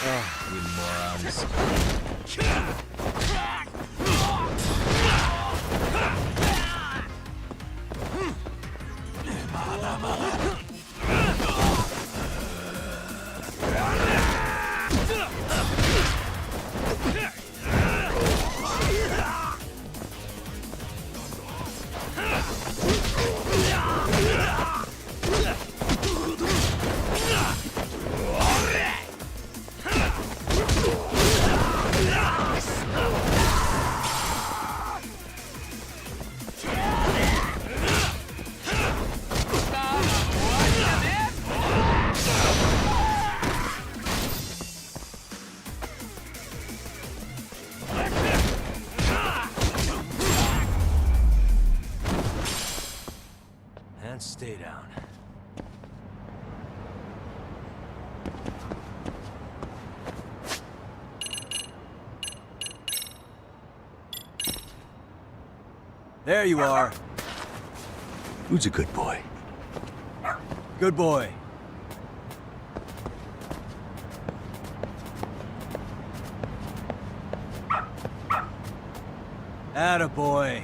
Oh, you morons. And stay down. There you are. Who's a good boy? Good boy. Atta boy.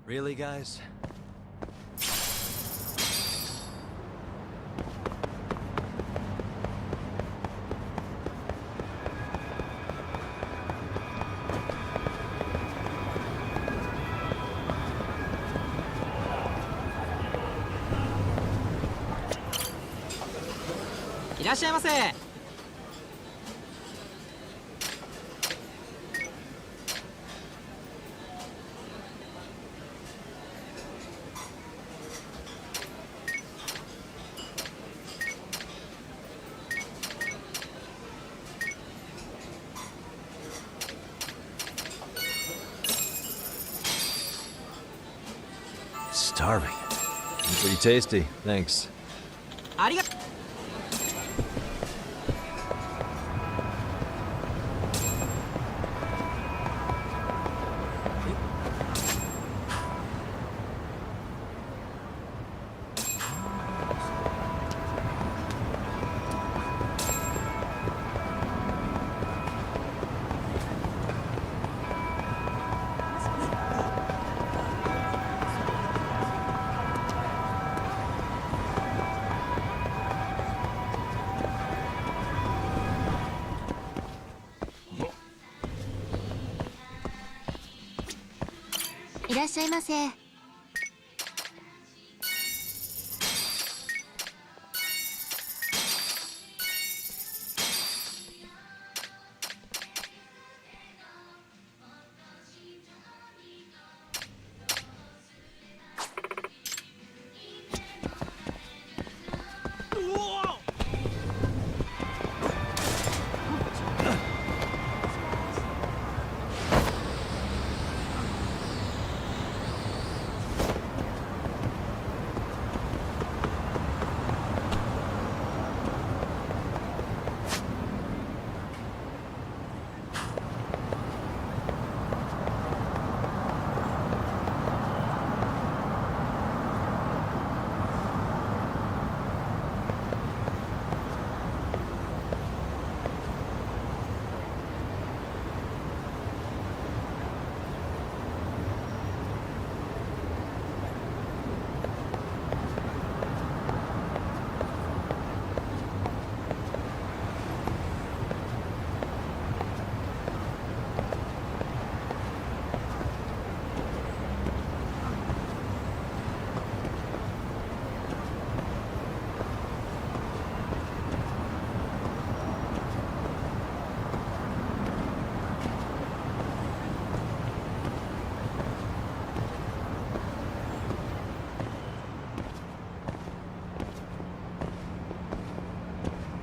Really, guys?いらっしゃいませ。Starving. Pretty tasty, thanks. ありがとう。らっしゃいませ。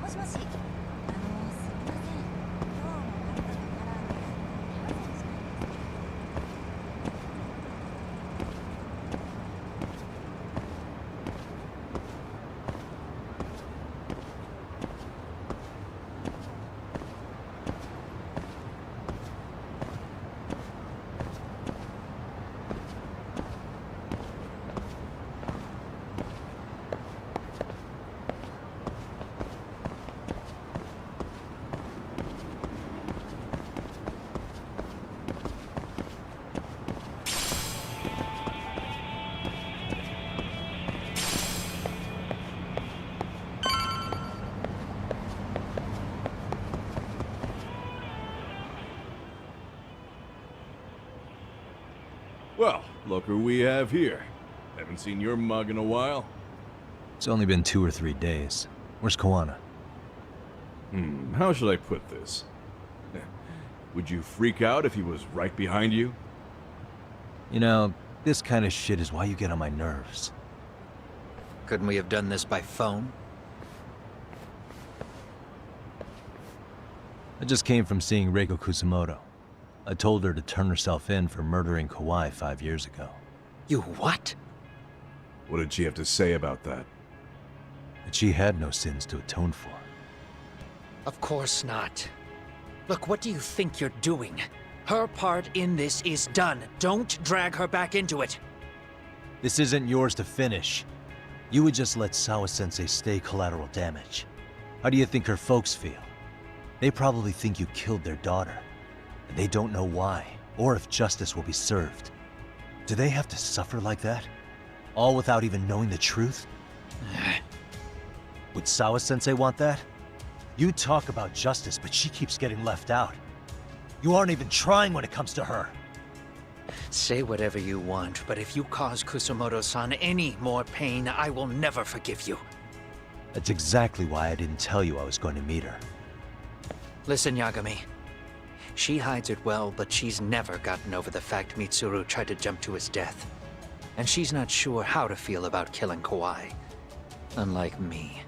もしもし。すみません。今日も体がWell, look who we have here. Haven't seen your mug in a while. It's only been 2 or 3 days. Where's Koana? How should I put this? Would you freak out if he was right behind you? You know, this kind of shit is why you get on my nerves. Couldn't we have done this by phone? I just came from seeing Reiko Kusamoto. I told her to turn herself in for murdering Kawai 5 years ago. You what? What did she have to say about that? That she had no sins to atone for. Of course not. Look, what do you think you're doing? Her part in this is done. Don't drag her back into it. This isn't yours to finish. You would just let Sawa-sensei stay collateral damage. How do you think her folks feel? They probably think you killed their daughter. And they don't know why, or if justice will be served. Do they have to suffer like that? All without even knowing the truth? Would Sawa-sensei want that? You talk about justice, but she keeps getting left out. You aren't even trying when it comes to her. Say whatever you want, but if you cause Kusamoto-san any more pain, I will never forgive you. That's exactly why I didn't tell you I was going to meet her. Listen, Yagami. She hides it well, but she's never gotten over the fact Mitsuru tried to jump to his death. And she's not sure how to feel about killing Kawai. Unlike me.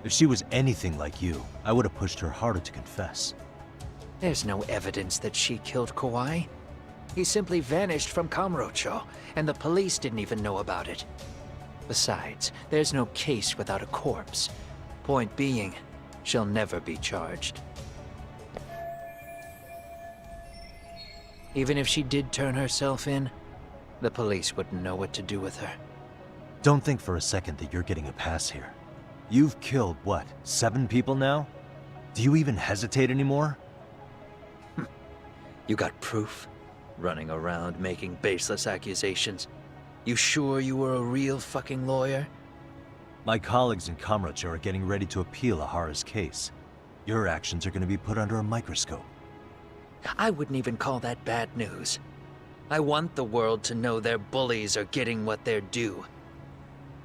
If she was anything like you, I would have pushed her harder to confess. There's no evidence that she killed Kawai. He simply vanished from Kamurocho, and the police didn't even know about it. Besides, there's no case without a corpse. Point being, she'll never be charged. Even if she did turn herself in, the police wouldn't know what to do with her. Don't think for a second that you're getting a pass here. You've killed, what, 7 people now? Do you even hesitate anymore? You got proof? Running around making baseless accusations. You sure you were a real fucking lawyer? My colleagues in Kamurocho are getting ready to appeal Ahara's case. Your actions are going to be put under a microscope. I wouldn't even call that bad news. I want the world to know their bullies are getting what they're due.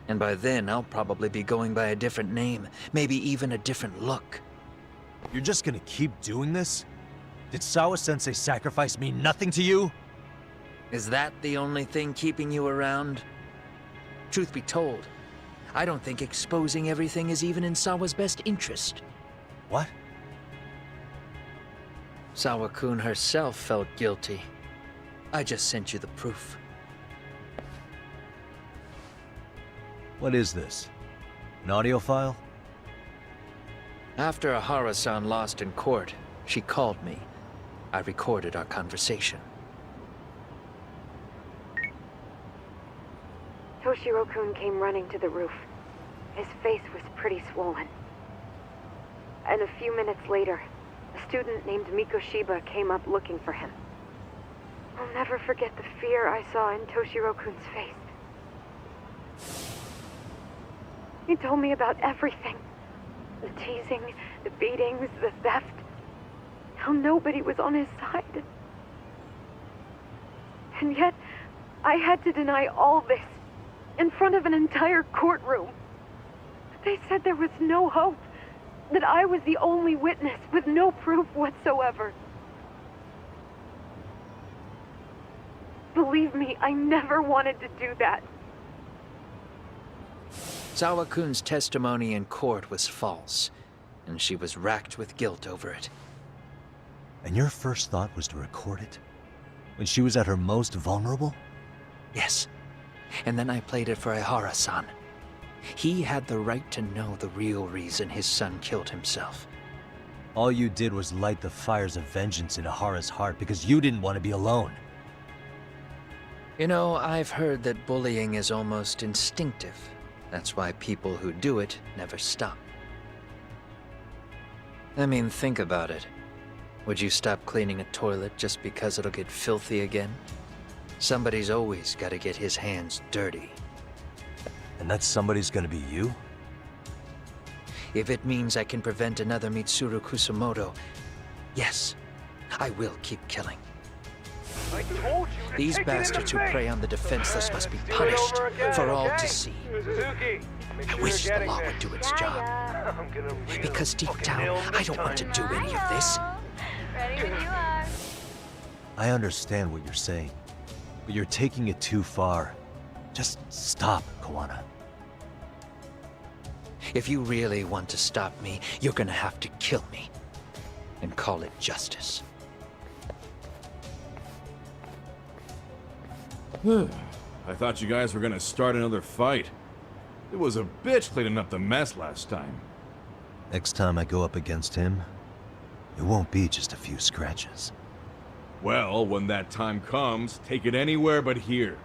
And by then, I'll probably be going by a different name, maybe even a different look. You're just gonna keep doing this? Did Sawa-sensei sacrifice mean nothing to you? Is that the only thing keeping you around? Truth be told, I don't think exposing everything is even in Sawa's best interest. What? Sawa-kun herself felt guilty. I just sent you the proof. What is this? An audio file? After Ahara-san lost in court, she called me. I recorded our conversation. Toshiro-kun came running to the roof. His face was pretty swollen. And a few minutes later, a student named Mikoshiba came up looking for him. I'll never forget the fear I saw in Toshiro-kun's face. He told me about everything. The teasing, the beatings, the theft. How nobody was on his side. And yet, I had to deny all this in front of an entire courtroom. They said there was no hope, that I was the only witness with no proof whatsoever. Believe me, I never wanted to do that. Sawa-kun's testimony in court was false, and she was racked with guilt over it. And your first thought was to record it? When she was at her most vulnerable? Yes. And then I played it for Ihara-san. He had the right to know the real reason his son killed himself. All you did was light the fires of vengeance in Ahara's heart because you didn't want to be alone. You know, I've heard that bullying is almost instinctive. That's why people who do it never stop. I mean, think about it. Would you stop cleaning a toilet just because it'll get filthy again? Somebody's always got to get his hands dirty. And that somebody's gonna be you? If it means I can prevent another Mitsuru Kusamoto, yes, I will keep killing. These bastards who prey on the defenseless must be punished for all to see. I wish the law would do its job. Because deep down, I don't want to do any of this. Ready when you are. I understand what you're saying, but you're taking it too far. Just stop, Kawana. If you really want to stop me, you're gonna have to kill me. And call it justice. I thought you guys were gonna start another fight. It was a bitch cleaning up the mess last time. Next time I go up against him, it won't be just a few scratches. Well, when that time comes, take it anywhere but here.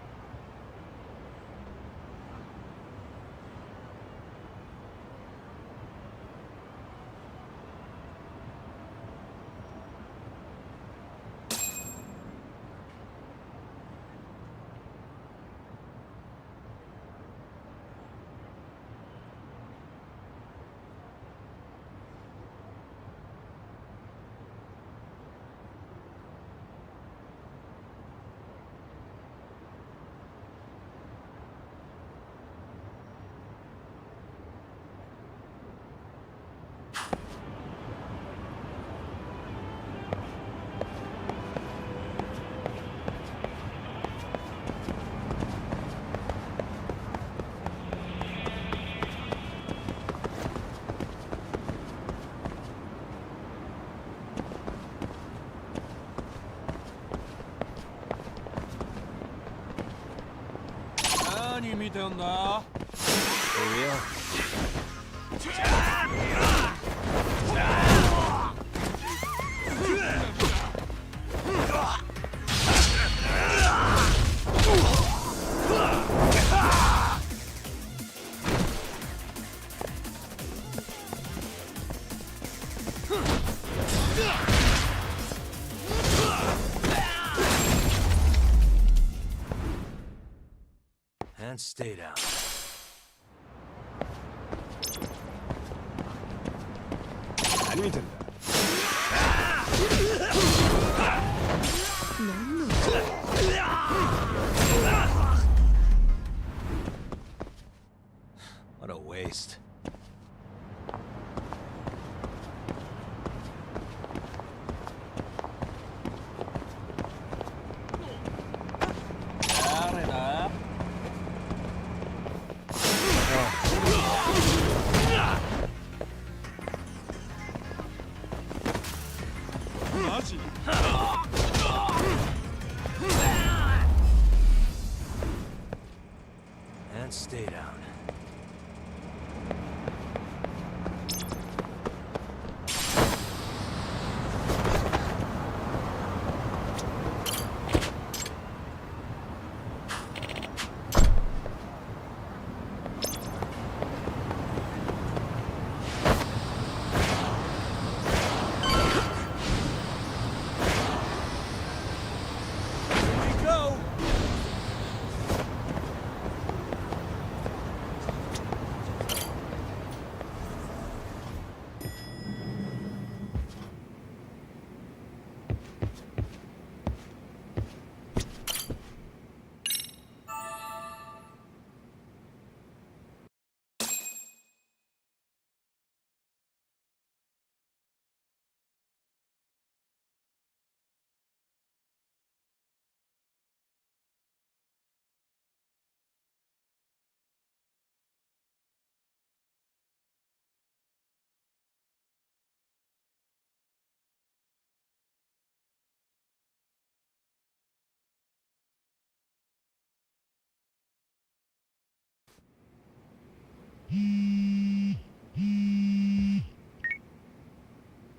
Here we are. And stay down.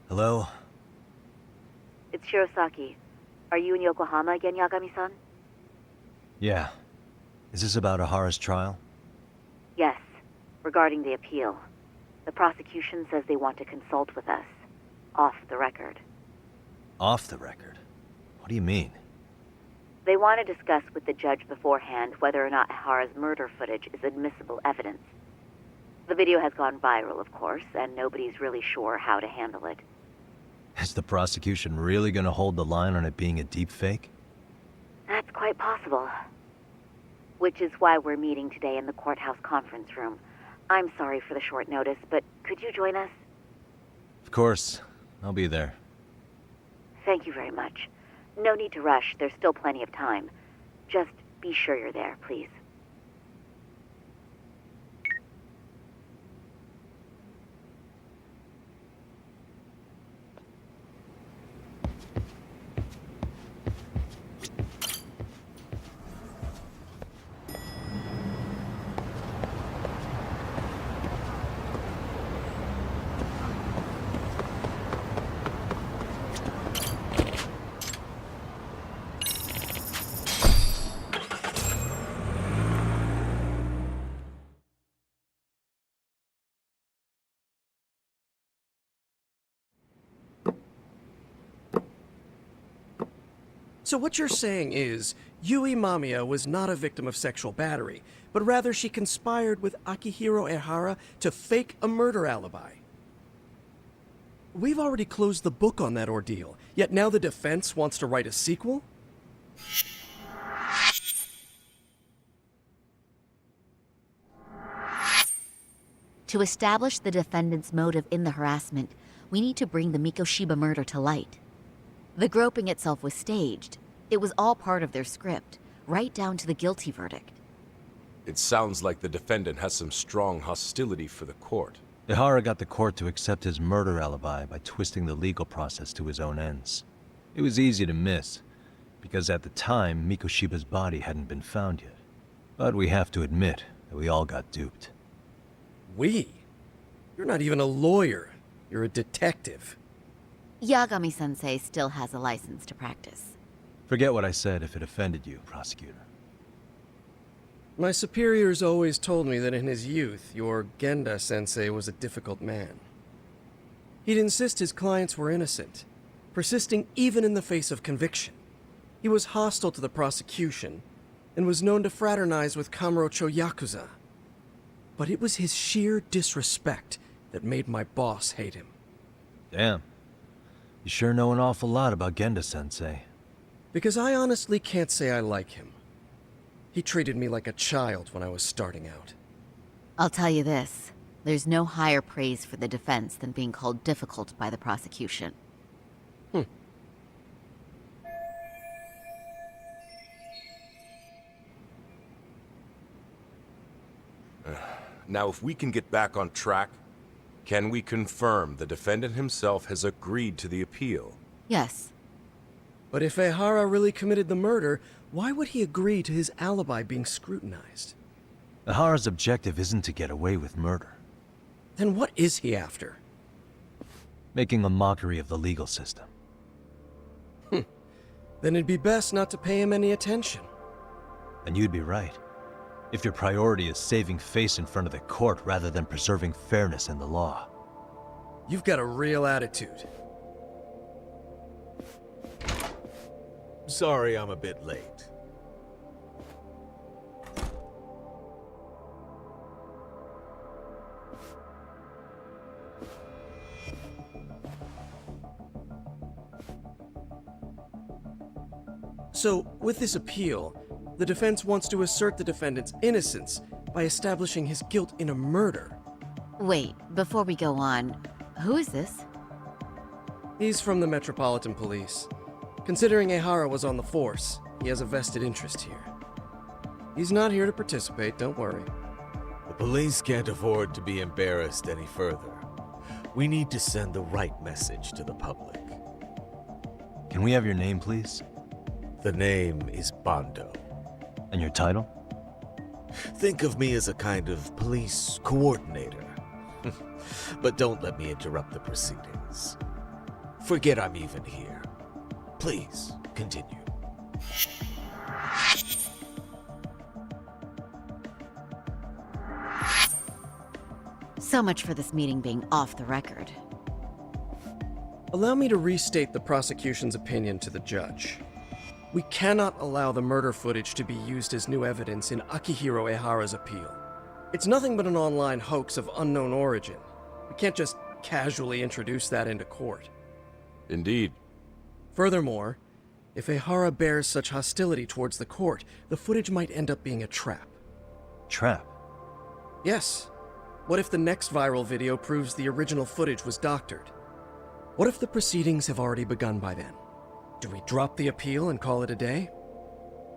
Hello? It's Shirosaki. Are you in Yokohama again, Yagami-san? Yeah. Is this about Ahara's trial? Yes, regarding the appeal. The prosecution says they want to consult with us. Off the record. Off the record? What do you mean? They want to discuss with the judge beforehand whether or not Ahara's murder footage is admissible evidence. The video has gone viral, of course, and nobody's really sure how to handle it. Is the prosecution really gonna hold the line on it being a deepfake? That's quite possible. Which is why we're meeting today in the courthouse conference room. I'm sorry for the short notice, but could you join us? Of course. I'll be there. Thank you very much. No need to rush, there's still plenty of time. Just be sure you're there, please. So what you're saying is, Yui Mamiya was not a victim of sexual battery, but rather she conspired with Akihiro Ehara to fake a murder alibi. We've already closed the book on that ordeal, yet now the defense wants to write a sequel? To establish the defendant's motive in the harassment, we need to bring the Mikoshiba murder to light. The groping itself was staged. It was all part of their script, right down to the guilty verdict. It sounds like the defendant has some strong hostility for the court. Ehara got the court to accept his murder alibi by twisting the legal process to his own ends. It was easy to miss, because at the time, Mikoshiba's body hadn't been found yet. But we have to admit that we all got duped. We? You're not even a lawyer. You're a detective. Yagami-sensei still has a license to practice. Forget what I said if it offended you, prosecutor. My superiors always told me that in his youth, your Genda-sensei was a difficult man. He'd insist his clients were innocent, persisting even in the face of conviction. He was hostile to the prosecution, and was known to fraternize with Kamurocho Yakuza. But it was his sheer disrespect that made my boss hate him. Damn. You sure know an awful lot about Genda-sensei. Because I honestly can't say I like him. He treated me like a child when I was starting out. I'll tell you this, there's no higher praise for the defense than being called difficult by the prosecution. Now, if we can get back on track, can we confirm the defendant himself has agreed to the appeal? Yes. But if Ehara really committed the murder, why would he agree to his alibi being scrutinized? Ehara's objective isn't to get away with murder. Then what is he after? Making a mockery of the legal system. Then it'd be best not to pay him any attention. And you'd be right. If your priority is saving face in front of the court rather than preserving fairness in the law. You've got a real attitude. Sorry I'm a bit late. So, with this appeal, the defense wants to assert the defendant's innocence by establishing his guilt in a murder. Wait, before we go on, who is this? He's from the Metropolitan Police. Considering Ehara was on the force, he has a vested interest here. He's not here to participate, don't worry. The police can't afford to be embarrassed any further. We need to send the right message to the public. Can we have your name, please? The name is Bando. And your title? Think of me as a kind of police coordinator. But don't let me interrupt the proceedings. Forget I'm even here. Please, continue. So much for this meeting being off the record. Allow me to restate the prosecution's opinion to the judge. We cannot allow the murder footage to be used as new evidence in Akihiro Ehara's appeal. It's nothing but an online hoax of unknown origin. We can't just casually introduce that into court. Indeed. Furthermore, if Ehara bears such hostility towards the court, the footage might end up being a trap. Trap? Yes. What if the next viral video proves the original footage was doctored? What if the proceedings have already begun by then? Do we drop the appeal and call it a day?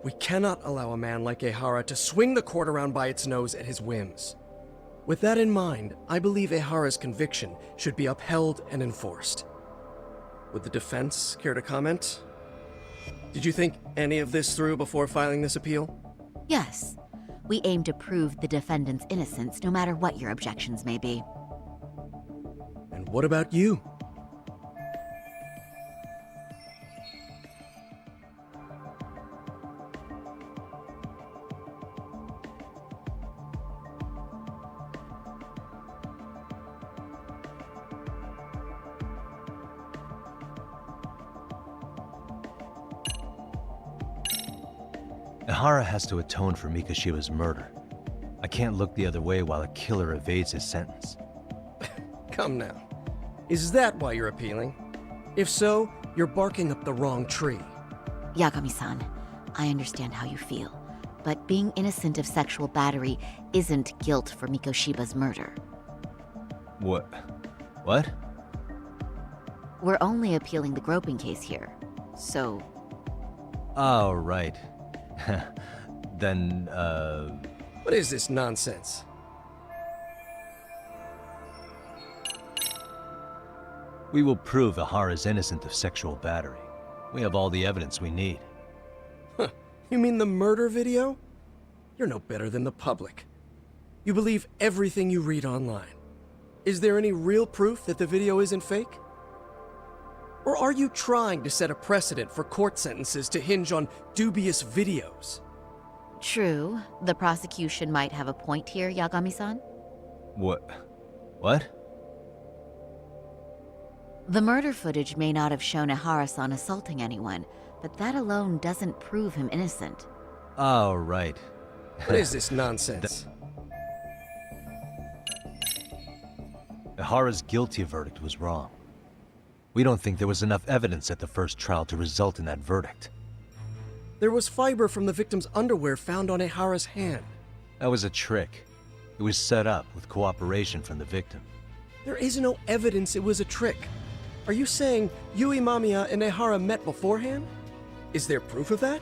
We cannot allow a man like Ehara to swing the court around by its nose at his whims. With that in mind, I believe Ehara's conviction should be upheld and enforced. Would the defense care to comment? Did you think any of this through before filing this appeal? Yes, we aim to prove the defendant's innocence no matter what your objections may be. And what about you? Ehara has to atone for Mikoshiba's murder. I can't look the other way while a killer evades his sentence. Come now. Is that why you're appealing? If so, you're barking up the wrong tree. Yagami-san, I understand how you feel, but being innocent of sexual battery isn't guilt for Mikoshiba's murder. What? What? We're only appealing the groping case here, so... Oh, right. Then, What is this nonsense? we will prove Ehara's innocent of sexual battery. We have all the evidence we need. Huh. You mean the murder video? You're no better than the public. You believe everything you read online. Is there any real proof that the video isn't fake? Or are you trying to set a precedent for court sentences to hinge on dubious videos? True, the prosecution might have a point here, Yagami-san. What? What? The murder footage may not have shown Ehara-san assaulting anyone, but that alone doesn't prove him innocent. Oh, right. What is this nonsense? Ehara's guilty verdict was wrong. We don't think there was enough evidence at the first trial to result in that verdict. There was fiber from the victim's underwear found on Ehara's hand. That was a trick. It was set up with cooperation from the victim. There is no evidence it was a trick. Are you saying Yui Mamiya and Ehara met beforehand? Is there proof of that?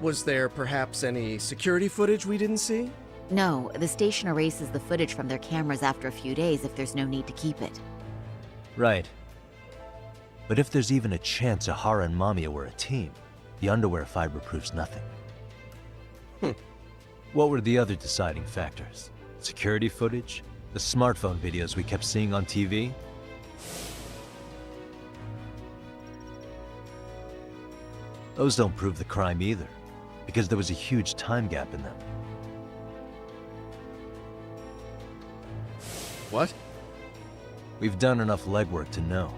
Was there perhaps any security footage we didn't see? No, the station erases the footage from their cameras after a few days if there's no need to keep it. Right. But if there's even a chance Ehara and Mamiya were a team, the underwear fiber proves nothing. What were the other deciding factors? Security footage? The smartphone videos we kept seeing on TV? Those don't prove the crime either, because there was a huge time gap in them. What? We've done enough legwork to know.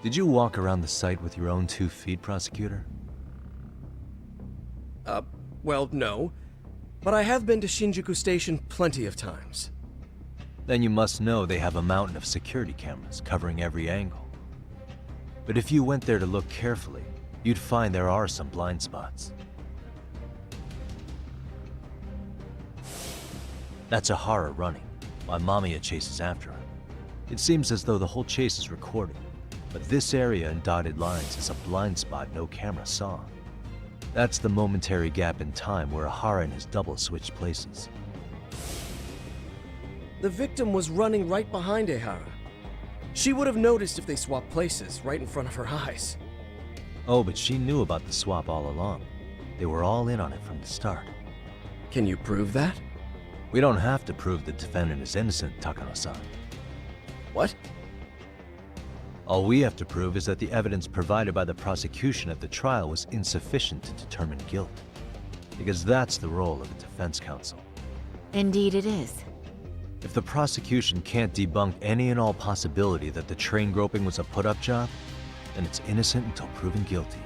Did you walk around the site with your own 2 feet, Prosecutor? Well, no. But I have been to Shinjuku Station plenty of times. Then you must know they have a mountain of security cameras covering every angle. But if you went there to look carefully, you'd find there are some blind spots. That's Ahara running, while Mamiya chases after her. It seems as though the whole chase is recorded, but this area in dotted lines is a blind spot no camera saw. That's the momentary gap in time where Ahara and his double switched places. The victim was running right behind Ehara. She would have noticed if they swapped places right in front of her eyes. Oh, but she knew about the swap all along. They were all in on it from the start. Can you prove that? We don't have to prove the defendant is innocent, Takano-san. What? All we have to prove is that the evidence provided by the prosecution at the trial was insufficient to determine guilt. Because that's the role of a defense counsel. Indeed it is. If the prosecution can't debunk any and all possibility that the train groping was a put-up job, then it's innocent until proven guilty.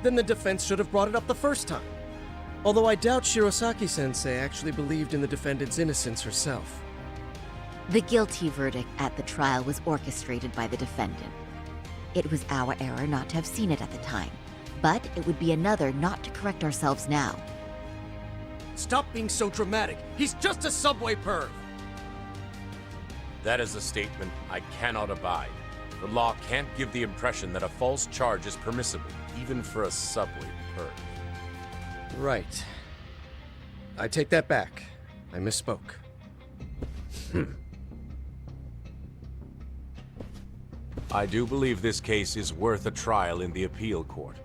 Then the defense should have brought it up the first time. Although I doubt Shirosaki-sensei actually believed in the defendant's innocence herself. The guilty verdict at the trial was orchestrated by the defendant. It was our error not to have seen it at the time, but it would be another not to correct ourselves now. Stop being so dramatic. He's just a subway perv. That is a statement I cannot abide. The law can't give the impression that a false charge is permissible, even for a subway perv. Right. I take that back. I misspoke. I do believe this case is worth a trial in the appeal court.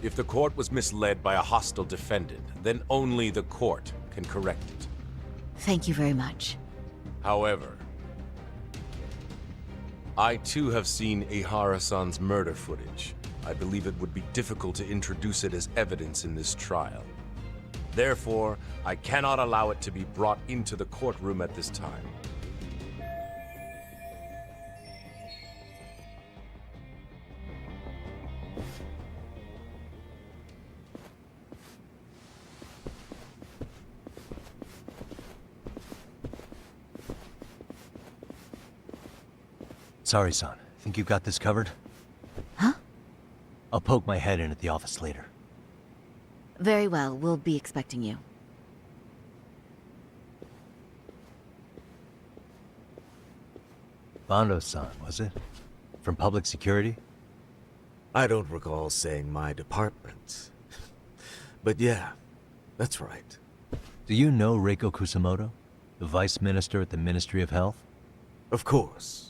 If the court was misled by a hostile defendant, then only the court can correct it. Thank you very much. However, I too have seen Ehara-san's murder footage. I believe it would be difficult to introduce it as evidence in this trial. Therefore, I cannot allow it to be brought into the courtroom at this time. Sorry, son. Think you've got this covered? Huh? I'll poke my head in at the office later. Very well, we'll be expecting you. Bando-san, was it? From public security? I don't recall saying my department. But yeah, that's right. Do you know Reiko Kusamoto? The vice minister at the Ministry of Health? Of course.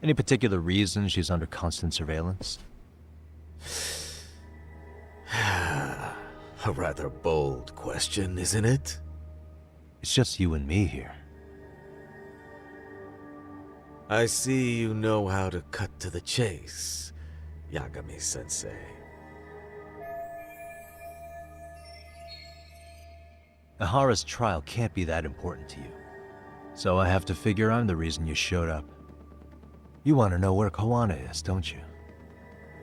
Any particular reason she's under constant surveillance? A rather bold question, isn't it? It's just you and me here. I see you know how to cut to the chase, Yagami-sensei. Ahara's trial can't be that important to you. So I have to figure I'm the reason you showed up. You want to know where Kawana is, don't you?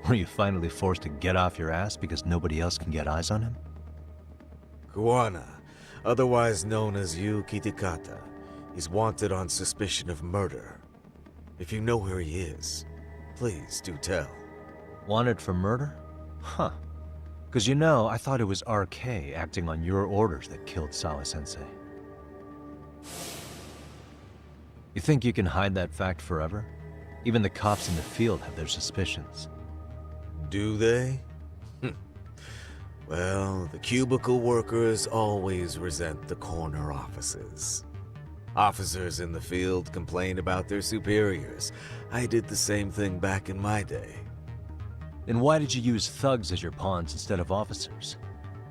Were you finally forced to get off your ass because nobody else can get eyes on him? Kawana, otherwise known as Yu Kitakata, is wanted on suspicion of murder. If you know where he is, please do tell. Wanted for murder? Huh. Because you know, I thought it was RK acting on your orders that killed Sawa-sensei. You think you can hide that fact forever? Even the cops in the field have their suspicions. Do they? Well, the cubicle workers always resent the corner offices. Officers in the field complain about their superiors. I did the same thing back in my day. Then why did you use thugs as your pawns instead of officers?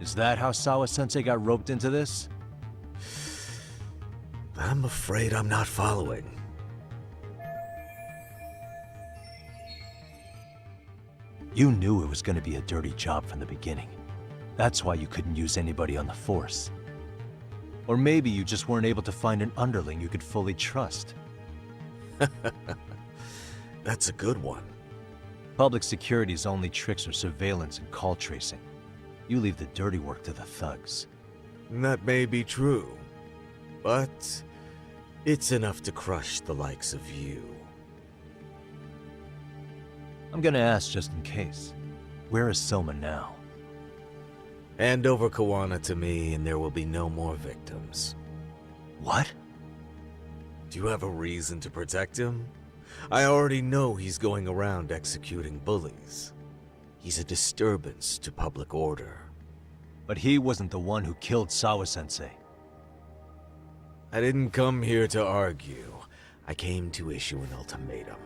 Is that how Sawa-sensei got roped into this? I'm afraid I'm not following. You knew it was going to be a dirty job from the beginning. That's why you couldn't use anybody on the force. Or maybe you just weren't able to find an underling you could fully trust. That's a good one. Public security's only tricks are surveillance and call tracing. You leave the dirty work to the thugs. That may be true, but it's enough to crush the likes of you. I'm gonna ask just in case. Where is Soma now? Hand over Kawana to me and there will be no more victims. What? Do you have a reason to protect him? I already know he's going around executing bullies. He's a disturbance to public order. But he wasn't the one who killed Sawa-sensei. I didn't come here to argue. I came to issue an ultimatum.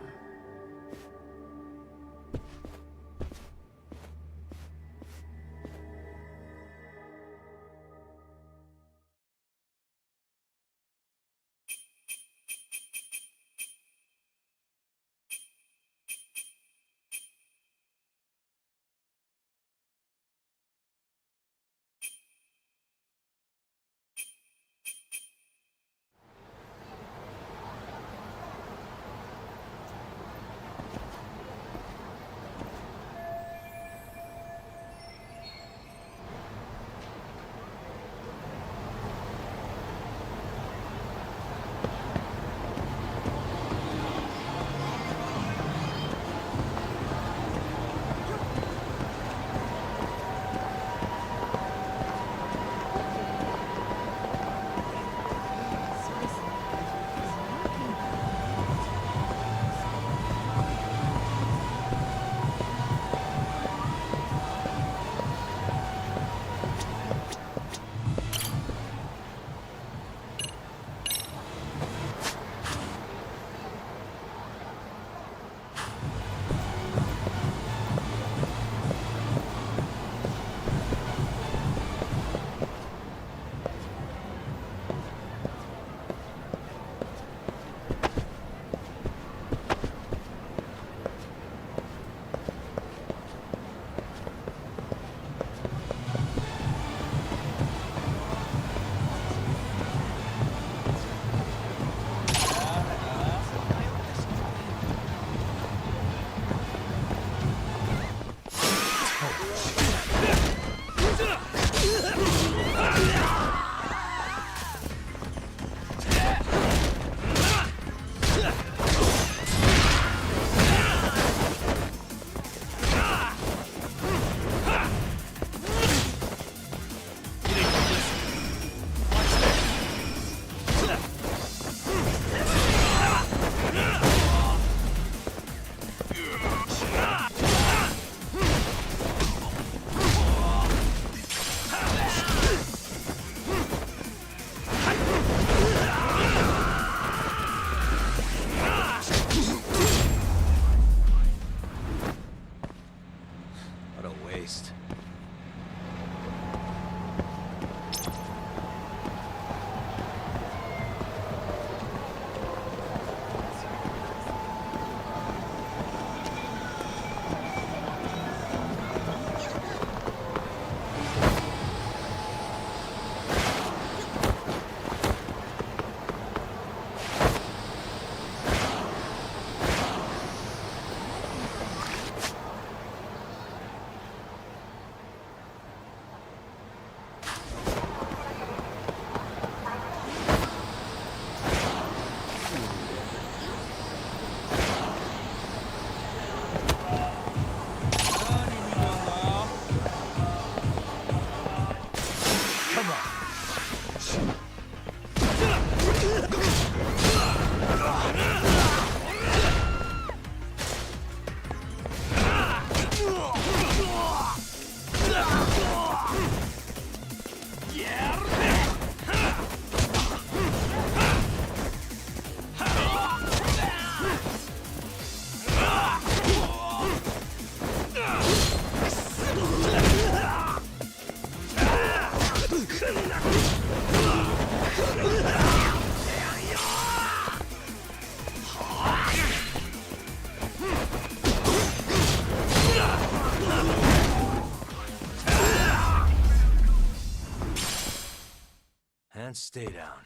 And stay down.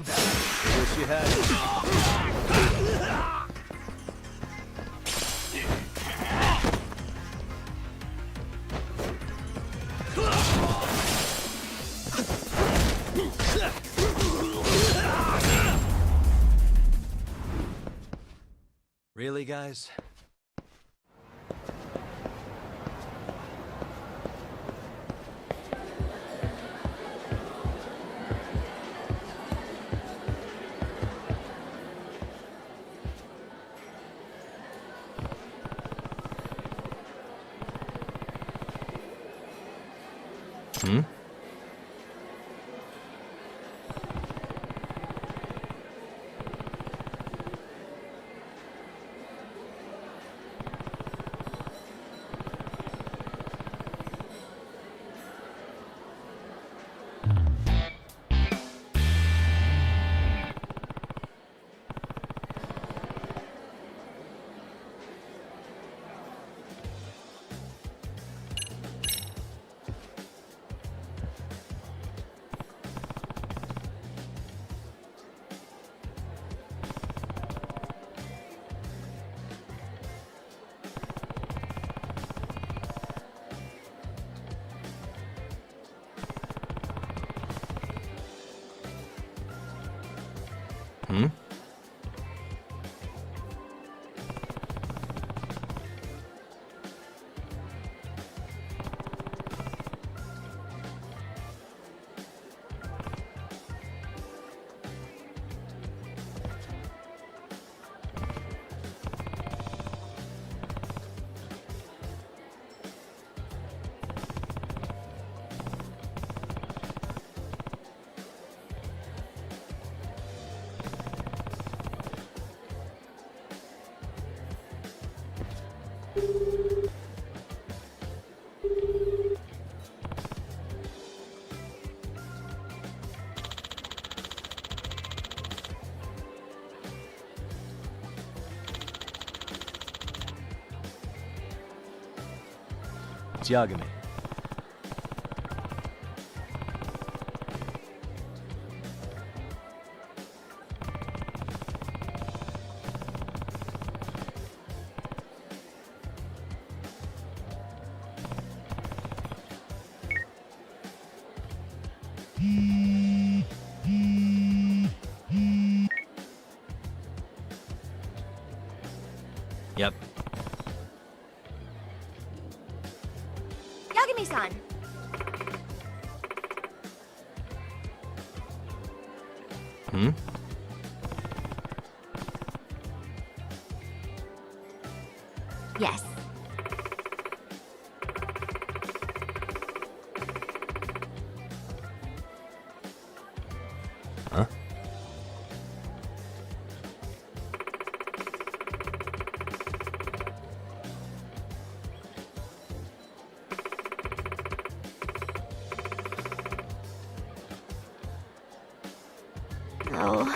Wish you had. Really, guys? Hmm? Hmm? It's Yagami. Yep. Yagami-san. Hmm? Yes. Huh? No.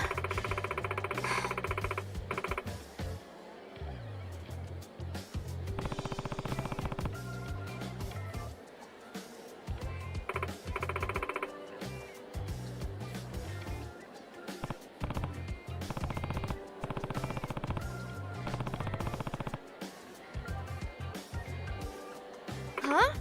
Huh?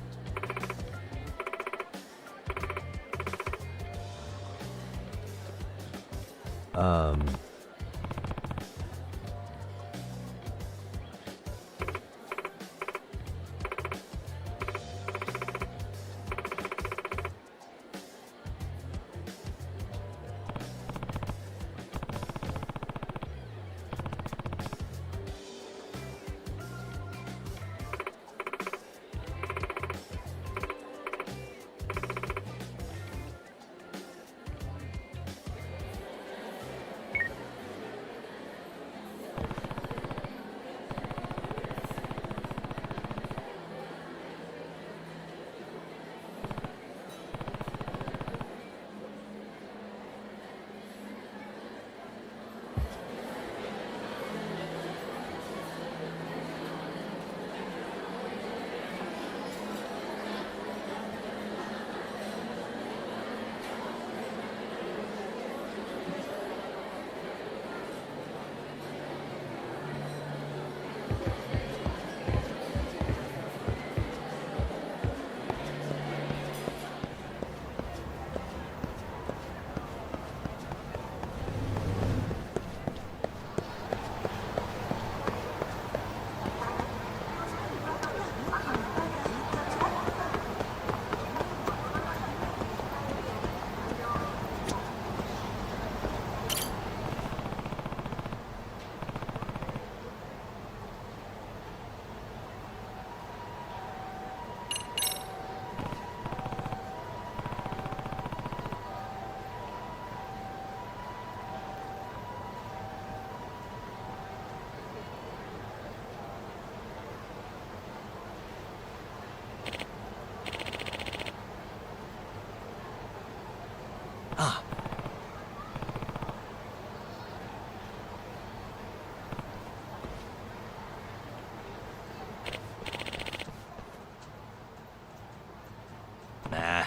Nah.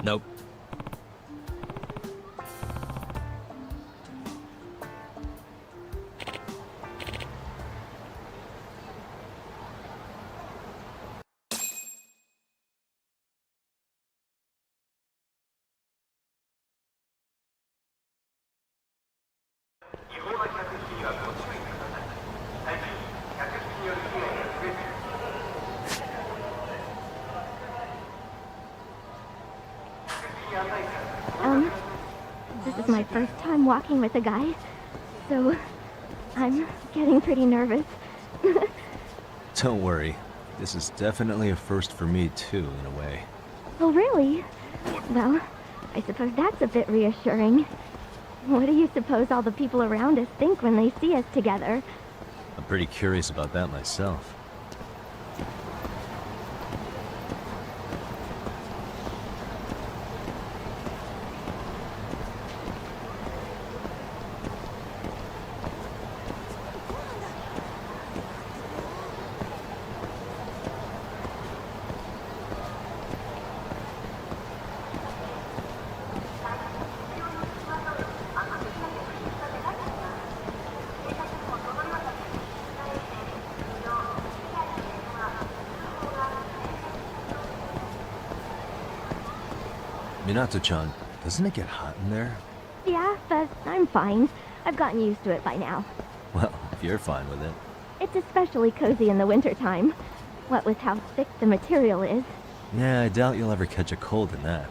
Nope. This is my first time walking with a guy, so I'm getting pretty nervous. Don't worry. This is definitely a first for me, too, in a way. Oh, really? Well, I suppose that's a bit reassuring. What do you suppose all the people around us think when they see us together? I'm pretty curious about that myself. Minato-chan, doesn't it get hot in there? Yeah, but I'm fine. I've gotten used to it by now. Well, if you're fine with it. It's especially cozy in the wintertime. What with how thick the material is. Yeah, I doubt you'll ever catch a cold in that.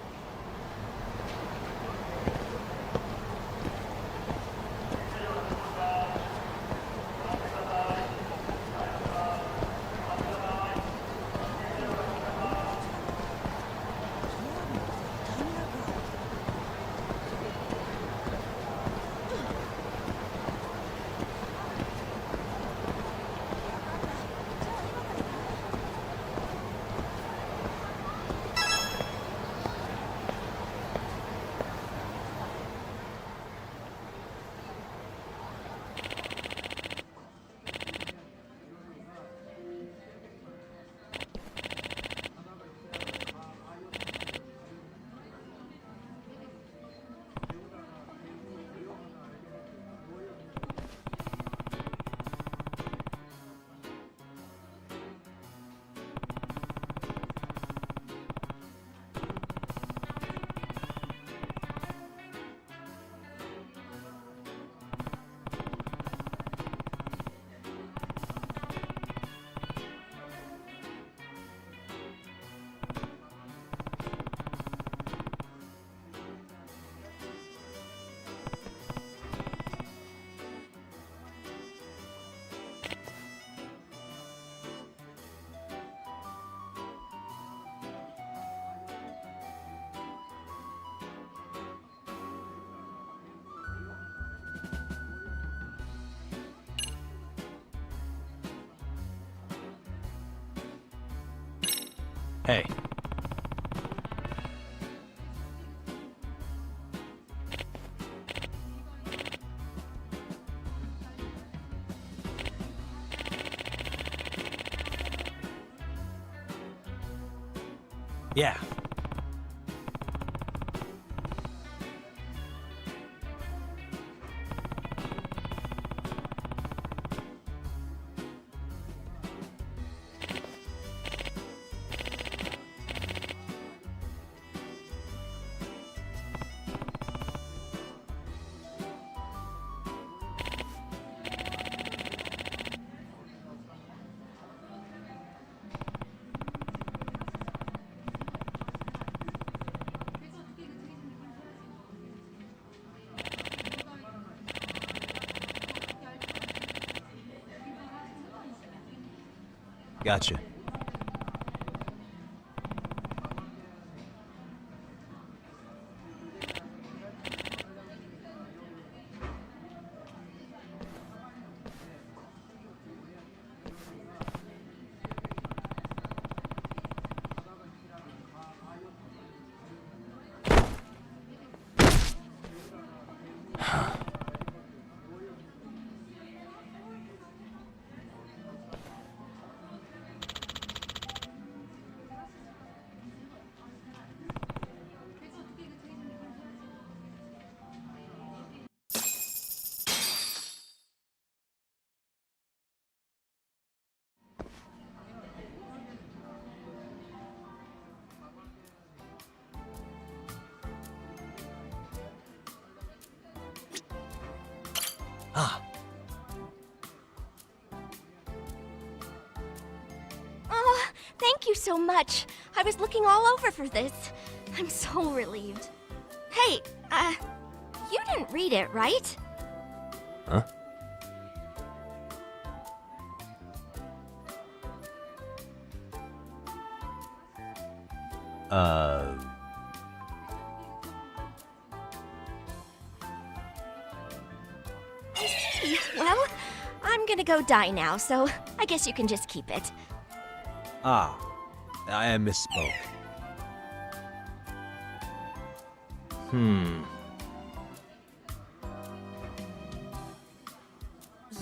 Hey. Yeah. Gotcha. Ah. Oh, thank you so much. I was looking all over for this. I'm so relieved. Hey, you didn't read it, right? Huh? I see. Well, I'm gonna go die now, so I guess you can just keep it. Ah. I misspoke.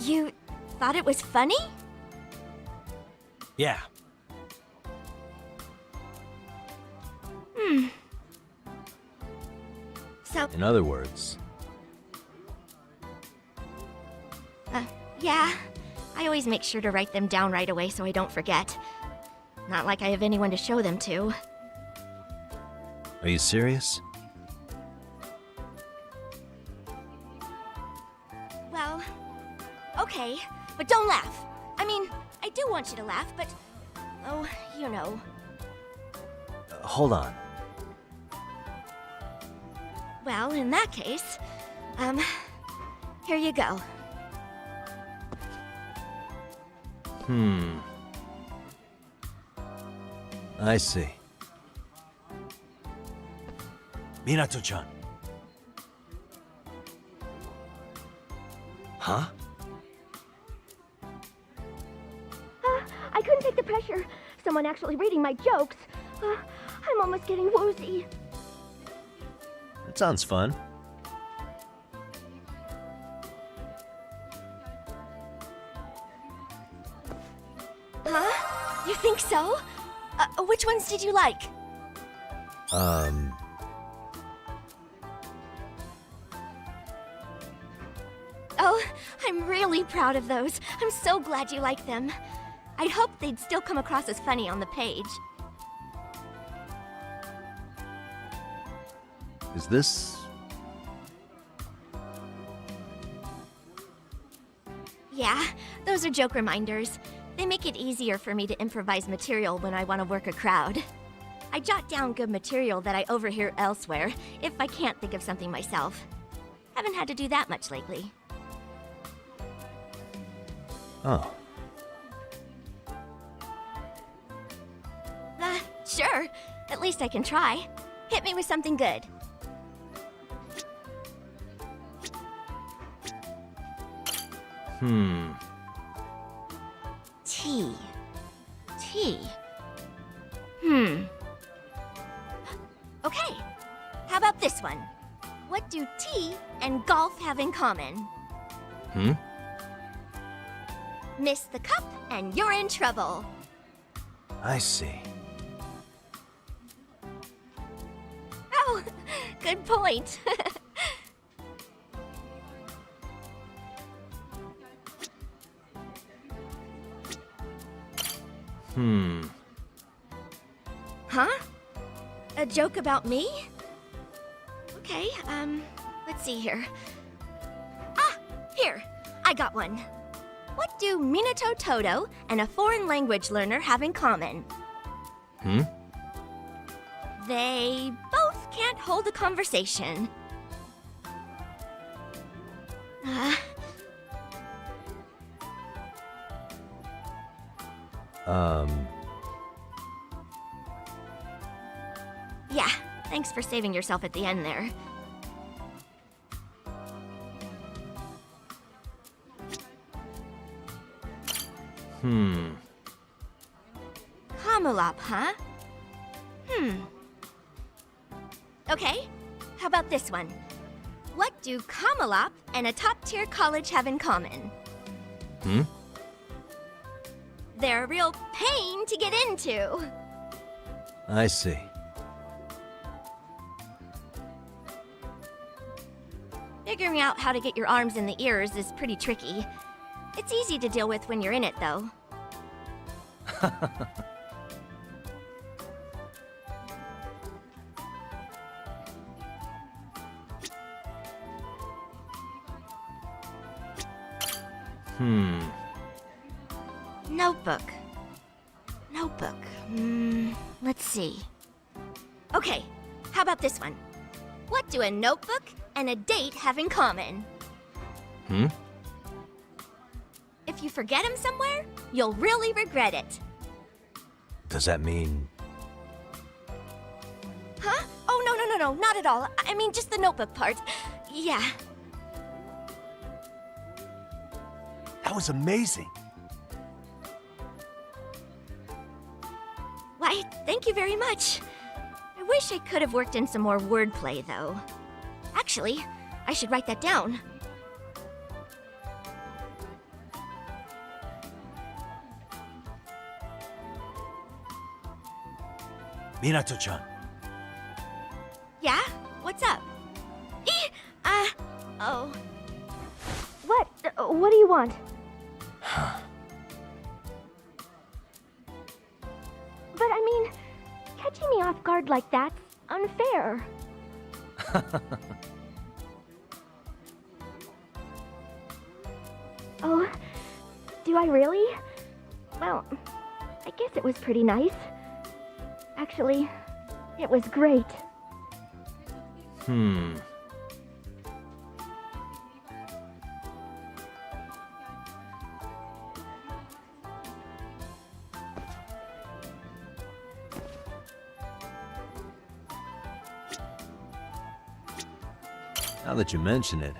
You thought it was funny? Yeah. So, In other words, yeah. I always make sure to write them down right away so I don't forget. Not like I have anyone to show them to. are you serious? Well, okay, but don't laugh. I mean, I do want you to laugh, but... Oh, you know. Hold on. Well, in that case, here you go. I see. Minato-chan. Huh? I couldn't take the pressure. Someone actually reading my jokes. I'm almost getting woozy. That sounds fun. Huh? You think so? Which ones did you like? Oh, I'm really proud of those. I'm so glad you like them. I'd hoped they'd still come across as funny on the page. Is this... Yeah, those are joke reminders. They make it easier for me to improvise material when I want to work a crowd. I jot down good material that I overhear elsewhere if I can't think of something myself. Haven't had to do that much lately. Oh. Sure. At least I can try. Hit me with something good. Tea. Tea. Okay, how about this one? What do tea and golf have in common? Miss the cup and you're in trouble. I see. Oh, good point. Huh? A joke about me? Okay, let's see here. Ah, here, I got one. What do Minato Todo and a foreign language learner have in common? They both can't hold a conversation. Yeah, thanks for saving yourself at the end there. Kamulop, huh? Okay, how about this one? What do Kamulop and a top-tier college have in common? They're a real pain to get into. I see. Figuring out how to get your arms in the ears is pretty tricky. It's easy to deal with when you're in it, though. Notebook. Notebook. Let's see. Okay, how about this one? What do a notebook and a date have in common? If you forget them somewhere, you'll really regret it. Does that mean... Huh? Oh, no, not at all. I mean, just the notebook part. Yeah. That was amazing. Why, thank you very much. I wish I could have worked in some more wordplay, though. Actually, I should write that down. Minato-chan. Yeah? What's up? Oh. What? What do you want? But I mean, catching me off guard like that's unfair. Oh, do I really? Well, I guess it was pretty nice. Actually, it was great. Now that you mention it.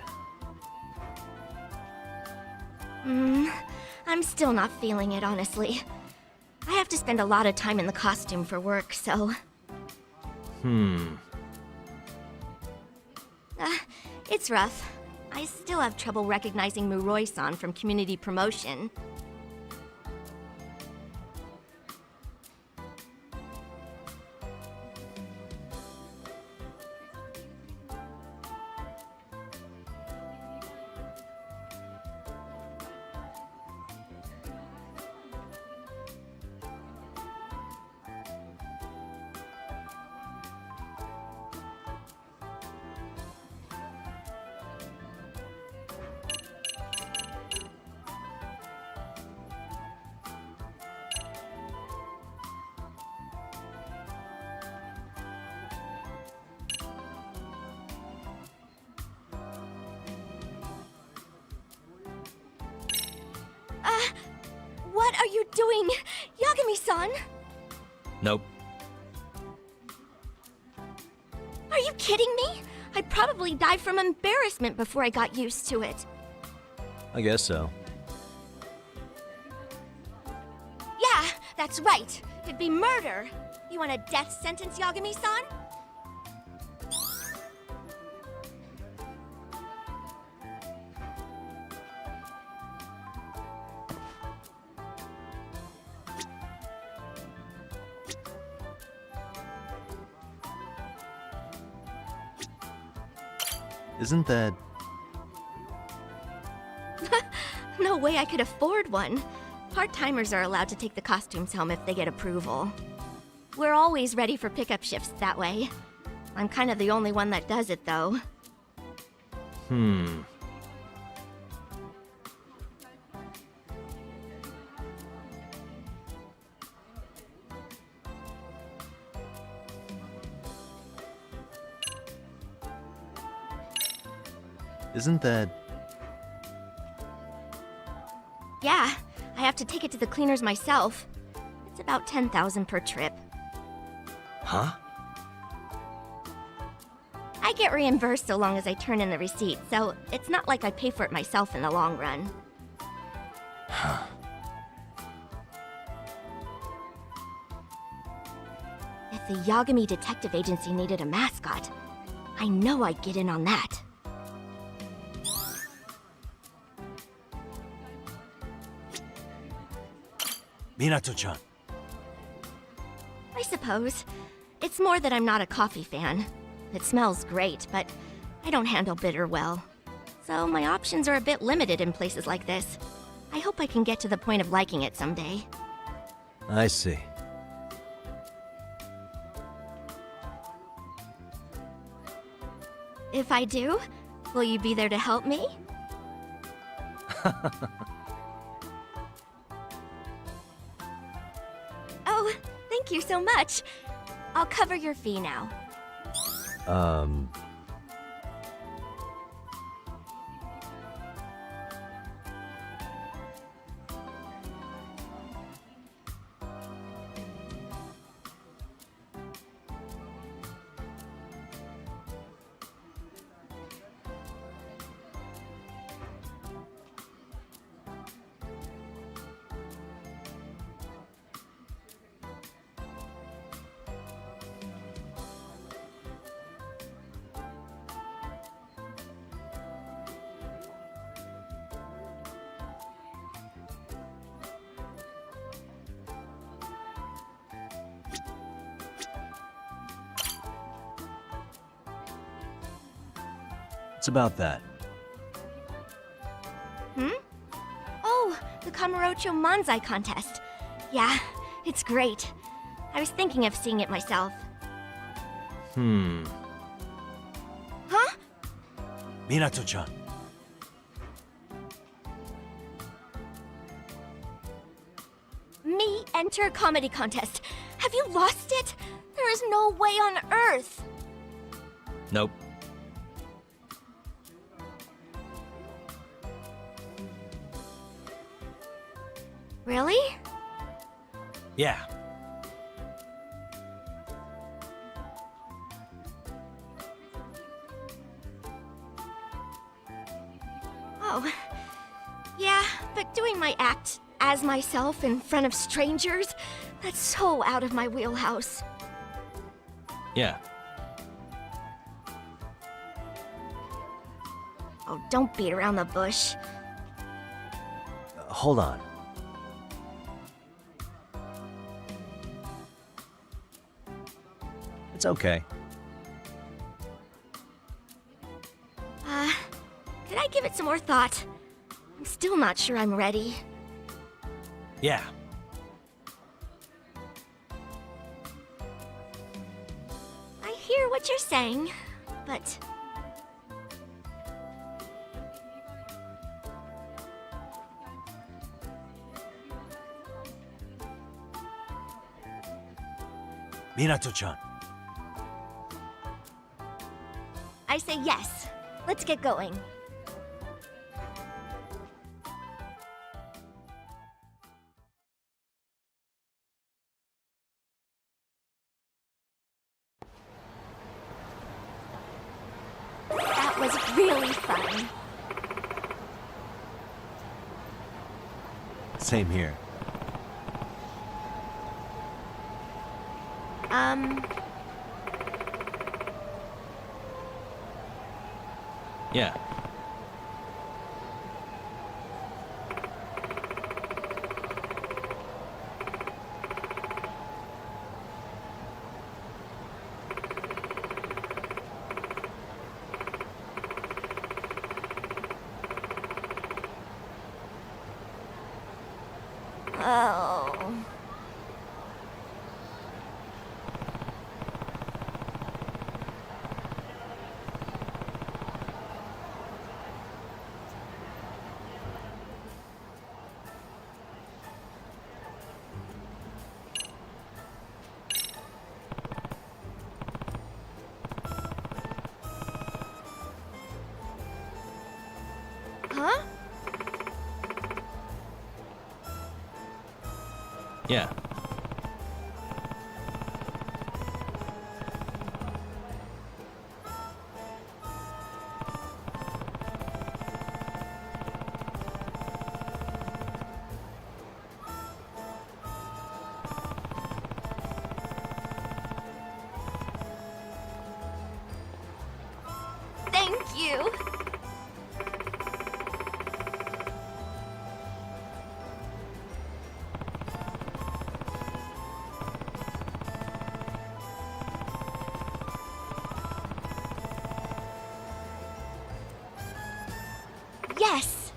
I'm still not feeling it, honestly. I have to spend a lot of time in the costume for work, so... It's rough. I still have trouble recognizing Muroi-san from community promotion. What are you doing? Yagami-san? Nope. Are you kidding me? I'd probably die from embarrassment before I got used to it. I guess so. Yeah, that's right. It'd be murder. You want a death sentence, Yagami-san? Isn't that... No way I could afford one. Part-timers are allowed to take the costumes home if they get approval. We're always ready for pickup shifts that way. I'm kind of the only one that does it, though. Isn't that... Yeah, I have to take it to the cleaners myself. It's about 10,000 per trip. Huh? I get reimbursed so long as I turn in the receipt, so it's not like I pay for it myself in the long run. If the Yagami Detective Agency needed a mascot, I know I'd get in on that. Minato-chan. I suppose. It's more that I'm not a coffee fan. It smells great, but I don't handle bitter well. So my options are a bit limited in places like this. I hope I can get to the point of liking it someday. I see. If I do, will you be there to help me? Oh, thank you so much. I'll cover your fee now. It's about that. Oh, the Kamurocho Manzai contest. Yeah, it's great. I was thinking of seeing it myself. Huh? Minato-chan. Me enter comedy contest. Have you lost it? There is no way on earth. Nope. Really? Yeah. Oh. Yeah, but doing my act as myself in front of strangers, that's so out of my wheelhouse. Yeah. Oh, don't beat around the bush. Hold on. It's okay. Could I give it some more thought? I'm still not sure I'm ready. Yeah. I hear what you're saying, but... Minato-chan. I say yes. Let's get going. That was really fun. Same here. Yeah. Oh. Huh? Yeah. Thank you. Yes.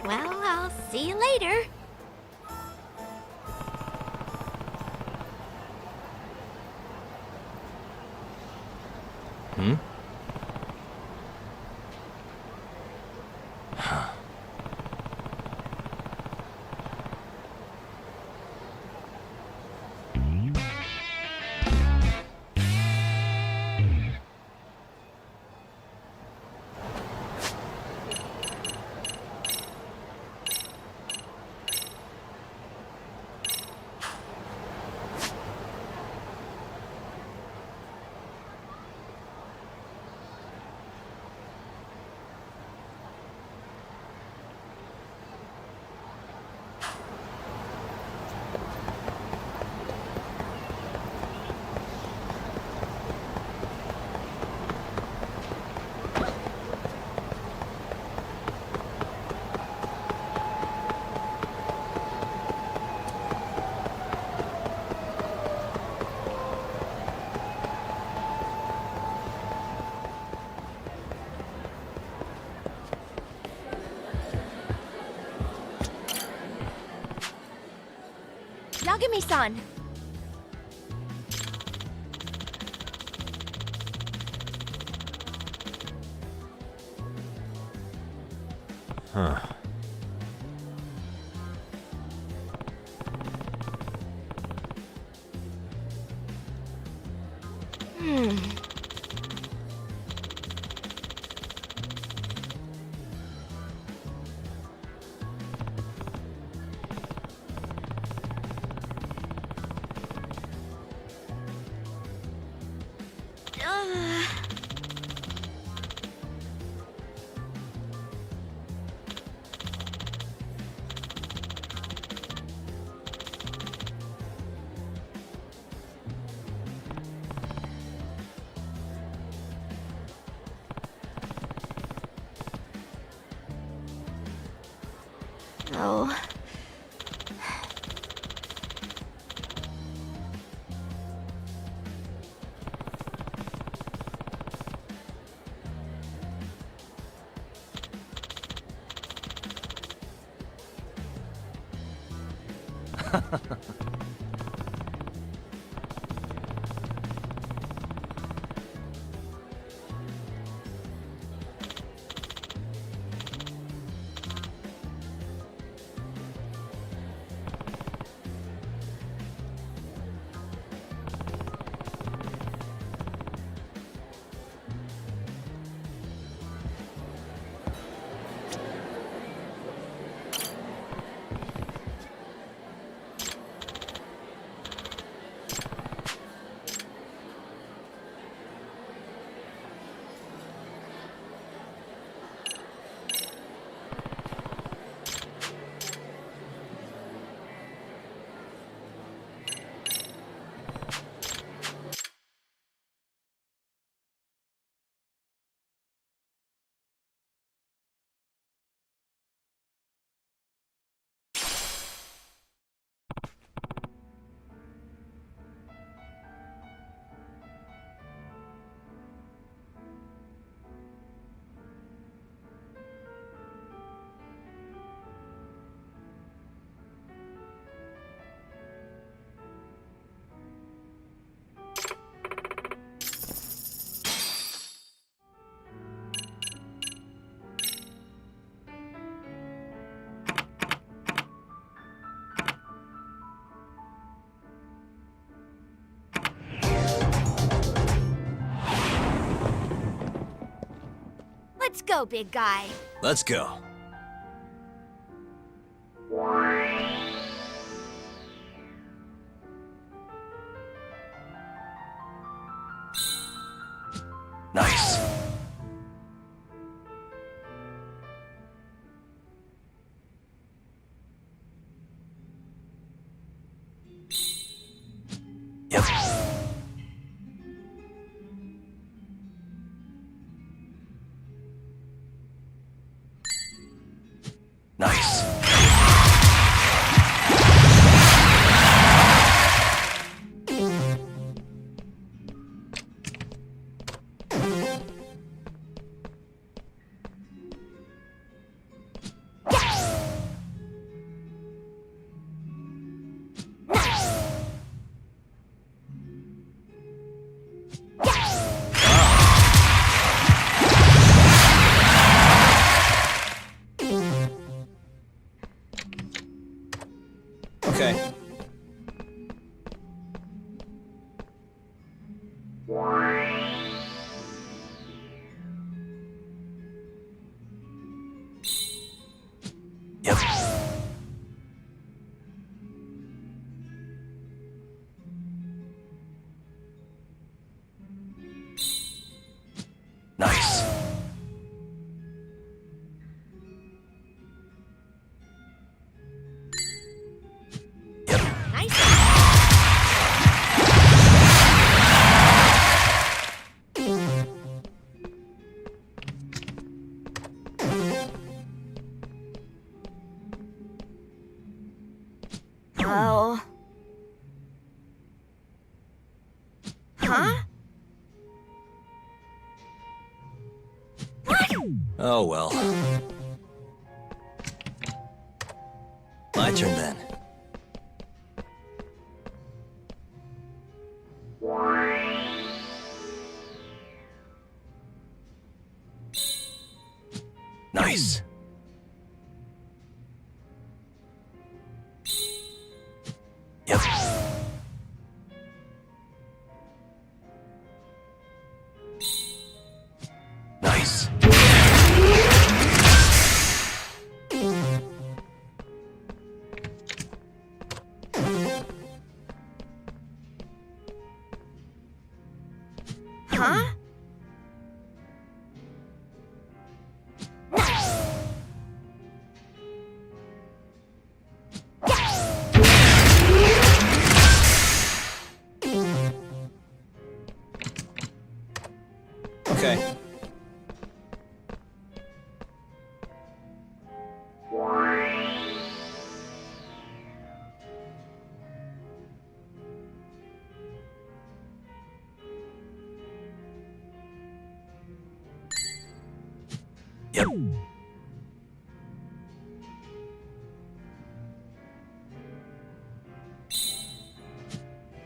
Well, I'll see you later. Hmm? Yagami-san. Huh. Oh. go, big guy. Let's go. Nice. Yep. Nice. Okay. Yep. Nice. Yep. Nice. Oh. Huh? What? Oh well. My turn then. Nice. Yep. Nice. Huh? Okay. Yep.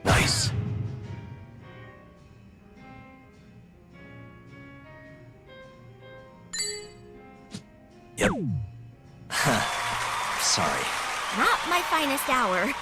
Nice. Yep. Sorry. Not my finest hour.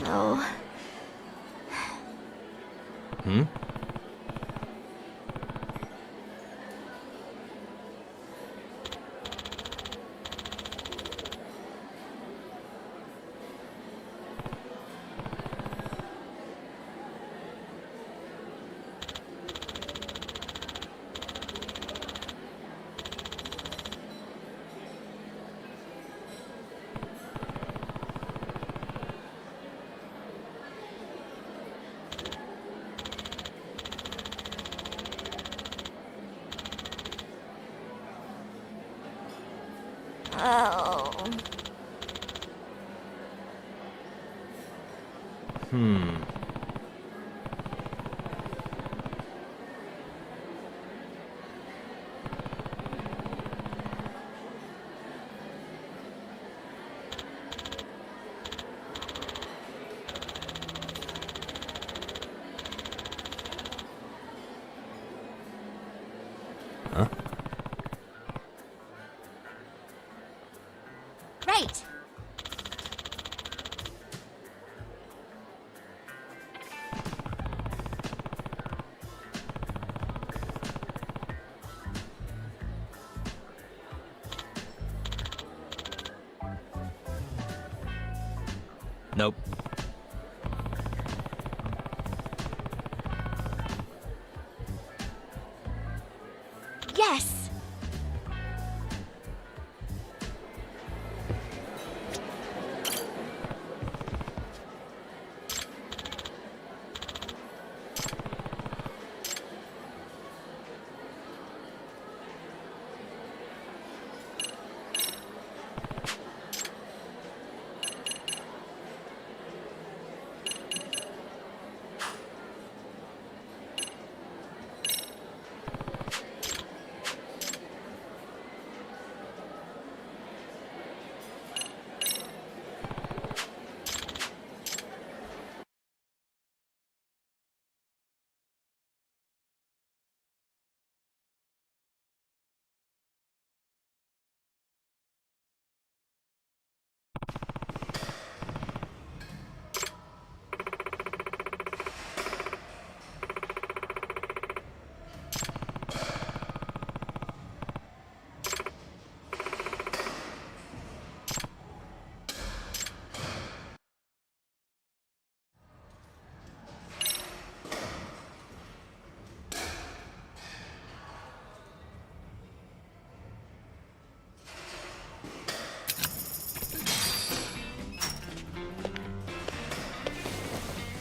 Oh. Hmm? Oh. Hmm. Huh? Right. Nope. Yes.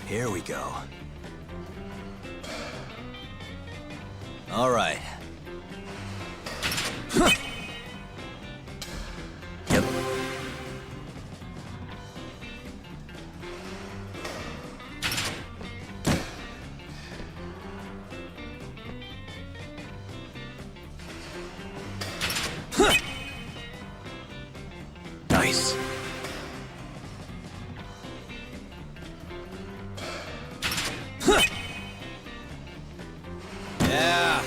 Here we go. All right. Yep. Nice. Yeah.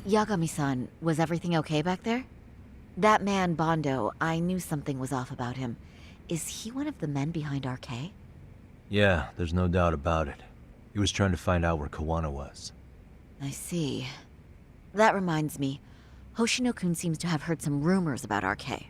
Yagami-san, was everything okay back there? That man, Bondo, I knew something was off about him. Is he one of the men behind RK? Yeah, there's no doubt about it. He was trying to find out where Kawana was. I see. That reminds me, Hoshino-kun seems to have heard some rumors about RK.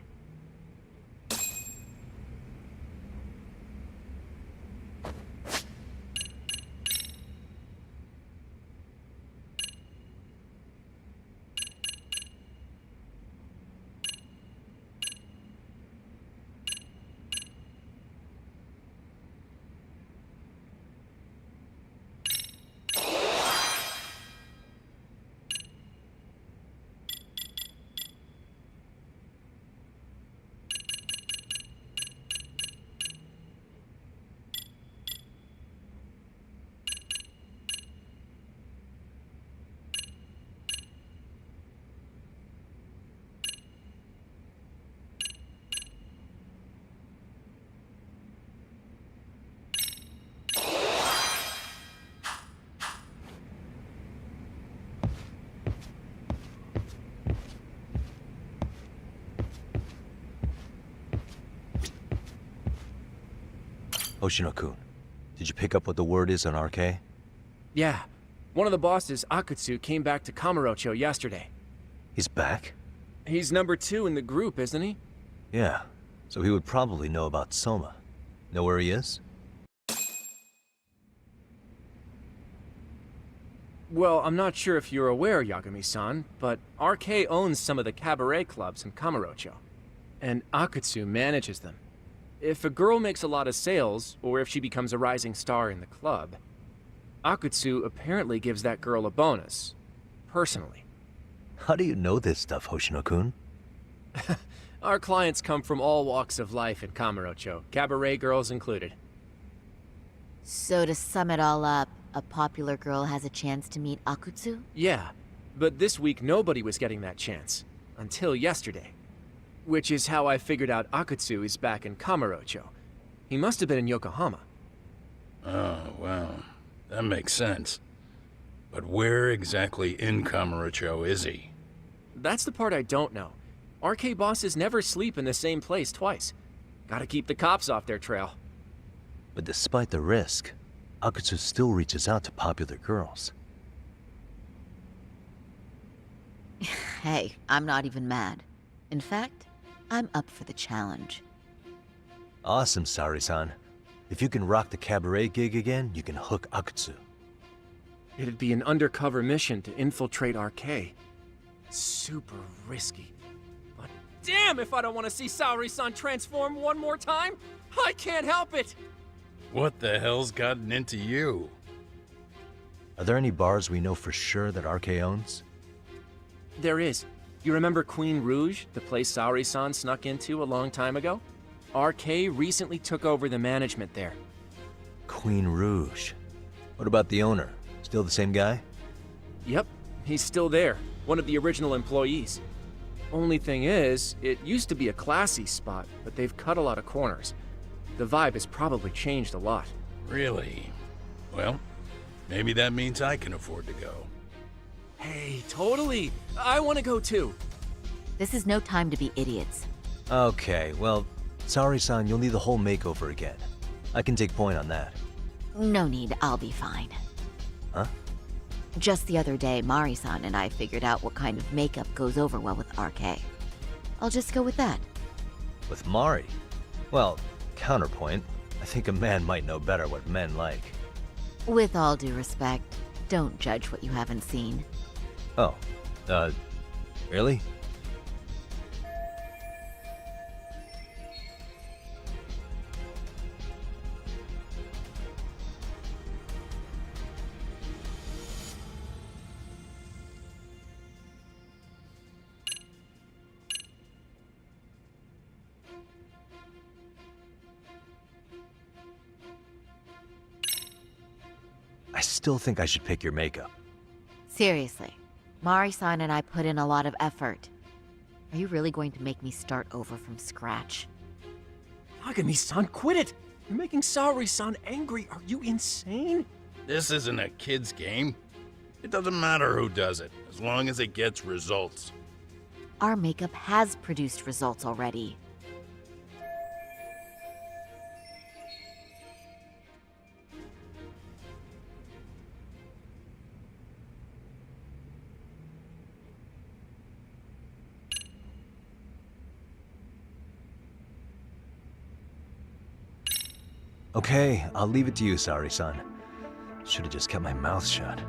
Hoshino-kun, did you pick up what the word is on RK? Yeah. One of the bosses, Akutsu, came back to Kamurocho yesterday. He's back? He's number 2 in the group, isn't he? Yeah, so he would probably know about Soma. Know where he is? Well, I'm not sure if you're aware, Yagami-san, but RK owns some of the cabaret clubs in Kamurocho, and Akutsu manages them. If a girl makes a lot of sales, or if she becomes a rising star in the club, Akutsu apparently gives that girl a bonus, personally. How do you know this stuff, Hoshino-kun? Our clients come from all walks of life in Kamurocho, cabaret girls included. So to sum it all up, a popular girl has a chance to meet Akutsu? Yeah, but this week nobody was getting that chance. Until yesterday. Which is how I figured out Akutsu is back in Kamurocho. He must have been in Yokohama. Oh, well, that makes sense. But where exactly in Kamurocho is he? That's the part I don't know. RK bosses never sleep in the same place twice. Gotta keep the cops off their trail. But despite the risk, Akutsu still reaches out to popular girls. Hey, I'm not even mad. In fact, I'm up for the challenge. Awesome, Sari-san. If you can rock the cabaret gig again, you can hook Akutsu. It'd be an undercover mission to infiltrate RK. Super risky. But damn if I don't want to see Saori-san transform one more time! I can't help it! What the hell's gotten into you? Are there any bars we know for sure that RK owns? There is. You remember Queen Rouge, the place Saori-san snuck into a long time ago? RK recently took over the management there. Queen Rouge. What about the owner? Still the same guy? Yep, he's still there. One of the original employees. Only thing is, it used to be a classy spot, but they've cut a lot of corners. The vibe has probably changed a lot. Really? Well, maybe that means I can afford to go. Hey, totally! I want to go too! This is no time to be idiots. Okay, well, Sari-san, you'll need the whole makeover again. I can take point on that. No need, I'll be fine. Huh? Just the other day, Mari-san and I figured out what kind of makeup goes over well with RK. I'll just go with that. With Mari? Well, counterpoint, I think a man might know better what men like. With all due respect, don't judge what you haven't seen. Oh, really? I still think I should pick your makeup. Seriously, Mari-san and I put in a lot of effort. Are you really going to make me start over from scratch? Yagami-san, quit it! You're making Saori-san angry. Are you insane? This isn't a kid's game. It doesn't matter who does it, as long as it gets results. Our makeup has produced results already. Okay, I'll leave it to you, Sari-san. Should have just kept my mouth shut.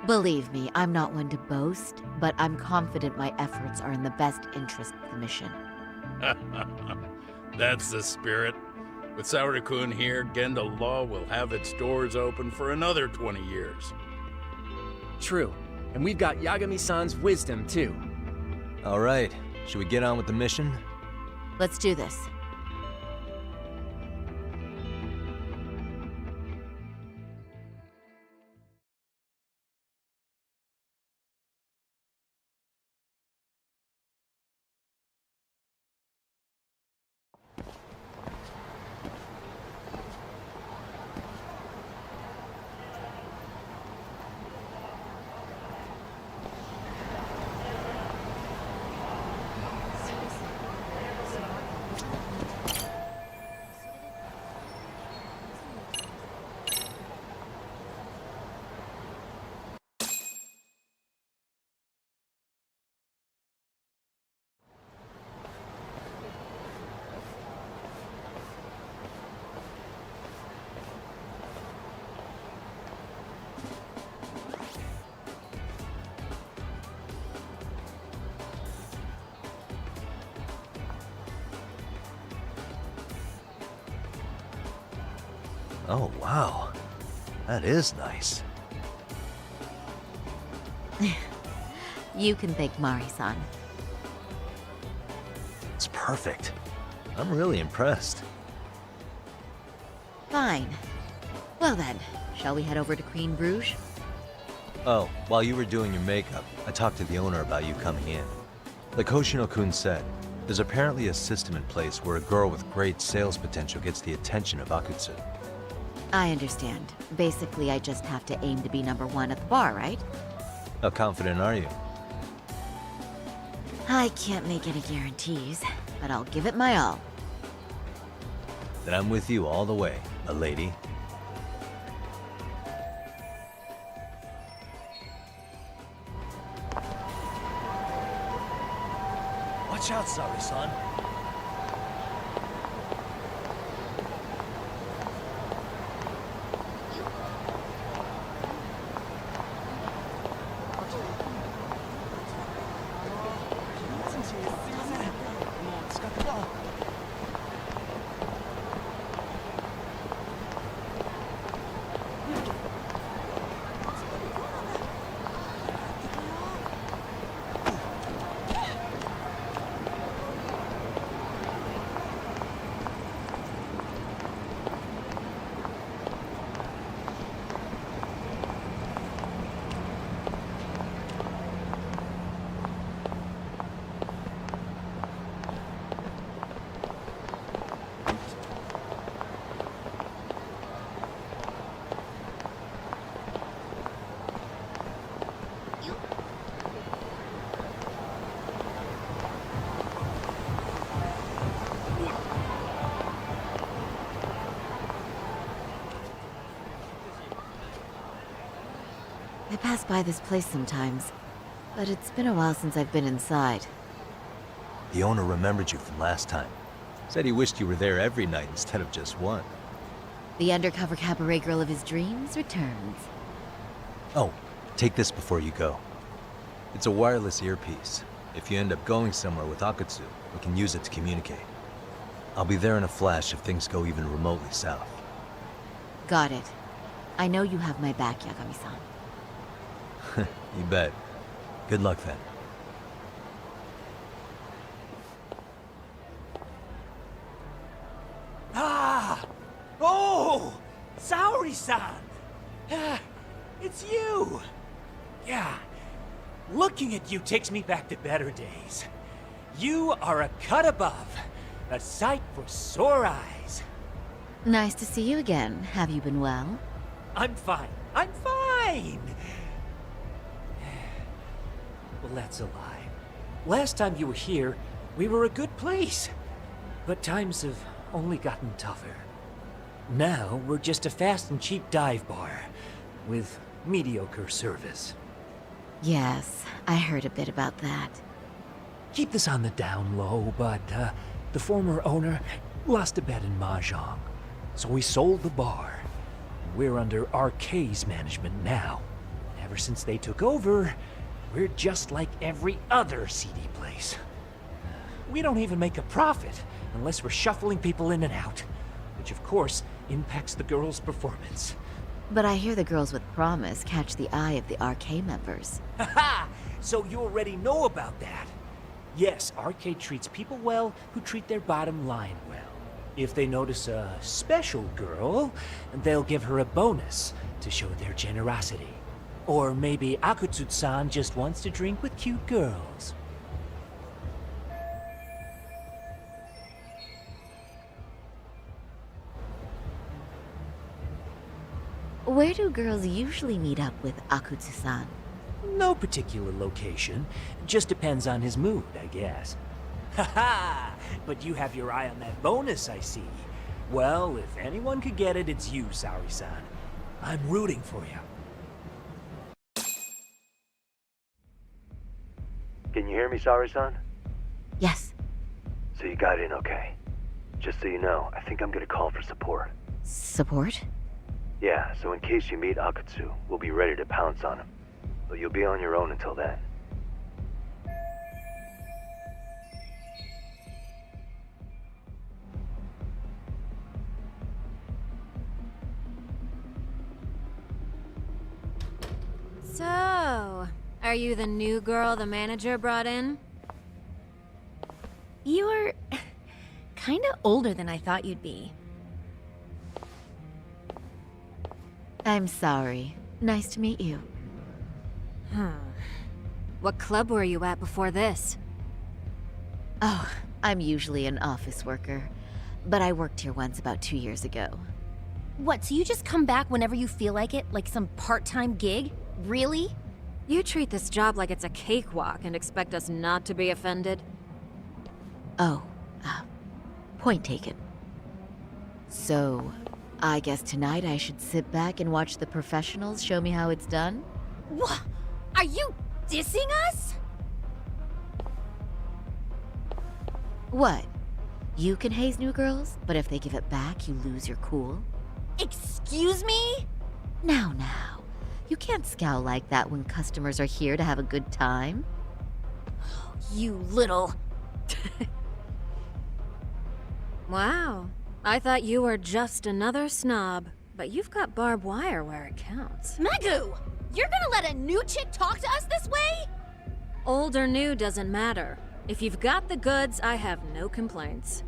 Believe me, I'm not one to boast, but I'm confident my efforts are in the best interest of the mission. That's the spirit. With Saori-kun here, Genda Law will have its doors open for another 20 years. True. And we've got Yagami-san's wisdom, too. All right, should we get on with the mission? Let's do this. Oh, wow. That is nice. You can thank Mari-san. It's perfect. I'm really impressed. Fine. Well then, shall we head over to Queen Bruges? Oh, while you were doing your makeup, I talked to the owner about you coming in. Like Hoshino-kun said, there's apparently a system in place where a girl with great sales potential gets the attention of Akutsu. I understand. Basically, I just have to aim to be #1 at the bar, right? How confident are you? I can't make any guarantees, but I'll give it my all. Then I'm with you all the way, a lady. Watch out, Sari-san. I pass by this place sometimes, but it's been a while since I've been inside. The owner remembered you from last time. Said he wished you were there every night instead of just one. The undercover cabaret girl of his dreams returns. Oh, take this before you go. It's a wireless earpiece. If you end up going somewhere with Akutsu, we can use it to communicate. I'll be there in a flash if things go even remotely south. Got it. I know you have my back, Yagami-san. You bet. Good luck then. Ah! Oh! Saori-san! Ah, it's you! Yeah. Looking at you takes me back to better days. You are a cut above. A sight for sore eyes. Nice to see you again. Have you been well? I'm fine. I'm fine! Well, that's a lie. Last time you were here, we were a good place. But times have only gotten tougher. Now, we're just a fast and cheap dive bar with mediocre service. Yes, I heard a bit about that. Keep this on the down low, but the former owner lost a bet in Mahjong. So we sold the bar. We're under RK's management now. Ever since they took over, we're just like every other CD place. We don't even make a profit unless we're shuffling people in and out, which of course impacts the girls' performance. But I hear the girls with promise catch the eye of the RK members. Haha! So you already know about that. Yes, Arcade treats people well who treat their bottom line well. If they notice a special girl, they'll give her a bonus to show their generosity. Or maybe Akutsu-san just wants to drink with cute girls. Where do girls usually meet up with Akutsu-san? No particular location. Just depends on his mood, I guess. Haha! But you have your eye on that bonus, I see. Well, if anyone could get it, it's you, Saori-san. I'm rooting for you. Can you hear me, Saori-san? Yes. So you got in okay. Just so you know, I think I'm gonna call for support. Support? Yeah, so in case you meet Akutsu, we'll be ready to pounce on him. But you'll be on your own until then. So, are you the new girl the manager brought in? You're kinda older than I thought you'd be. I'm sorry. Nice to meet you. What club were you at before this? Oh, I'm usually an office worker. But I worked here once about 2 years ago. What, so you just come back whenever you feel like it? Like some part-time gig? Really? You treat this job like it's a cakewalk and expect us not to be offended? Oh, point taken. So, I guess tonight I should sit back and watch the professionals show me how it's done? What? Are you dissing us? What? You can haze new girls, but if they give it back, you lose your cool? Excuse me? Now. You can't scowl like that when customers are here to have a good time. You little... Wow. I thought you were just another snob, but you've got barbed wire where it counts. Megu! You're gonna let a new chick talk to us this way? Old or new doesn't matter. If you've got the goods, I have no complaints.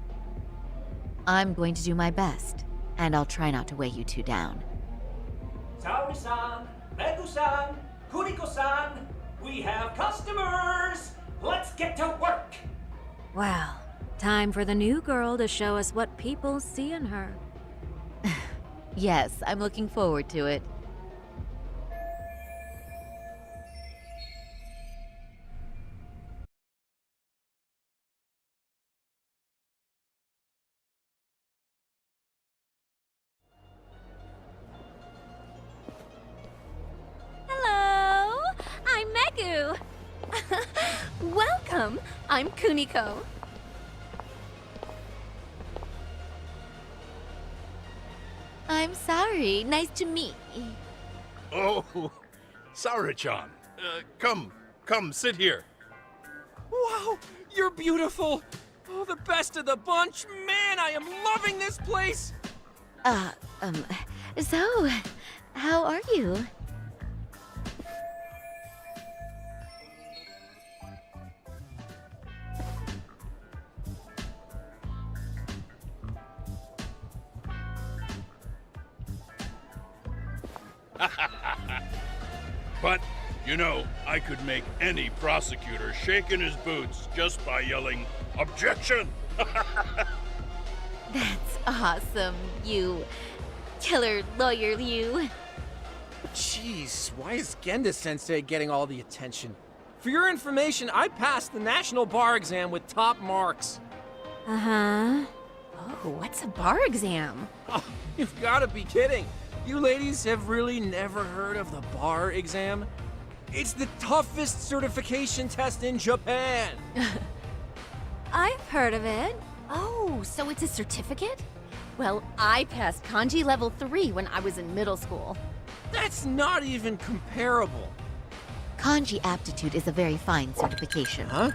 I'm going to do my best, and I'll try not to weigh you two down. Saori-san, Megu-san, Kuriko-san, we have customers! Let's get to work! Well, time for the new girl to show us what people see in her. Yes, I'm looking forward to it. Hello! I'm Megu! Welcome! I'm Kuniko. I'm sorry. Nice to meet you. Oh, Saori-chan. Come, sit here. Wow, you're beautiful. Oh, the best of the bunch. Man, I am loving this place. So, how are you? But, you know, I could make any prosecutor shake in his boots just by yelling, "Objection!" That's awesome, you killer lawyer, you. Jeez, why is Genda-sensei getting all the attention? For your information, I passed the national bar exam with top marks. Uh-huh. Oh, what's a bar exam? Oh, you've gotta be kidding. You ladies have really never heard of the bar exam? It's the toughest certification test in Japan. I've heard of it. Oh, so it's a certificate? Well, I passed kanji level 3 when I was in middle school. That's not even comparable. Kanji aptitude is a very fine certification. Huh?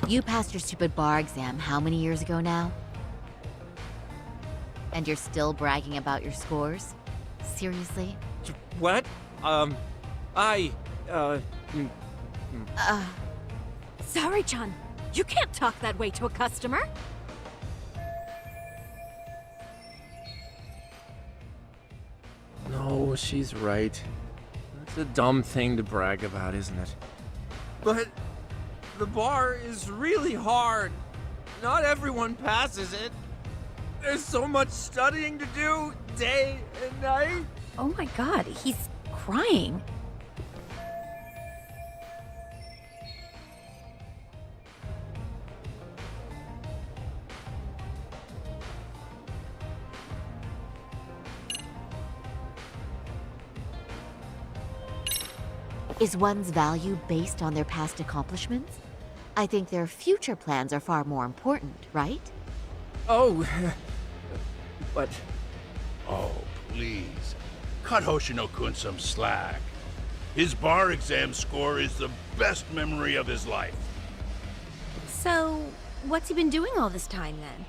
You passed your stupid bar exam how many years ago now? And you're still bragging about your scores? Seriously? What? Sorry-chan, you can't talk that way to a customer. No, she's right. That's a dumb thing to brag about, isn't it? But the bar is really hard. Not everyone passes it. There's so much studying to do, day and night. Oh my god, he's crying. Is one's value based on their past accomplishments? I think their future plans are far more important, right? Oh, but... Oh, please. Cut Hoshino-kun some slack. His bar exam score is the best memory of his life. So, what's he been doing all this time then?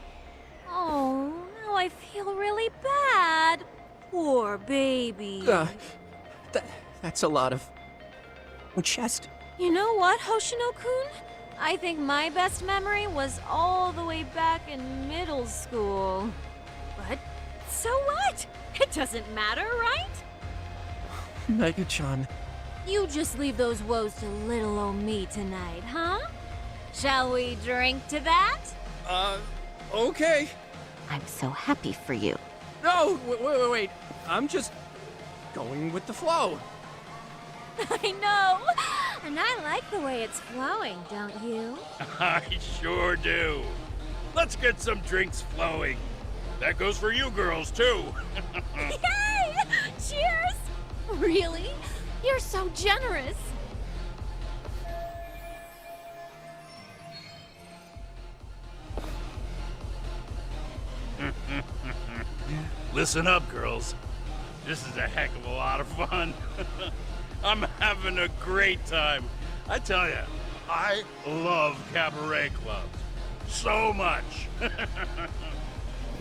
Oh, now I feel really bad. Poor baby. That's a lot of... chest. You know what, Hoshino-kun? I think my best memory was all the way back in middle school. But so what? It doesn't matter, right? Mega-chan. You just leave those woes to little old me tonight, huh? Shall we drink to that? Okay. I'm so happy for you. No, wait. I'm just going with the flow. I know! And I like the way it's flowing, don't you? I sure do. Let's get some drinks flowing. That goes for you girls, too. Yay! Cheers! Really? You're so generous. Listen up, girls. This is a heck of a lot of fun. I'm having a great time. I tell you, I love cabaret clubs. So much.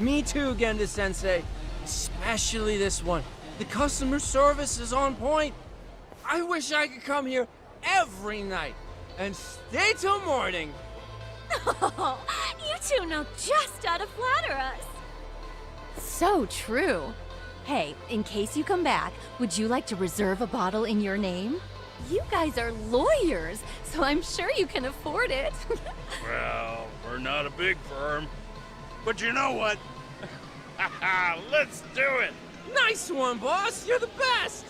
Me too, Genda-sensei. Especially this one. The customer service is on point. I wish I could come here every night and stay till morning. Oh, you two know just how to flatter us. So true. Hey, in case you come back, would you like to reserve a bottle in your name? You guys are lawyers, so I'm sure you can afford it. Well, we're not a big firm. But you know what? Let's do it! Nice one, boss! You're the best!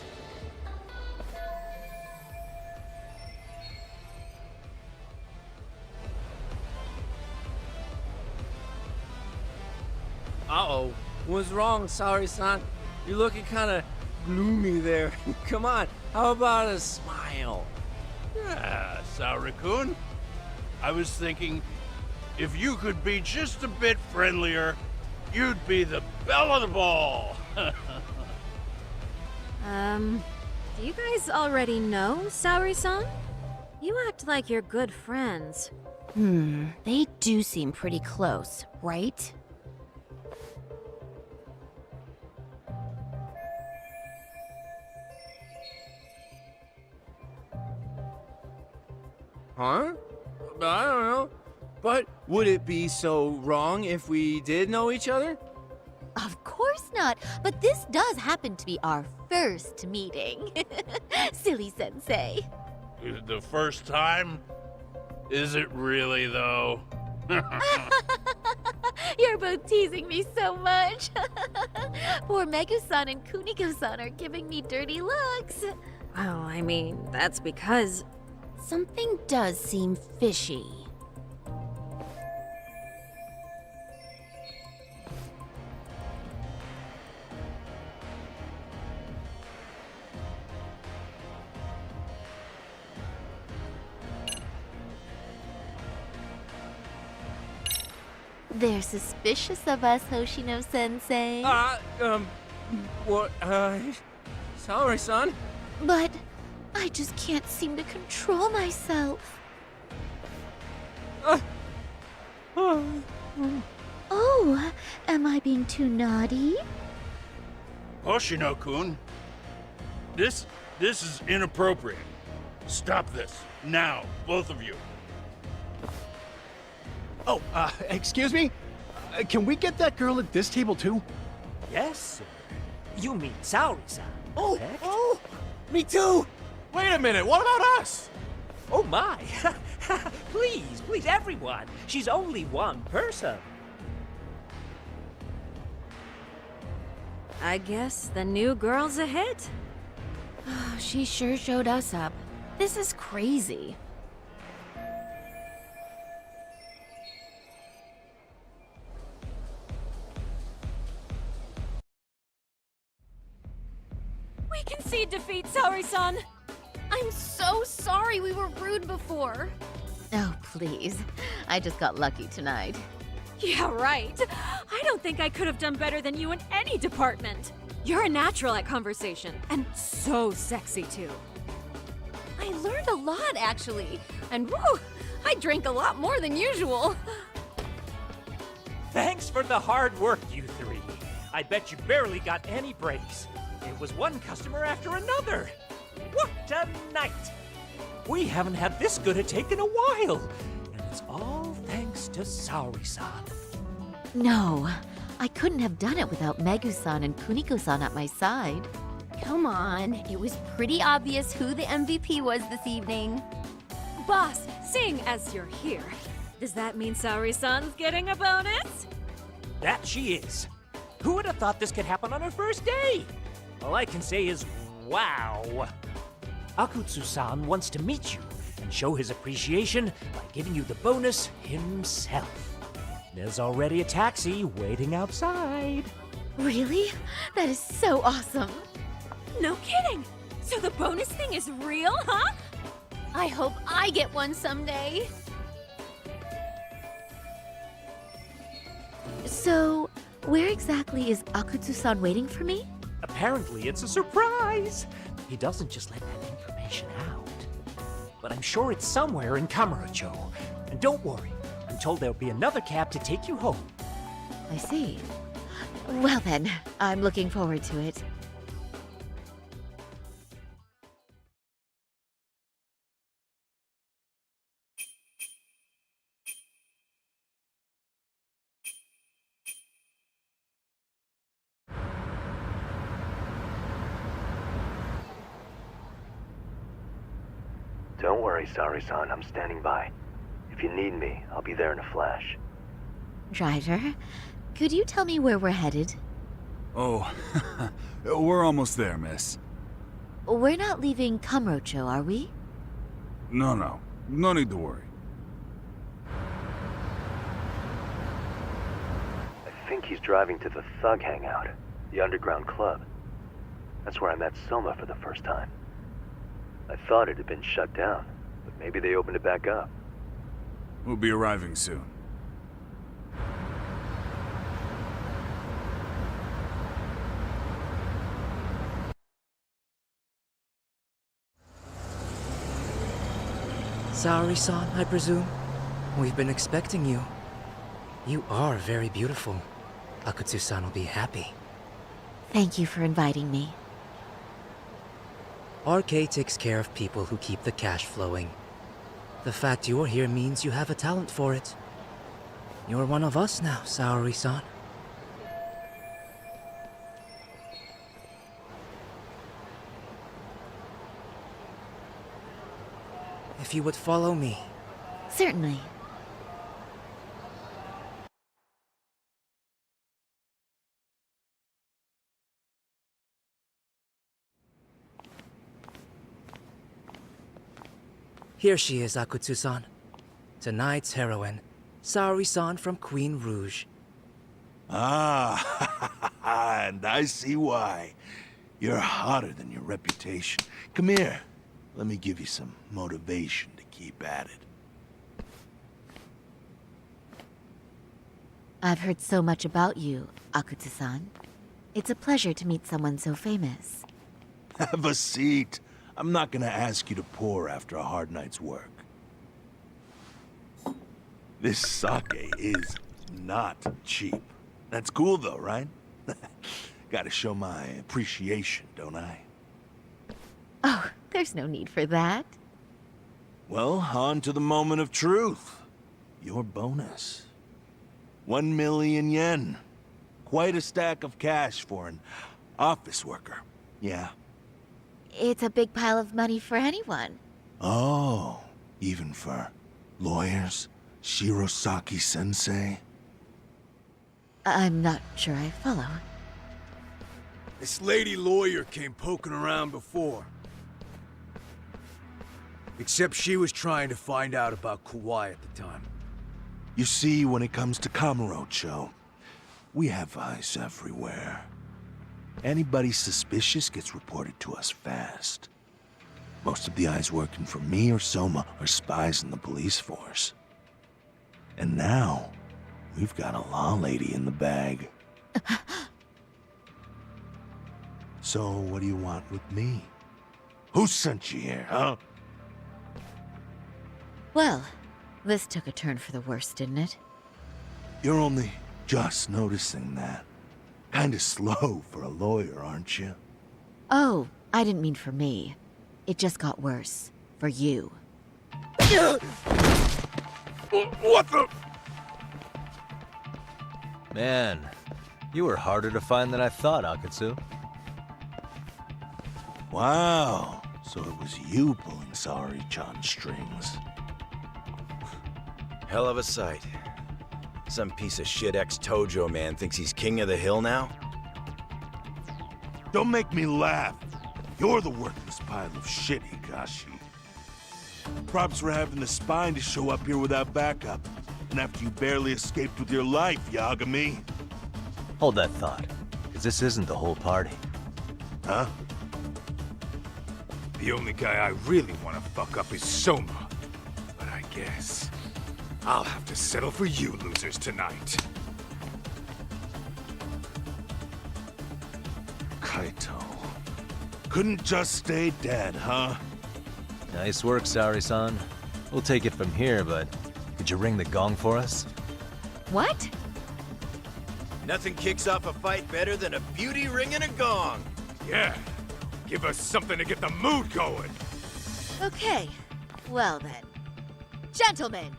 Uh-oh. What's wrong, Saori-san? You're looking kind of gloomy there. Come on, how about a smile? Yeah, Saori-kun. I was thinking, if you could be just a bit friendlier, you'd be the belle of the ball. Do you guys already know Saori-san? You act like you're good friends. They do seem pretty close, right? Huh? I don't know. But would it be so wrong if we did know each other? Of course not, but this does happen to be our first meeting. Silly sensei. The first time? Is it really, though? You're both teasing me so much. Poor Megu-san and Kuniko-san are giving me dirty looks. Well, I mean, that's because... Something does seem fishy. They're suspicious of us, Hoshino-sensei. What, sorry, son. But I just can't seem to control myself. Oh, am I being too naughty? Hoshino-kun, this is inappropriate. Stop this, now, both of you. Oh, excuse me? Can we get that girl at this table too? Yes, sir. You mean Saori-san, correct? Oh, me too! Wait a minute, what about us? Oh my! Please, everyone! She's only one person. I guess the new girl's a hit. She sure showed us up. This is crazy. We concede defeat, Saori-san! I'm so sorry we were rude before. Oh, please. I just got lucky tonight. Yeah, right. I don't think I could have done better than you in any department. You're a natural at conversation, and so sexy too. I learned a lot, actually. And woo, I drank a lot more than usual. Thanks for the hard work, you three. I bet you barely got any breaks. It was one customer after another. What a night! We haven't had this good a take in a while. And it's all thanks to Saori-san. No, I couldn't have done it without Megu-san and Kuniko-san at my side. Come on, it was pretty obvious who the MVP was this evening. Boss, seeing as you're here, does that mean Saori-san's getting a bonus? That she is. Who would have thought this could happen on her first day? All I can say is, wow. Akutsu-san wants to meet you and show his appreciation by giving you the bonus himself. There's already a taxi waiting outside. Really? That is so awesome. No kidding! So the bonus thing is real, huh? I hope I get one someday. So, where exactly is Akutsu-san waiting for me? Apparently it's a surprise. He doesn't just let that information out. But I'm sure it's somewhere in Kamurocho. And don't worry, I'm told there'll be another cab to take you home. I see. Well then, I'm looking forward to it. Don't worry, Saori-san. I'm standing by. If you need me, I'll be there in a flash. Driver, could you tell me where we're headed? Oh, we're almost there, miss. We're not leaving Kamurocho, are we? No. No need to worry. I think he's driving to the Thug Hangout, the underground club. That's where I met Soma for the first time. I thought it had been shut down, but maybe they opened it back up. We'll be arriving soon. Saori-san, I presume? We've been expecting you. You are very beautiful. Akutsu-san will be happy. Thank you for inviting me. RK takes care of people who keep the cash flowing. The fact you're here means you have a talent for it. You're one of us now, Saori-san. If you would follow me. Certainly. Here she is, Akutsu-san. Tonight's heroine, Saori-san from Queen Rouge. Ah, and I see why. You're hotter than your reputation. Come here. Let me give you some motivation to keep at it. I've heard so much about you, Akutsu-san. It's a pleasure to meet someone so famous. Have a seat. I'm not gonna ask you to pour after a hard night's work. This sake is not cheap. That's cool though, right? Gotta show my appreciation, don't I? Oh, there's no need for that. Well, on to the moment of truth. Your bonus. 1 million yen. Quite a stack of cash for an office worker. Yeah. It's a big pile of money for anyone. Oh, even for lawyers? Shirosaki-sensei? I'm not sure I follow. This lady lawyer came poking around before. Except she was trying to find out about Kauai at the time. You see, when it comes to Kamurocho, we have eyes everywhere. Anybody suspicious gets reported to us fast. Most of the eyes working for me or Soma are spies in the police force. And now, we've got a law lady in the bag. So, what do you want with me? Who sent you here, huh? Well, this took a turn for the worse, didn't it? You're only just noticing that. Kinda slow for a lawyer, aren't you? Oh, I didn't mean for me. It just got worse. For you. What the? Man, you were harder to find than I thought, Akutsu. Wow, so it was you pulling Saori-chan's strings. Hell of a sight. Some piece of shit ex-Tojo man thinks he's king of the hill now? Don't make me laugh. You're the worthless pile of shit, Higashi. Props for having the spine to show up here without backup. And after you barely escaped with your life, Yagami. Hold that thought, because this isn't the whole party. Huh? The only guy I really want to fuck up is Soma. But I guess I'll have to settle for you losers tonight. Kaito. Couldn't just stay dead, huh? Nice work, Saori-san. We'll take it from here, but could you ring the gong for us? What? Nothing kicks off a fight better than a beauty ringing a gong. Yeah. Give us something to get the mood going. Okay, well then. Gentlemen,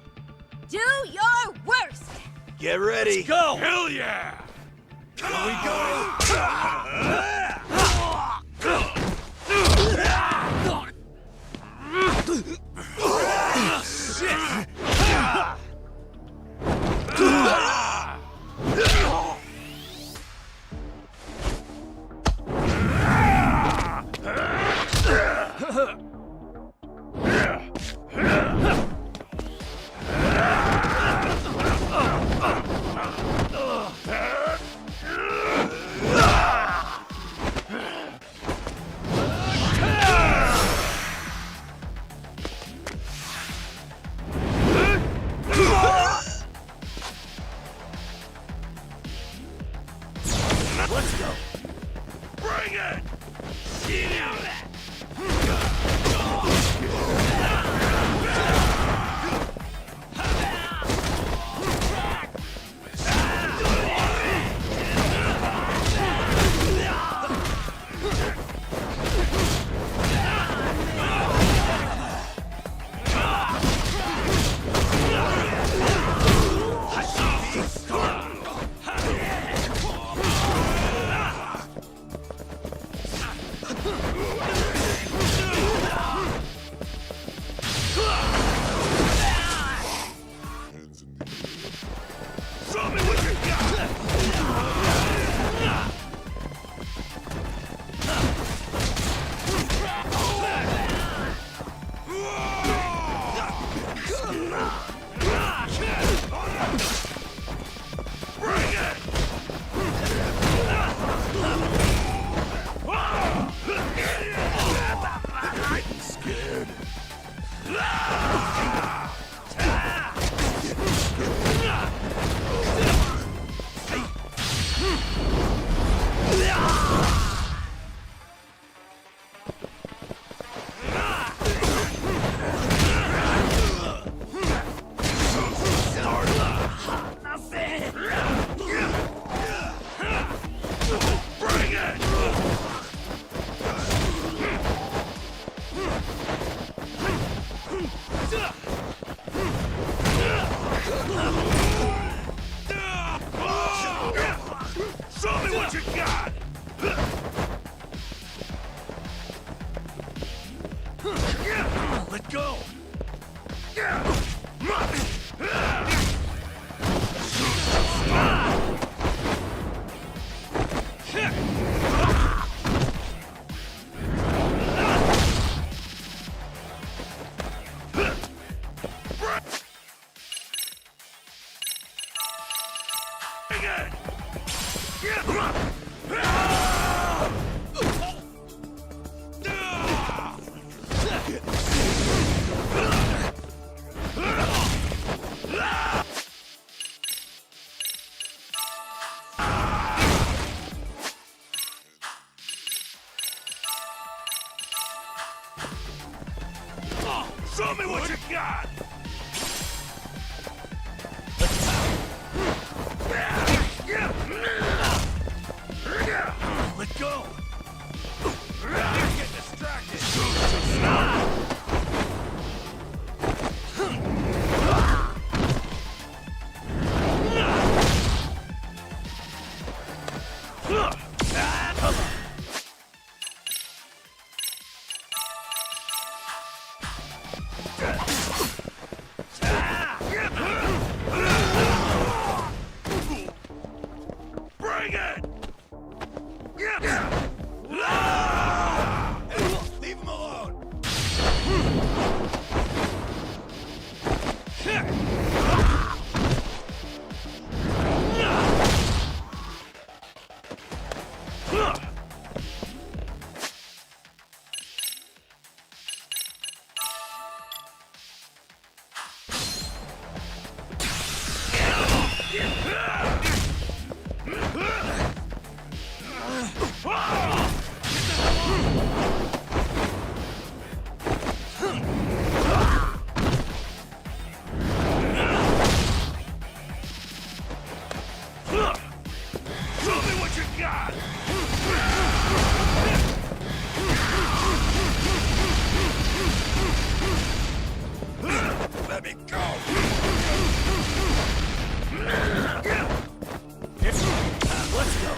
do your worst! Get ready. Let's go! Hell yeah! Here we go! Shit! Show me what you got! Let go! Get distracted! Bring it! Leave him alone! Show me what you got! Let me go! Let's go!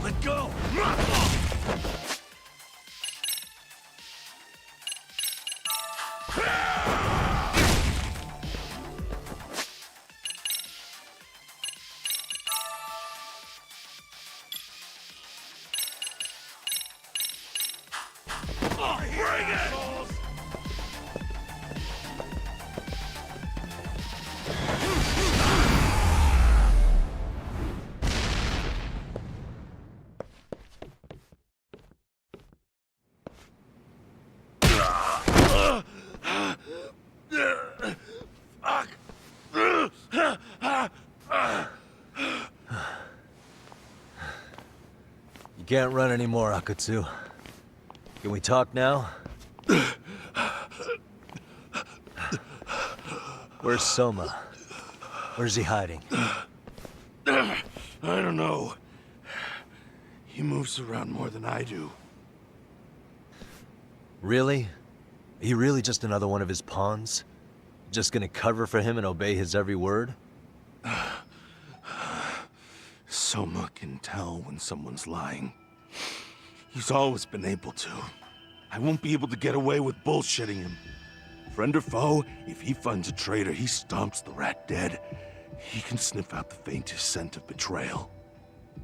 Let go! Bring it! You can't run anymore, Akatsu. Can we talk now? Where's Soma? Where's he hiding? I don't know. He moves around more than I do. Really? Are you really just another one of his pawns? Just gonna cover for him and obey his every word? Soma can tell when someone's lying. He's always been able to. I won't be able to get away with bullshitting him. Friend or foe, if he finds a traitor, he stomps the rat dead. He can sniff out the faintest scent of betrayal.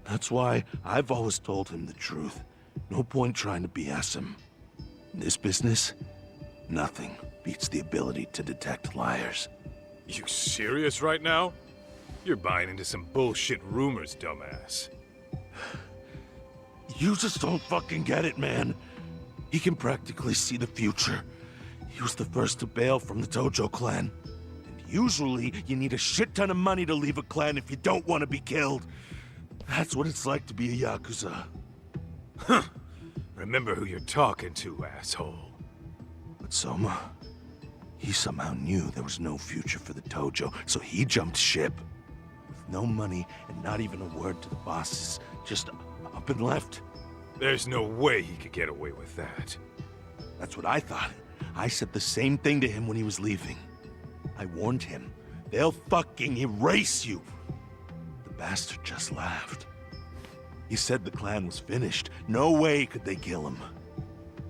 That's why I've always told him the truth. No point trying to BS him. In this business, nothing beats the ability to detect liars. You serious right now? You're buying into some bullshit rumors, dumbass. You just don't fucking get it, man. He can practically see the future. He was the first to bail from the Tojo clan. And usually, you need a shit ton of money to leave a clan if you don't want to be killed. That's what it's like to be a Yakuza. Huh. Remember who you're talking to, asshole. But Soma, he somehow knew there was no future for the Tojo, so he jumped ship. With no money and not even a word to the bosses, just up and left. There's no way he could get away with that. That's what I thought. I said the same thing to him when he was leaving. I warned him. They'll fucking erase you. The bastard just laughed. He said the clan was finished. No way could they kill him.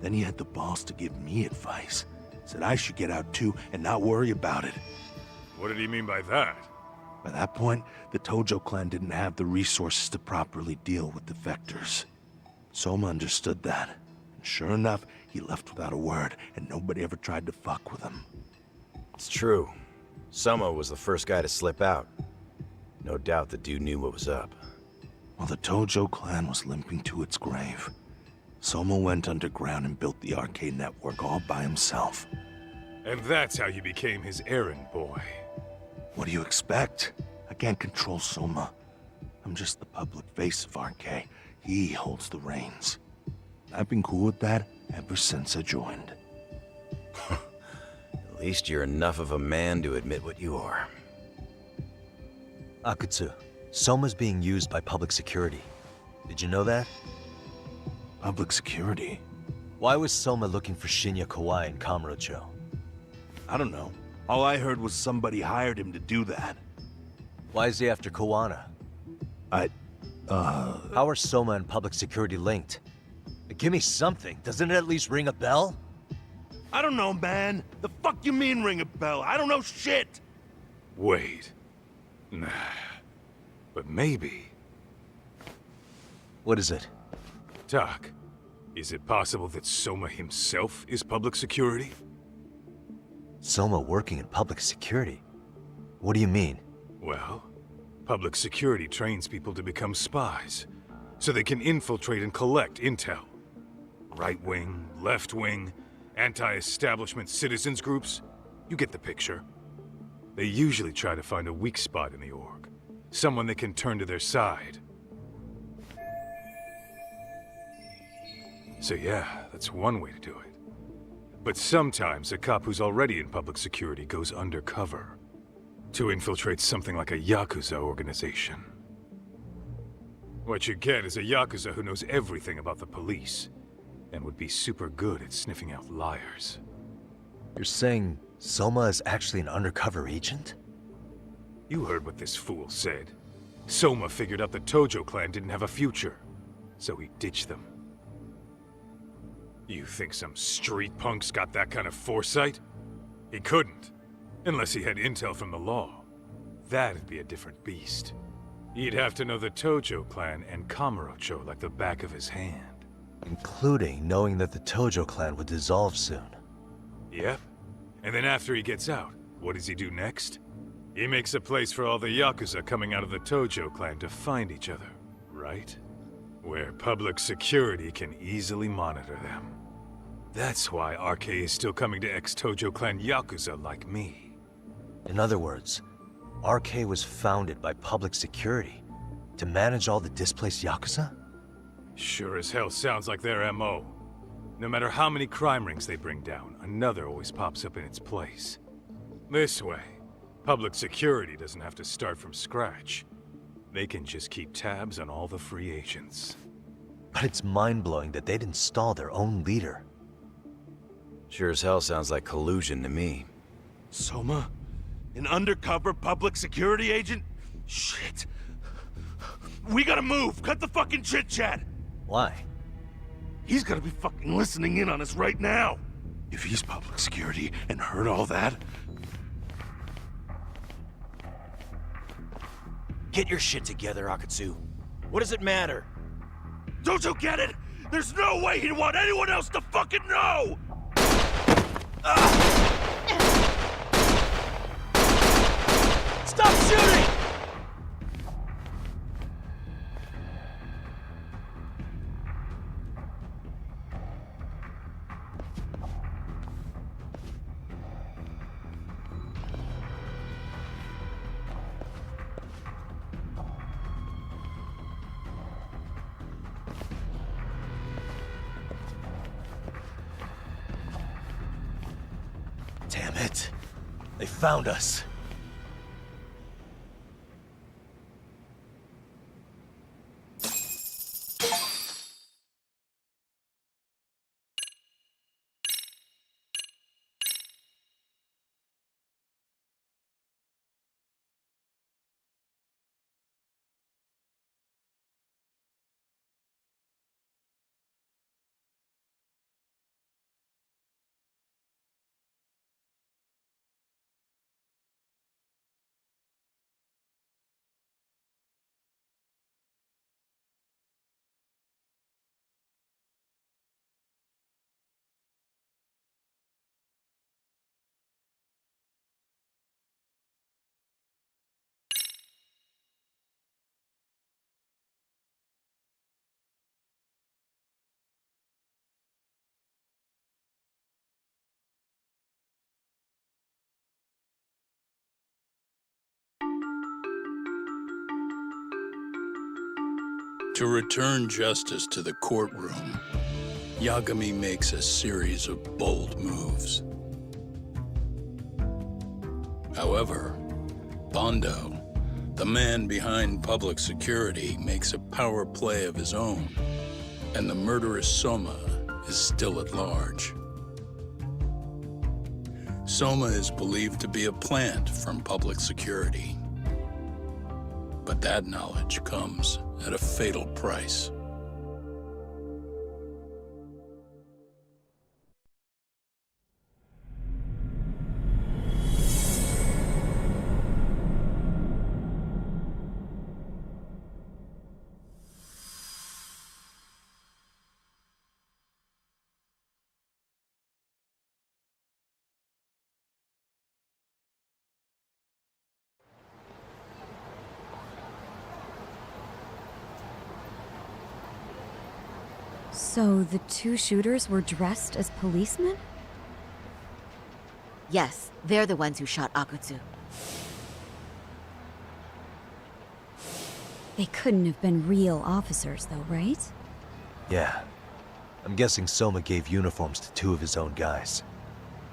Then he had the balls to give me advice. Said I should get out too and not worry about it. What did he mean by that? By that point, the Tojo clan didn't have the resources to properly deal with defectors. Soma understood that. And sure enough, he left without a word, and nobody ever tried to fuck with him. It's true. Soma was the first guy to slip out. No doubt the dude knew what was up. While the Tojo clan was limping to its grave, Soma went underground and built the arcade network all by himself. And that's how you became his errand boy. What do you expect? I can't control Soma. I'm just the public face of RK. He holds the reins. I've been cool with that ever since I joined. At least you're enough of a man to admit what you are. Akutsu, Soma's being used by public security. Did you know that? Public security? Why was Soma looking for Shinya Kawai in Kamurocho? I don't know. All I heard was somebody hired him to do that. Why is he after Kawana? How are Soma and public security linked? Give me something. Doesn't it at least ring a bell? I don't know, man. The fuck you mean ring a bell? I don't know shit! Wait. Nah. But maybe. What is it? Tak, is it possible that Soma himself is public security? Soma working in public security? What do you mean? Well, public security trains people to become spies, so they can infiltrate and collect intel. Right-wing, left-wing, anti-establishment citizens groups, you get the picture. They usually try to find a weak spot in the org, someone they can turn to their side. So yeah, that's one way to do it. But sometimes a cop who's already in public security goes undercover to infiltrate something like a Yakuza organization. What you get is a Yakuza who knows everything about the police and would be super good at sniffing out liars. You're saying Soma is actually an undercover agent? You heard what this fool said. Soma figured out the Tojo clan didn't have a future, so he ditched them. You think some street punk's got that kind of foresight? He couldn't, unless he had intel from the law. That'd be a different beast. He'd have to know the Tojo clan and Kamurocho like the back of his hand. Including knowing that the Tojo clan would dissolve soon. Yep. And then after he gets out, what does he do next? He makes a place for all the Yakuza coming out of the Tojo clan to find each other, right? Where public security can easily monitor them. That's why RK is still coming to ex-Tojo clan Yakuza like me. In other words, RK was founded by public security to manage all the displaced Yakuza? Sure as hell sounds like their MO. No matter how many crime rings they bring down, another always pops up in its place. This way, public security doesn't have to start from scratch. They can just keep tabs on all the free agents. But it's mind-blowing that they'd install their own leader. Sure as hell sounds like collusion to me. Soma? An undercover public security agent? Shit. We gotta move! Cut the fucking chit-chat! Why? He's gotta be fucking listening in on us right now! If he's public security and heard all that... Get your shit together, Akutsu. What does it matter? Don't you get it? There's no way he'd want anyone else to fucking know! Stop shooting! Damn it. They found us. To return justice to the courtroom, Yagami makes a series of bold moves. However, Bondo, the man behind public security, makes a power play of his own, and the murderous Soma is still at large. Soma is believed to be a plant from public security. But that knowledge comes at a fatal price. So the two shooters were dressed as policemen? Yes, they're the ones who shot Akutsu. They couldn't have been real officers, though, right? Yeah. I'm guessing Soma gave uniforms to two of his own guys.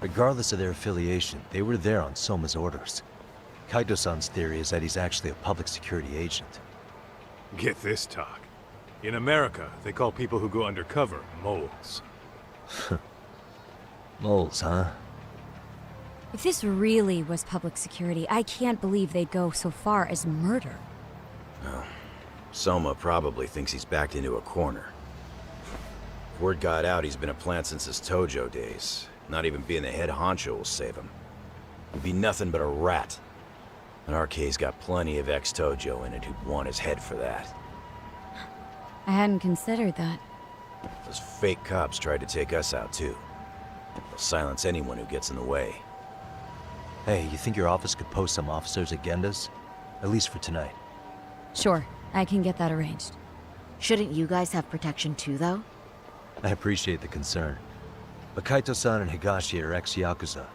Regardless of their affiliation, they were there on Soma's orders. Kaito-san's theory is that he's actually a public security agent. Get this, talk. In America, they call people who go undercover moles. Moles, huh? If this really was public security, I can't believe they'd go so far as murder. Well, Soma probably thinks he's backed into a corner. If word got out he's been a plant since his Tojo days. Not even being the head honcho will save him. He'd be nothing but a rat. And RK's got plenty of ex-Tojo in it who'd want his head for that. I hadn't considered that. Those fake cops tried to take us out too. They'll silence anyone who gets in the way. Hey, you think your office could post some officers at Genda's? At least for tonight. Sure, I can get that arranged. Shouldn't you guys have protection too, though? I appreciate the concern. But Kaito-san and Higashi are ex-Yakuza.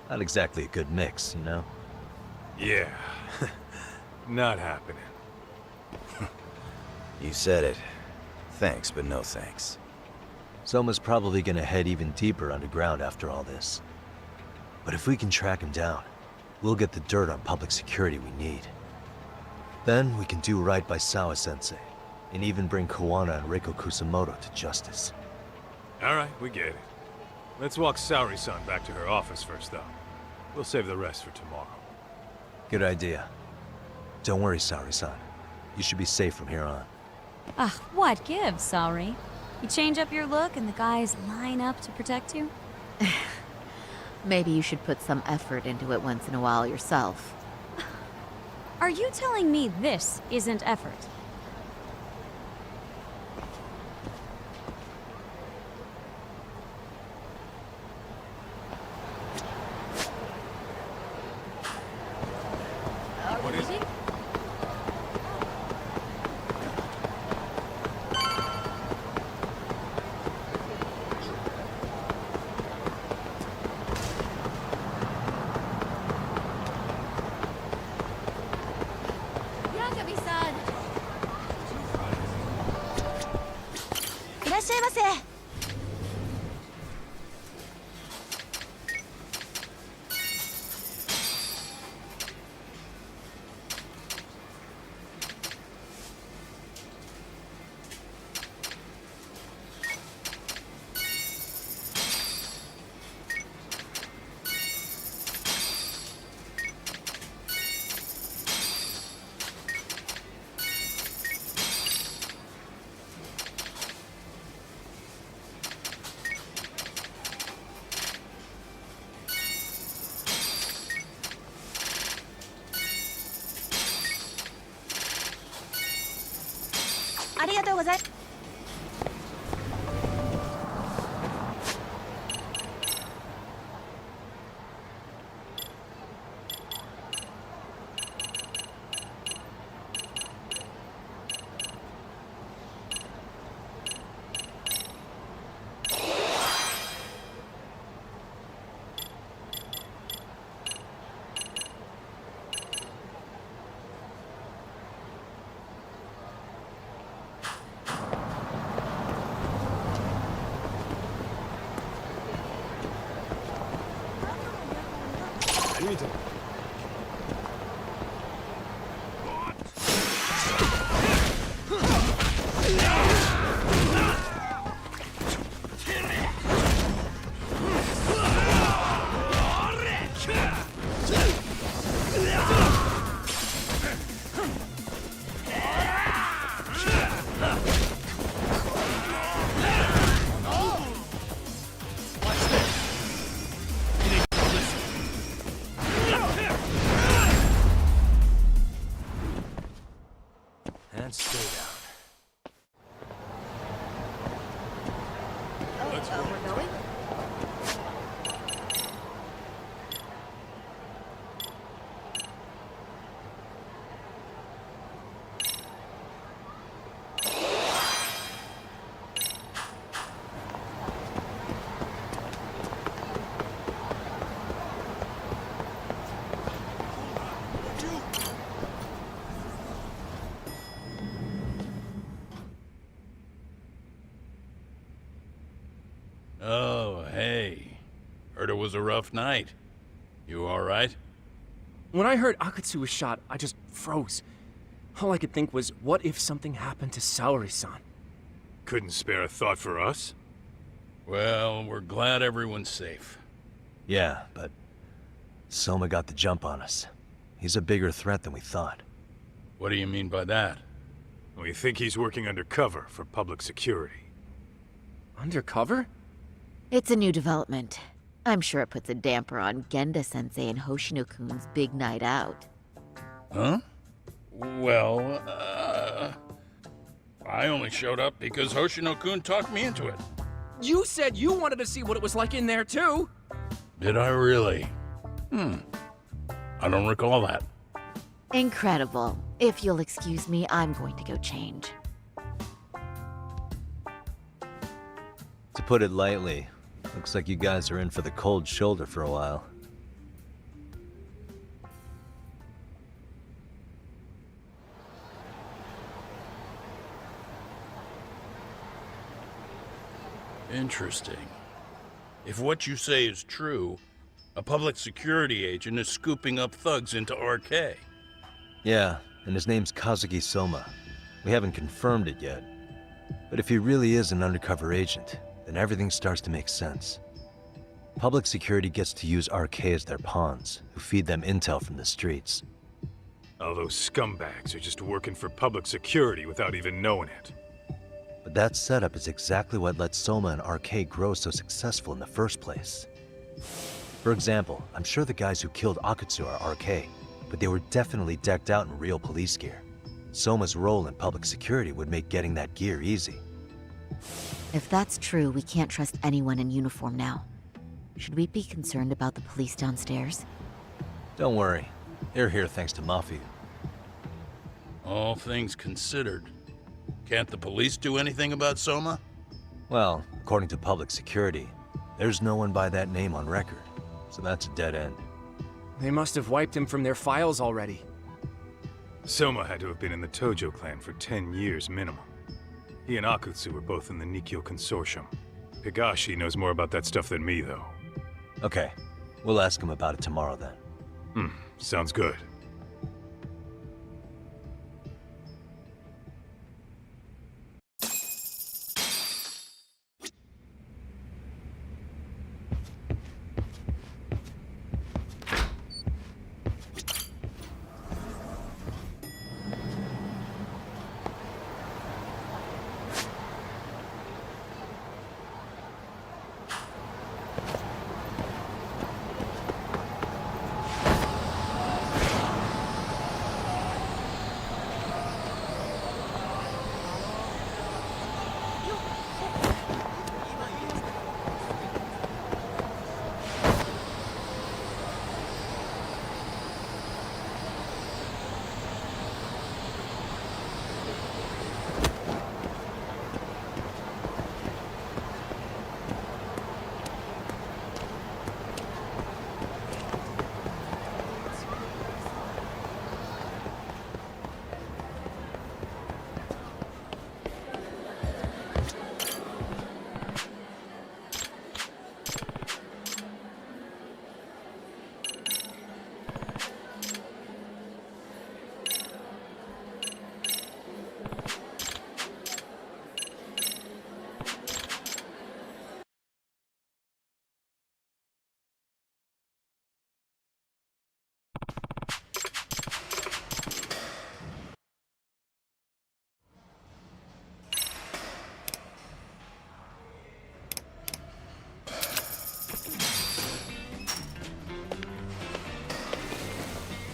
Not exactly a good mix, you know? Yeah. Not happening. You said it. Thanks, but no thanks. Soma's probably gonna head even deeper underground after all this. But if we can track him down, we'll get the dirt on public security we need. Then we can do right by Sawa-sensei, and even bring Kawana and Reiko Kusamoto to justice. Alright, we get it. Let's walk Saori-san back to her office first, though. We'll save the rest for tomorrow. Good idea. Don't worry, Saori-san. You should be safe from here on. Ugh, what gives, sorry? You change up your look and the guys line up to protect you? Maybe you should put some effort into it once in a while yourself. Are you telling me this isn't effort? What is it? Yagami-san! いらっしゃいませ。ありがとうございます。And stay down. We're going? Oh, hey. Heard it was a rough night. You alright? When I heard Akatsu was shot, I just froze. All I could think was, what if something happened to Saori-san? Couldn't spare a thought for us? Well, we're glad everyone's safe. Yeah, but Soma got the jump on us. He's a bigger threat than we thought. What do you mean by that? We think he's working undercover for public security. Undercover? It's a new development. I'm sure it puts a damper on Genda-sensei and Hoshino-kun's big night out. Huh? Well, I only showed up because Hoshino-kun talked me into it. You said you wanted to see what it was like in there, too! Did I really? I don't recall that. Incredible. If you'll excuse me, I'm going to go change. To put it lightly, looks like you guys are in for the cold shoulder for a while. Interesting. If what you say is true, a public security agent is scooping up thugs into RK. Yeah, and his name's Kazuki Soma. We haven't confirmed it yet. But if he really is an undercover agent, then everything starts to make sense. Public security gets to use RK as their pawns, who feed them intel from the streets. All those scumbags are just working for public security without even knowing it. But that setup is exactly what let Soma and RK grow so successful in the first place. For example, I'm sure the guys who killed Akatsu are RK, but they were definitely decked out in real police gear. Soma's role in public security would make getting that gear easy. If that's true, we can't trust anyone in uniform now. Should we be concerned about the police downstairs? Don't worry. They're here thanks to Mafia. All things considered, can't the police do anything about Soma? Well, according to public security, there's no one by that name on record, so that's a dead end. They must have wiped him from their files already. Soma had to have been in the Tojo clan for 10 years minimum. He and Akutsu were both in the Nikkyo Consortium. Higashi knows more about that stuff than me, though. Okay, we'll ask him about it tomorrow then. Sounds good.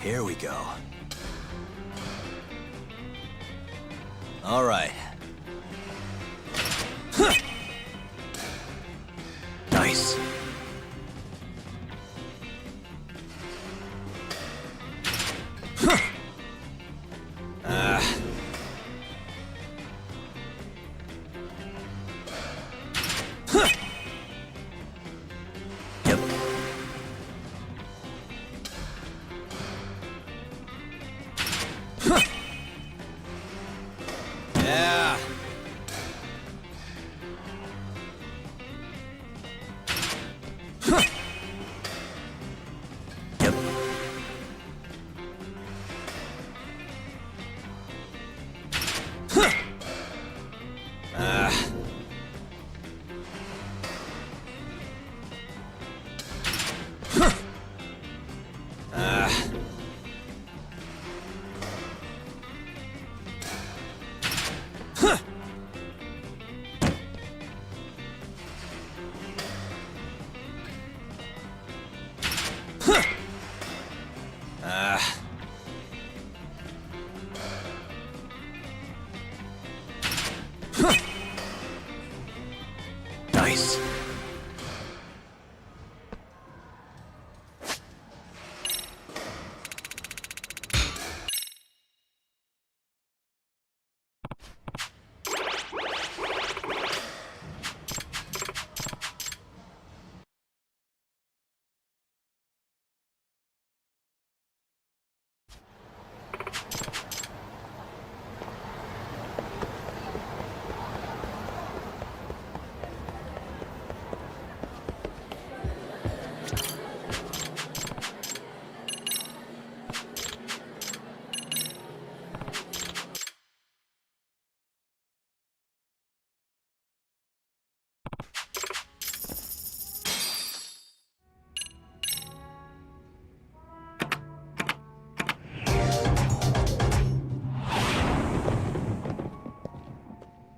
Here we go. All right. Nice. Yep. Yeah. Yep. Nice.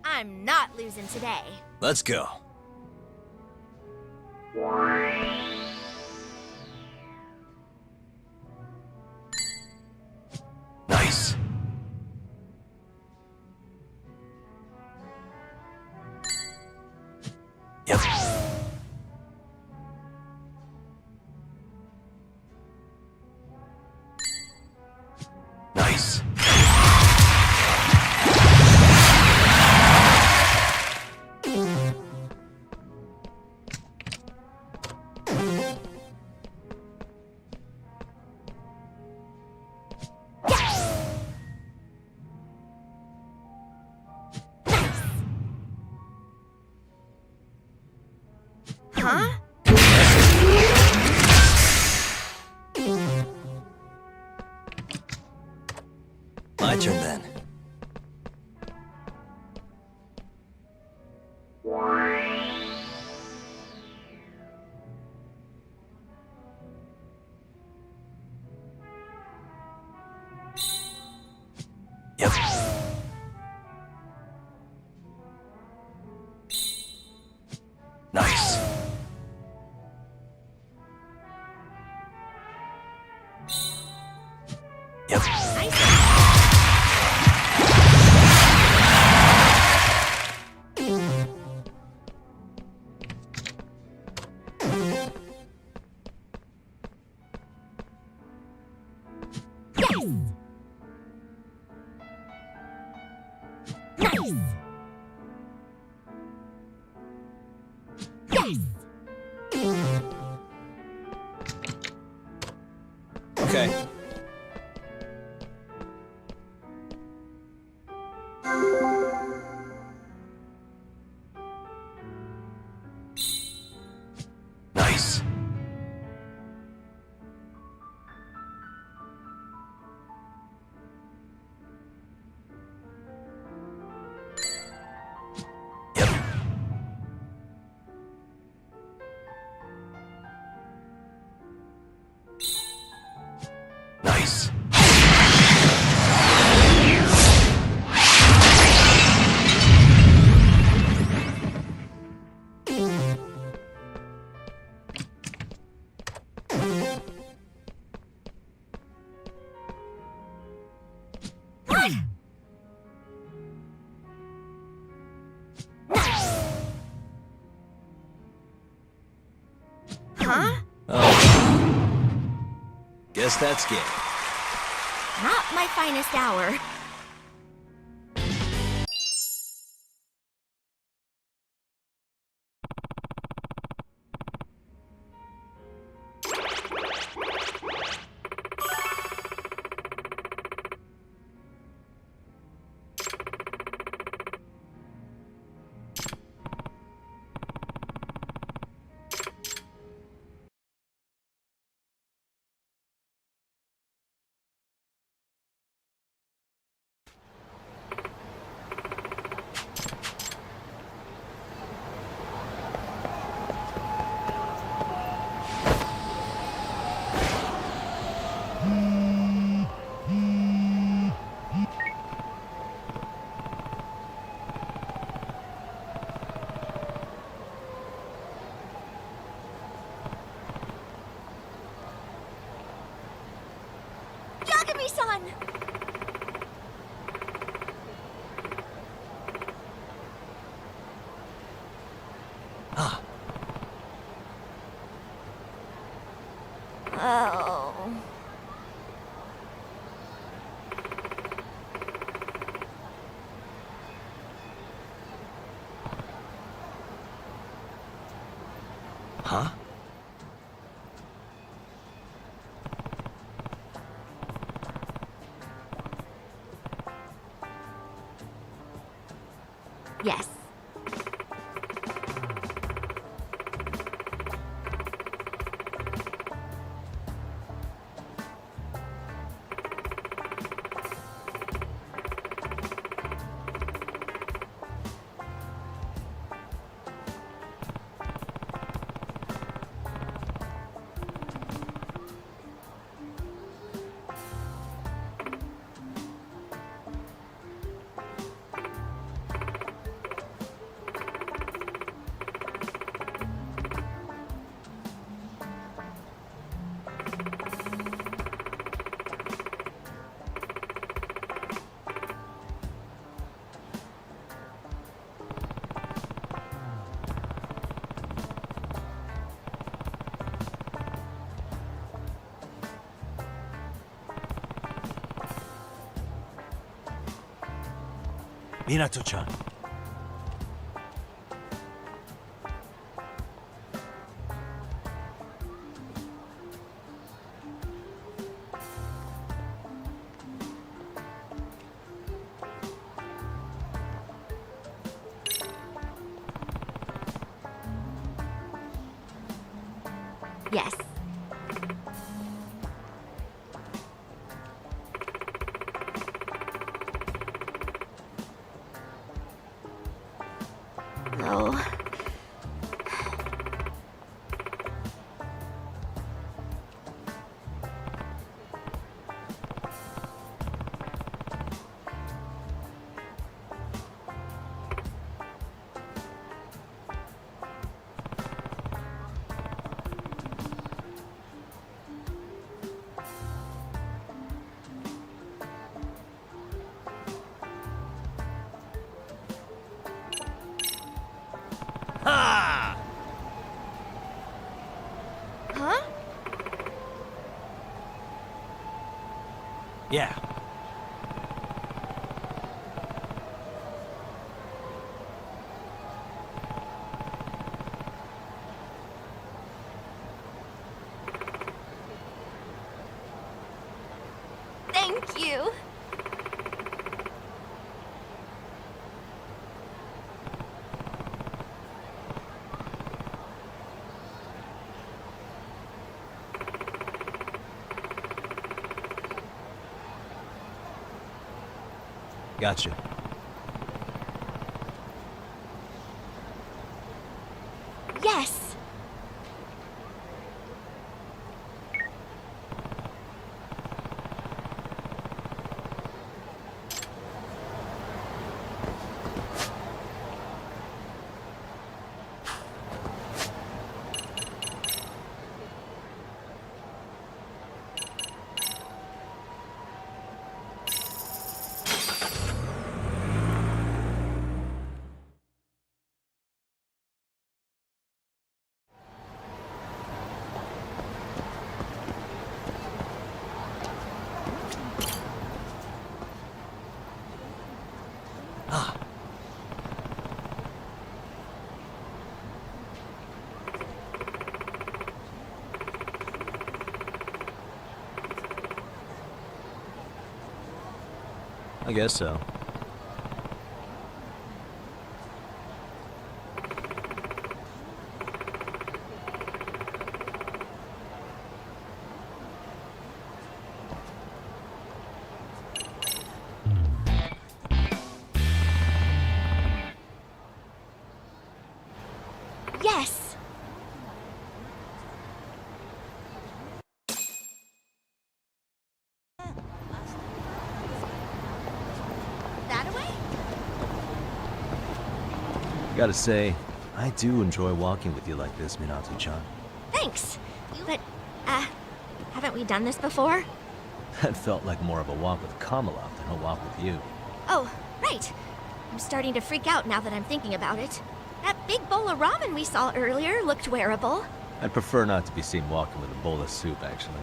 I'm not losing today. Let's go. Nice. Yep. Nice. Huh? My turn then. Yep. Nice. Yep. Okay. Nice. Yep. Nice. Huh? Oh. Guess that's game. Not my finest hour. Yagami-san! Ah. Oh. Huh? Yes. Minato-chan. Yes. No. Ha! Huh? Yeah. Thank you. Gotcha. Yes. Ah. I guess so. Yes! That away? Gotta say, I do enjoy walking with you like this, Minato-chan. Thanks. But, haven't we done this before? That felt like more of a walk with Kamala than a walk with you. Oh, right. I'm starting to freak out now that I'm thinking about it. That big bowl of ramen we saw earlier looked wearable. I'd prefer not to be seen walking with a bowl of soup, actually.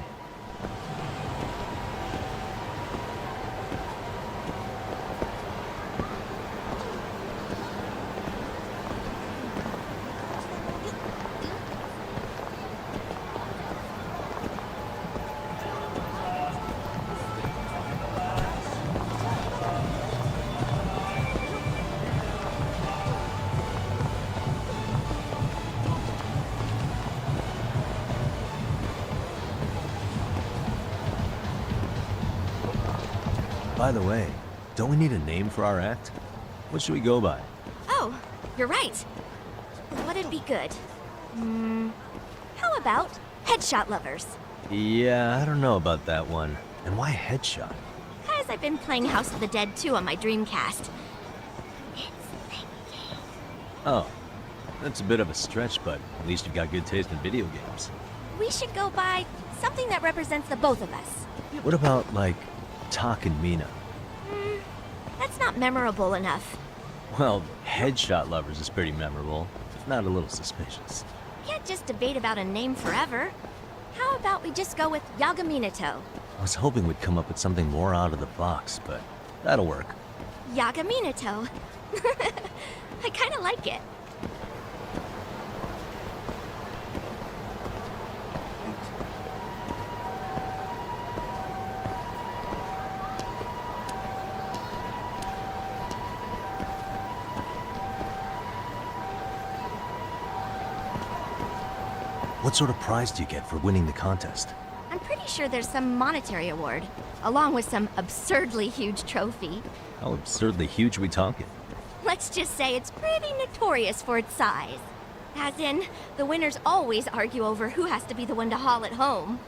By the way, don't we need a name for our act? What should we go by? Oh, you're right. What'd be good? How about Headshot Lovers? Yeah, I don't know about that one. And why Headshot? Because I've been playing House of the Dead 2 on my Dreamcast. Oh, that's a bit of a stretch, but at least you've got good taste in video games. We should go by something that represents the both of us. What about, like, Tak and Mina? That's not memorable enough. Well, Headshot Lovers is pretty memorable, if not a little suspicious. Can't just debate about a name forever. How about we just go with Yagaminato? I was hoping we'd come up with something more out of the box, but that'll work. Yagaminato. I kind of like it. What sort of prize do you get for winning the contest? I'm pretty sure there's some monetary award, along with some absurdly huge trophy. How absurdly huge are we talking? Let's just say it's pretty notorious for its size. As in, the winners always argue over who has to be the one to haul it home.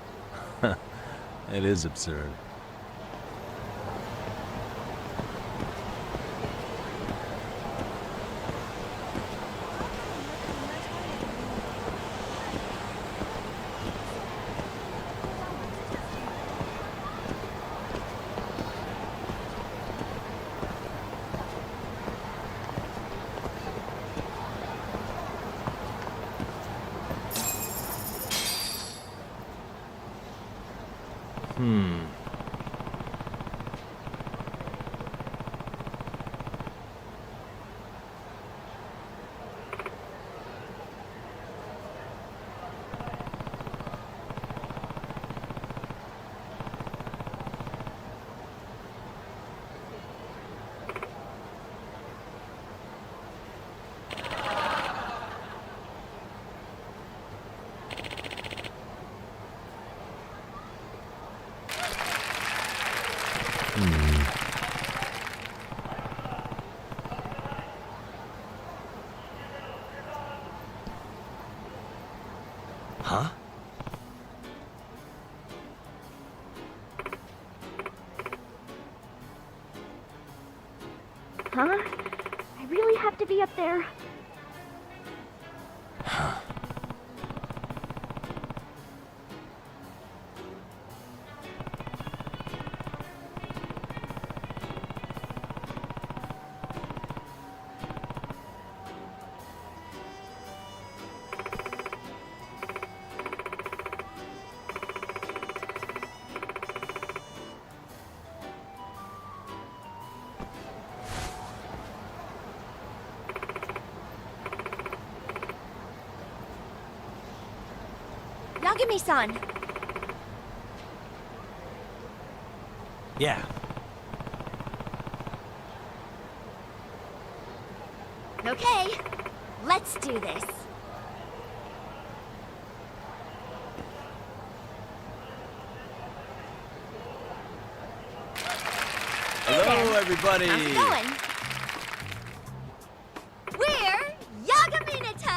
It is absurd. Huh? Huh? I really have to be up there? Yagami-san! Yeah. Okay, let's do this. Hello, everybody. How's it going? We're Yagami Minato!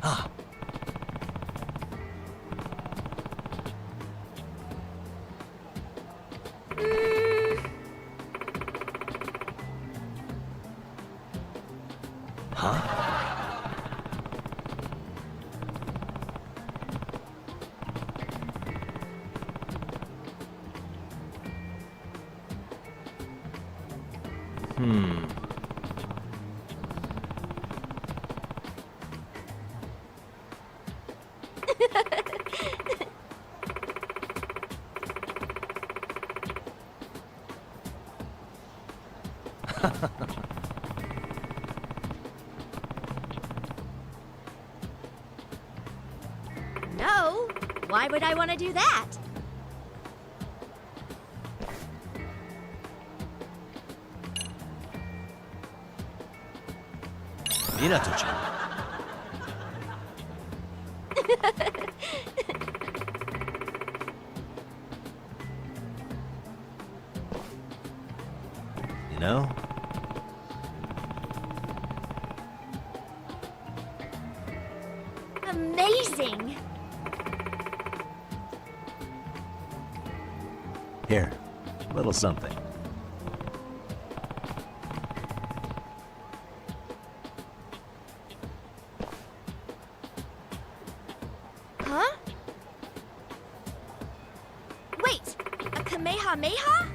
Ah. Huh? No, why would I want to do that? Minato-chan. You know? Amazing! Here, a little something. Huh? Wait, a Kamehameha?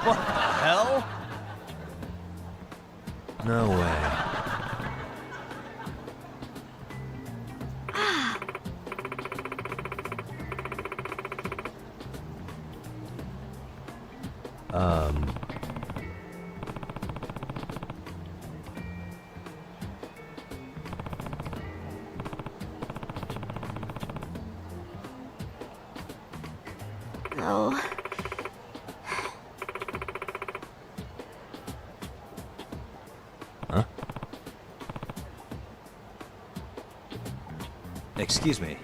What the hell? No way. No. Huh? Excuse me.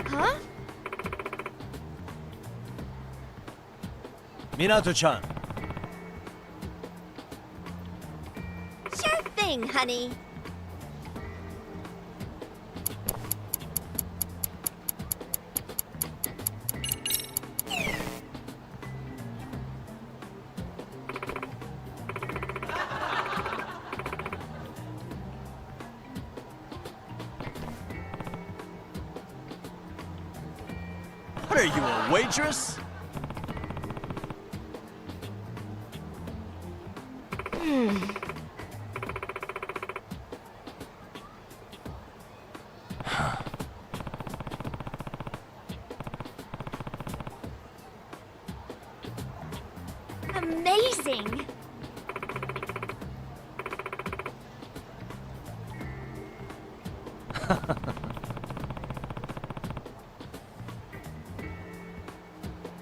Huh? Minato-chan. Sure thing, honey. What are you, a waitress? Amazing!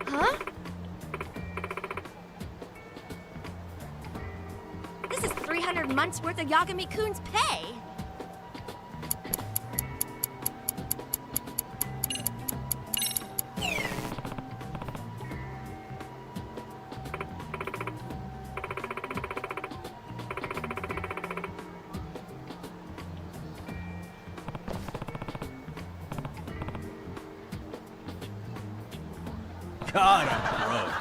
Huh? This is 300 months worth of Yagami-kun's pay! God, I'm broke.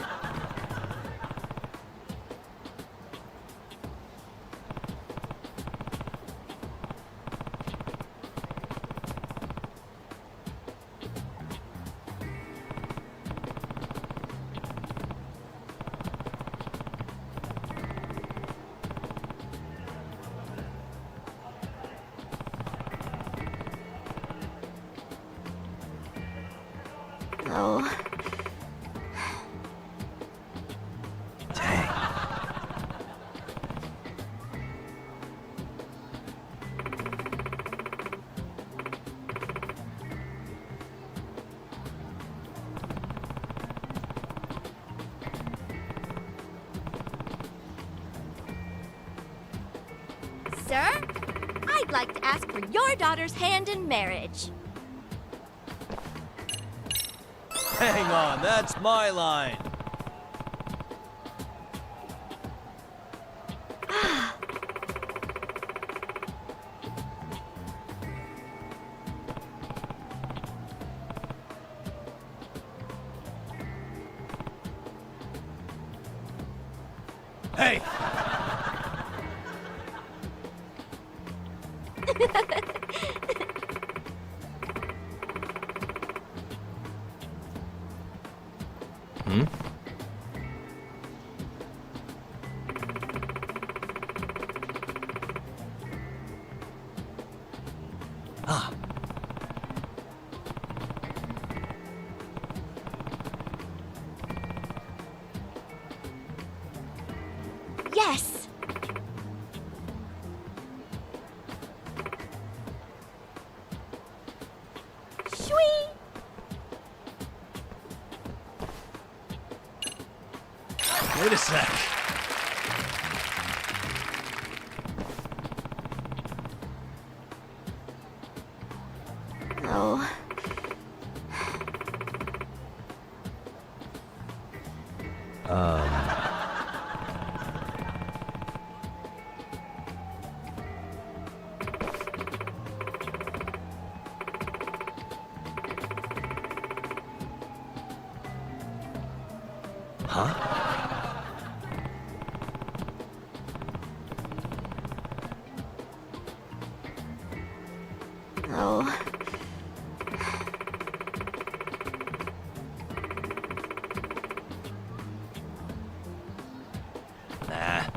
Oh. Sir, I'd like to ask for your daughter's hand in marriage. Hang on, that's my line. Hey! Hmm? Ah. Yes. Sweet. Wait a sec. Oh. Huh? Oh. Nah.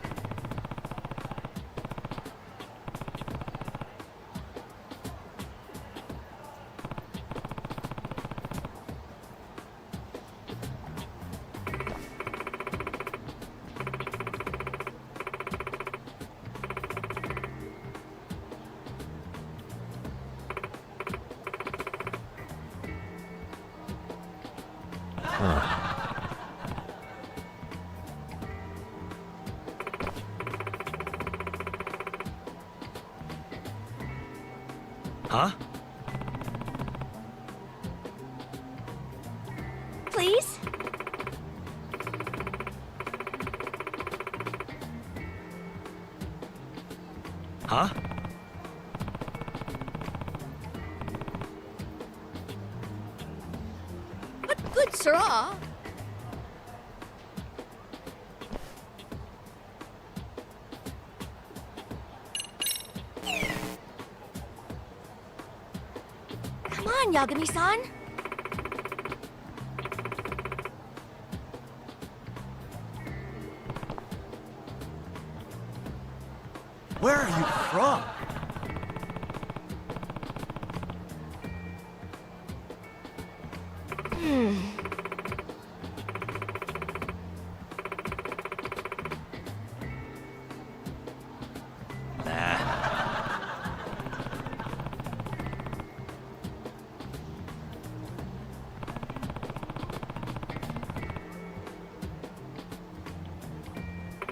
Huh? Please? Huh? What good sirrah? Come on, Yagami-san. Where are you from?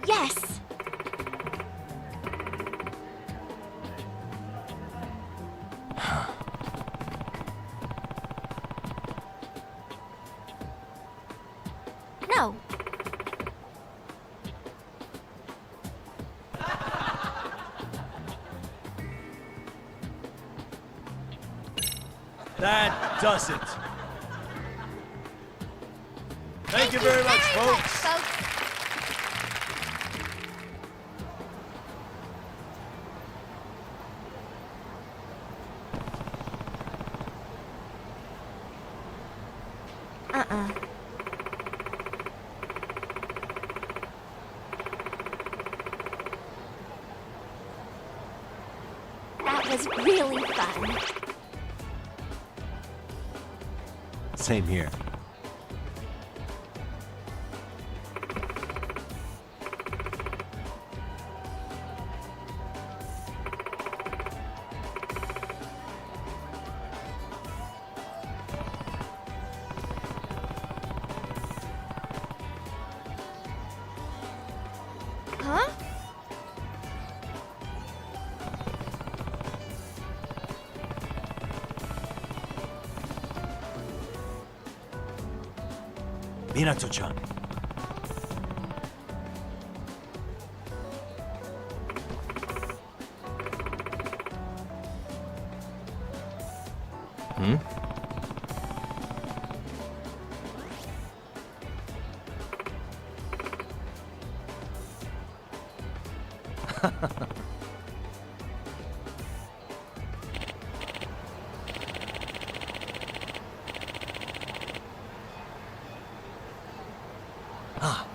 Yes. No. That does it. Thank you very much, folks. That was really fun. Same here. Minato-chan. Hmm? Ah.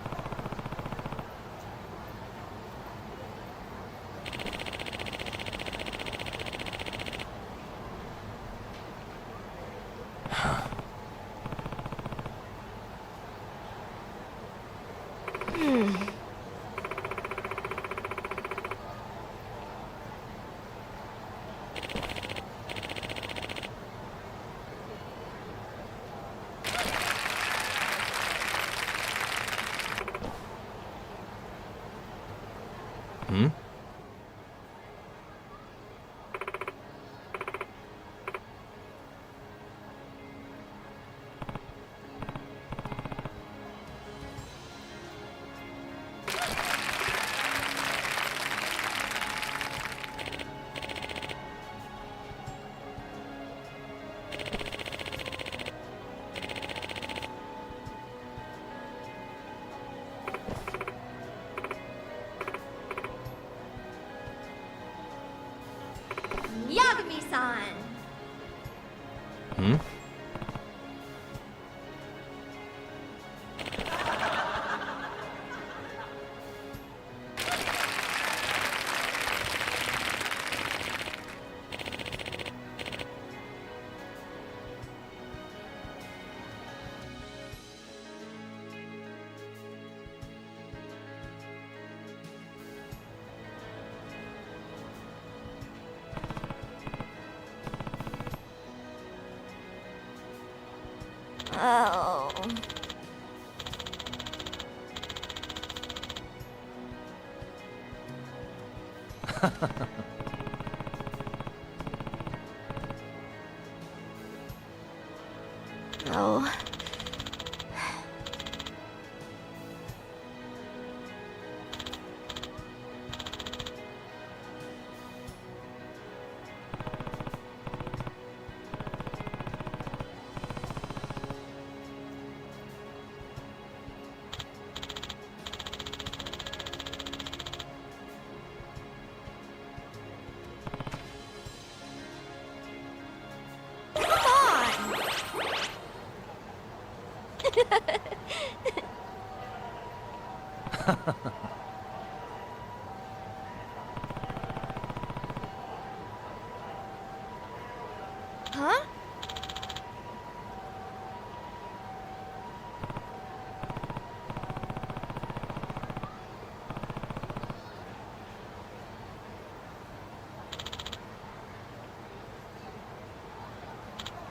Hmm? Yagami-san! Hmm? Oh. Oh. Huh?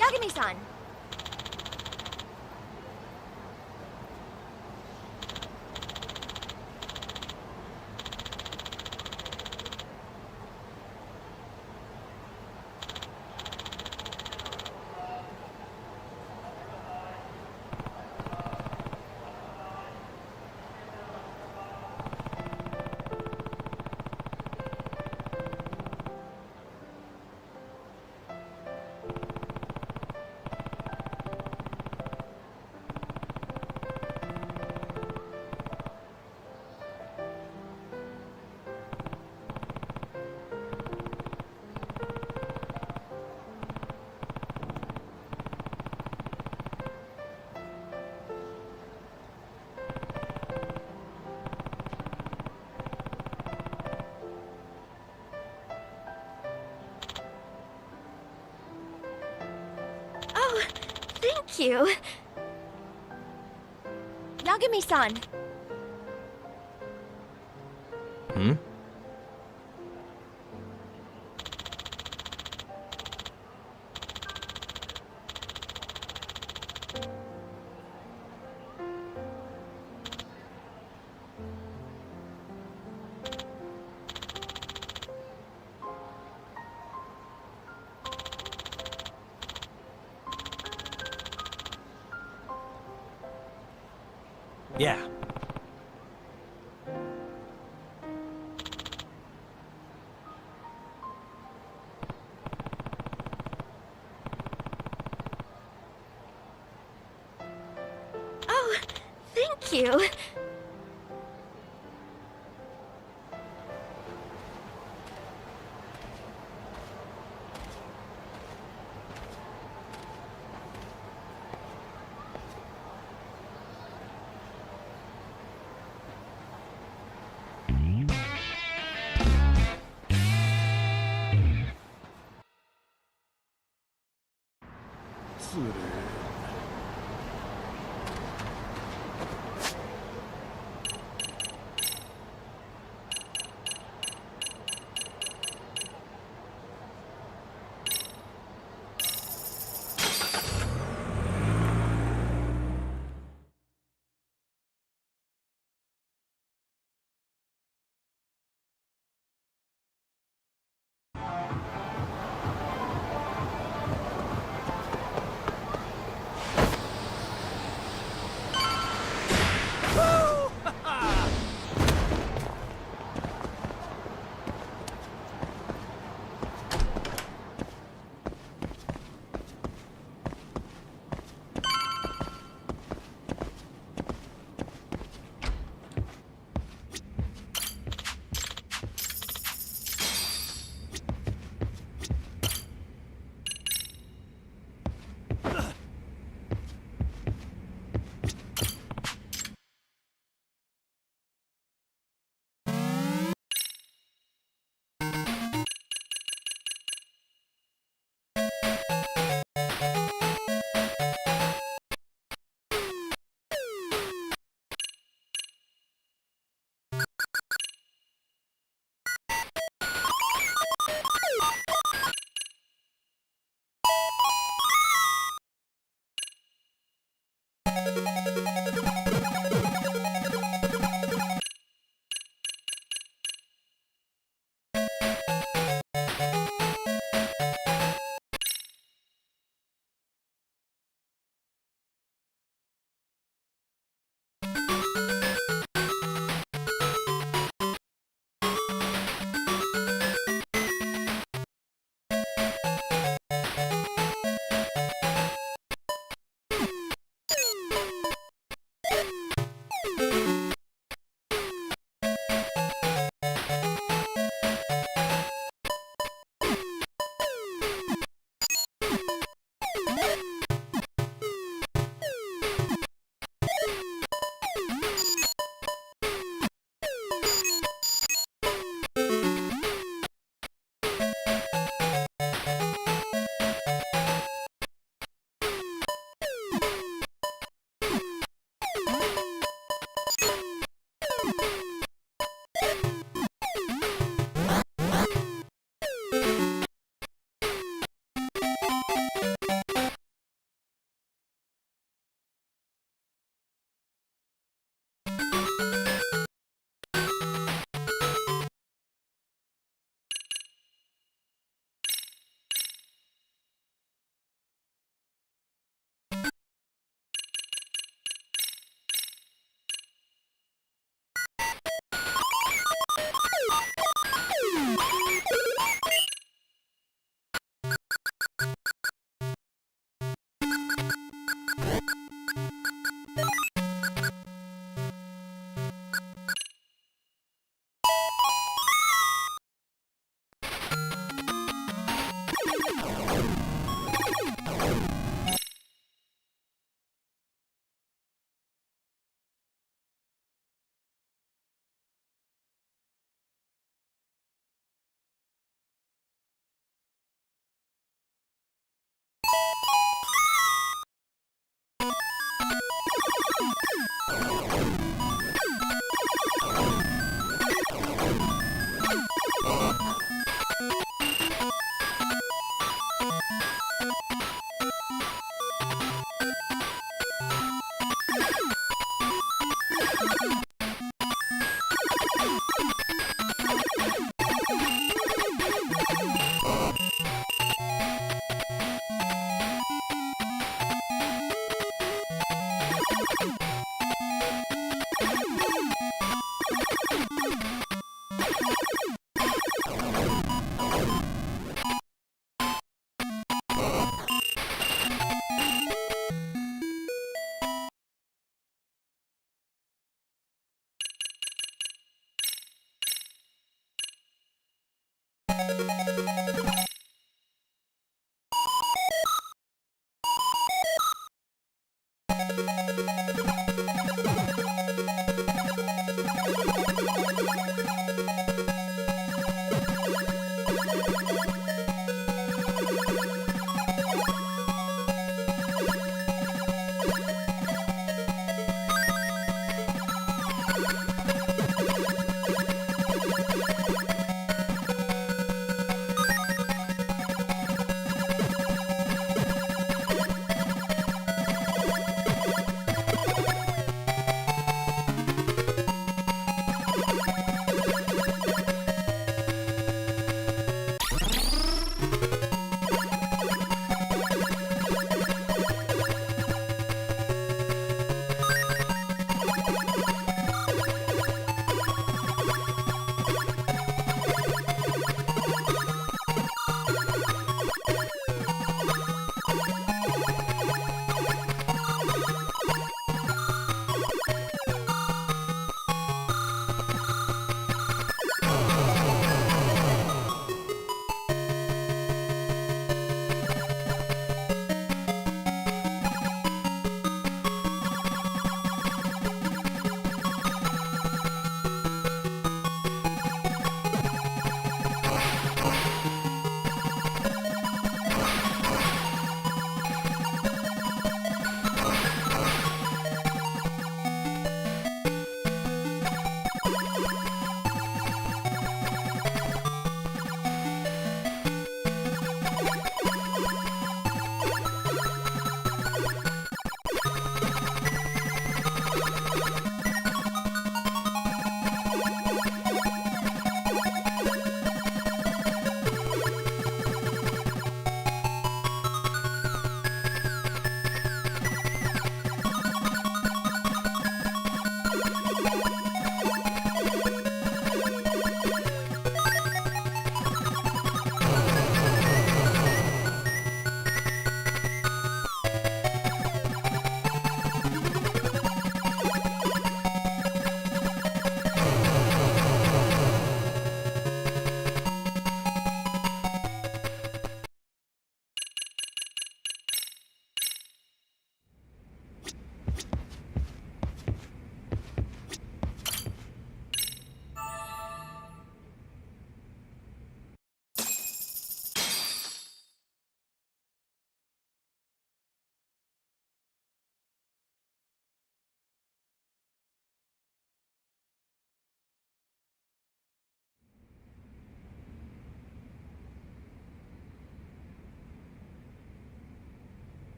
Yagami-san! Oh, thank you. Yagami-san. Hmm? Yeah. Oh, thank you.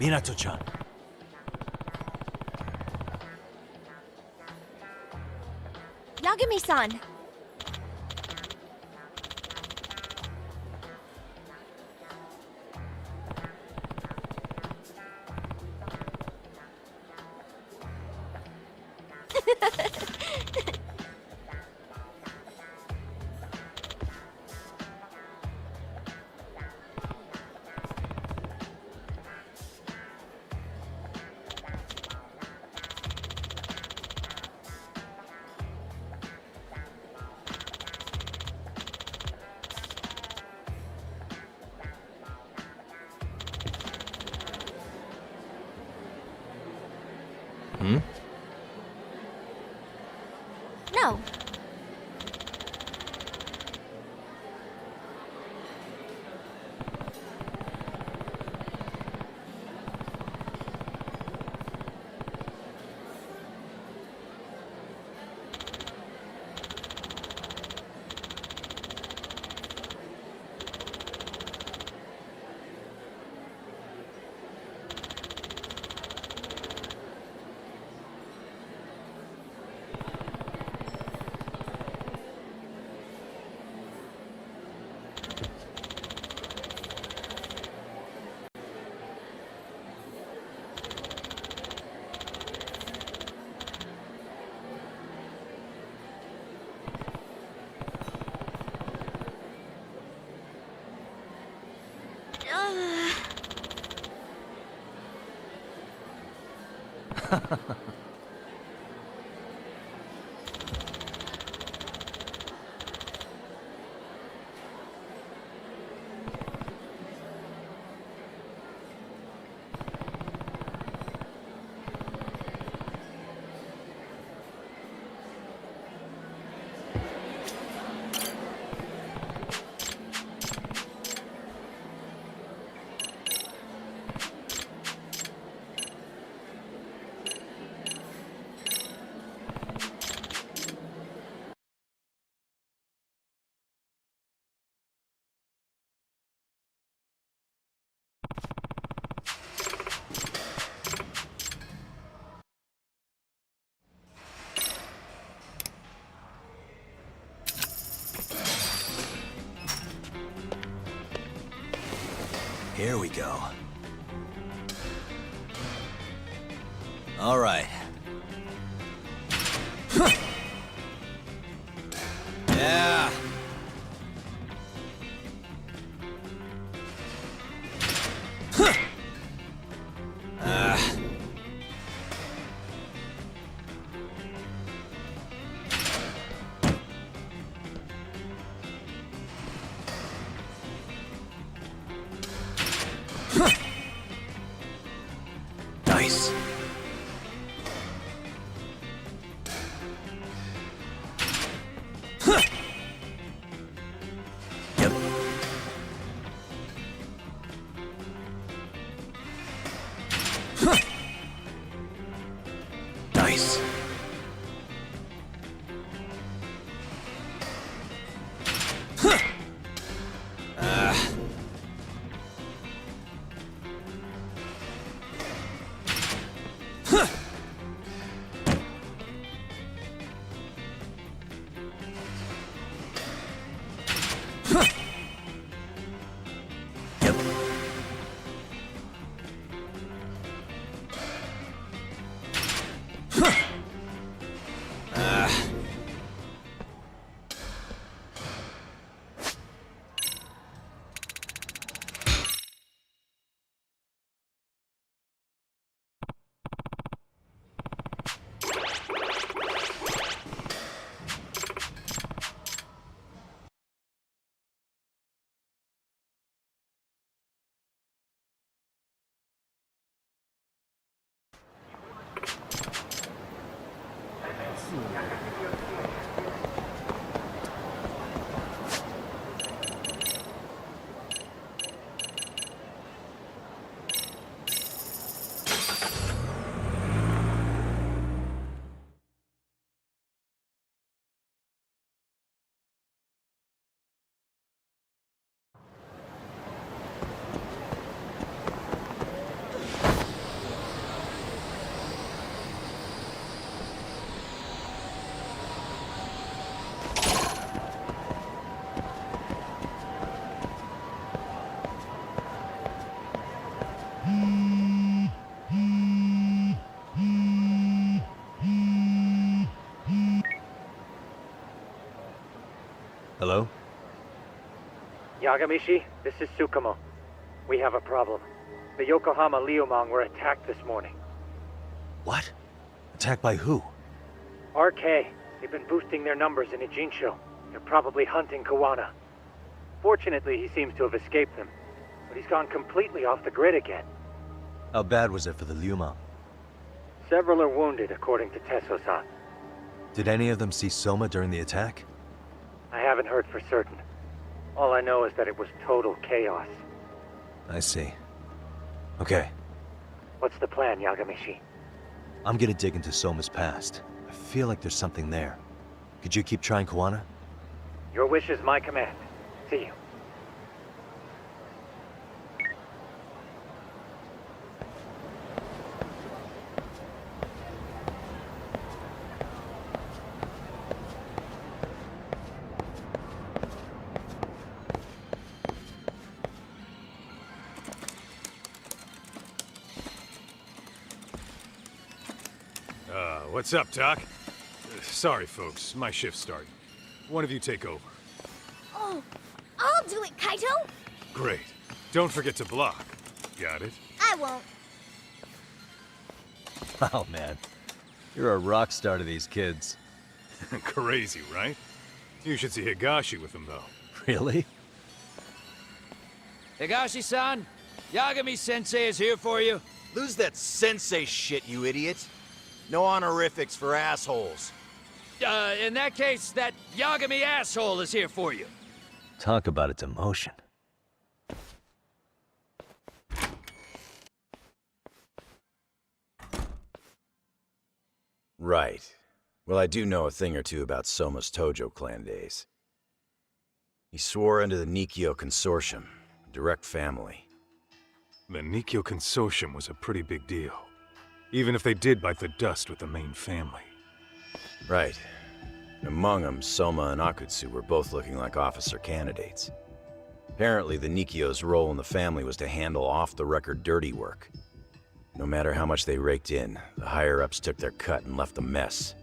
Minato-chan. Yagami-san! Hmm? No. Here we go. All right. Yeah. Nice. Yep. Nice. Hello? Yagami, this is Tsukumo. We have a problem. The Yokohama Liumang were attacked this morning. What? Attacked by who? RK. They've been boosting their numbers in Ijinsho. They're probably hunting Kawana. Fortunately, he seems to have escaped them. But he's gone completely off the grid again. How bad was it for the Liumang? Several are wounded, according to Tesso-san. Did any of them see Soma during the attack? I haven't heard for certain. All I know is that it was total chaos. I see. Okay. What's the plan, Yagami? I'm gonna dig into Soma's past. I feel like there's something there. Could you keep trying Kawana? Your wish is my command. See you. What's up, Doc? Sorry, folks. My shift started. One of you take over. Oh, I'll do it, Kaito. Great. Don't forget to block. Got it? I won't. Oh, man. You're a rock star to these kids. Crazy, right? You should see Higashi with them, though. Really? Higashi-san, Yagami-sensei is here for you. Lose that sensei shit, you idiot. No honorifics for assholes. In that case, that Yagami asshole is here for you. Talk about its emotion. Right. Well, I do know a thing or two about Soma's Tojo clan days. He swore into the Nikyo Consortium, a direct family. The Nikyo Consortium was a pretty big deal. Even if they did bite the dust with the main family. Right. Among them, Soma and Akutsu were both looking like officer candidates. Apparently, the Nikyo's role in the family was to handle off-the-record dirty work. No matter how much they raked in, the higher-ups took their cut and left a mess.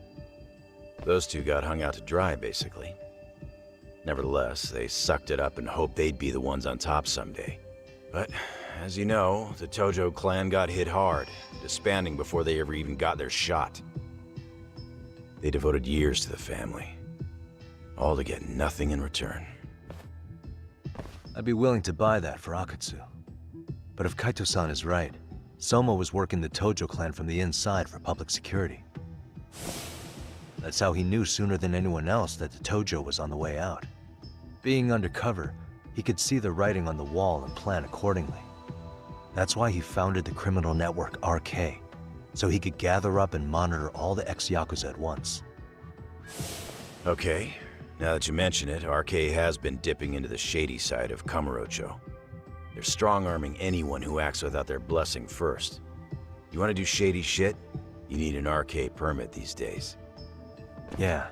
Those two got hung out to dry, basically. Nevertheless, they sucked it up and hoped they'd be the ones on top someday. But, as you know, the Tojo clan got hit hard, disbanding before they ever even got their shot. They devoted years to the family, all to get nothing in return. I'd be willing to buy that for Akutsu. But if Kaito-san is right, Soma was working the Tojo clan from the inside for public security. That's how he knew sooner than anyone else that the Tojo was on the way out. Being undercover, he could see the writing on the wall and plan accordingly. That's why he founded the criminal network RK, so he could gather up and monitor all the ex-Yakuza at once. Okay, now that you mention it, RK has been dipping into the shady side of Kamurocho. They're strong-arming anyone who acts without their blessing first. You want to do shady shit? You need an RK permit these days. Yeah,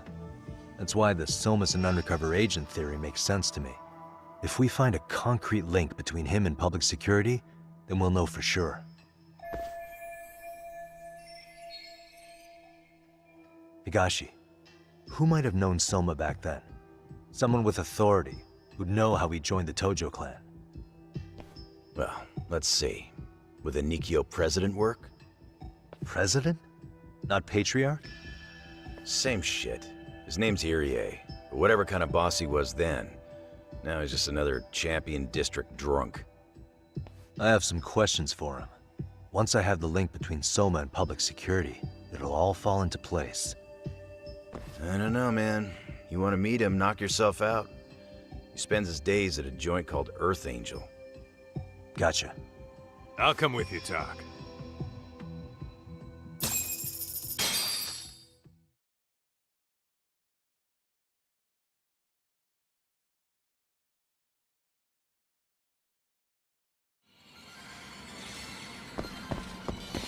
that's why the Soma's an undercover agent theory makes sense to me. If we find a concrete link between him and public security, then we'll know for sure. Higashi, who might have known Soma back then? Someone with authority, who'd know how he joined the Tojo clan. Well, let's see. Would the Nikyo president work? President? Not patriarch? Same shit. His name's Irie, but whatever kind of boss he was then, now he's just another champion district drunk. I have some questions for him. Once I have the link between Soma and public security, it'll all fall into place. I don't know, man. You want to meet him, knock yourself out. He spends his days at a joint called Earth Angel. Gotcha. I'll come with you, Doc.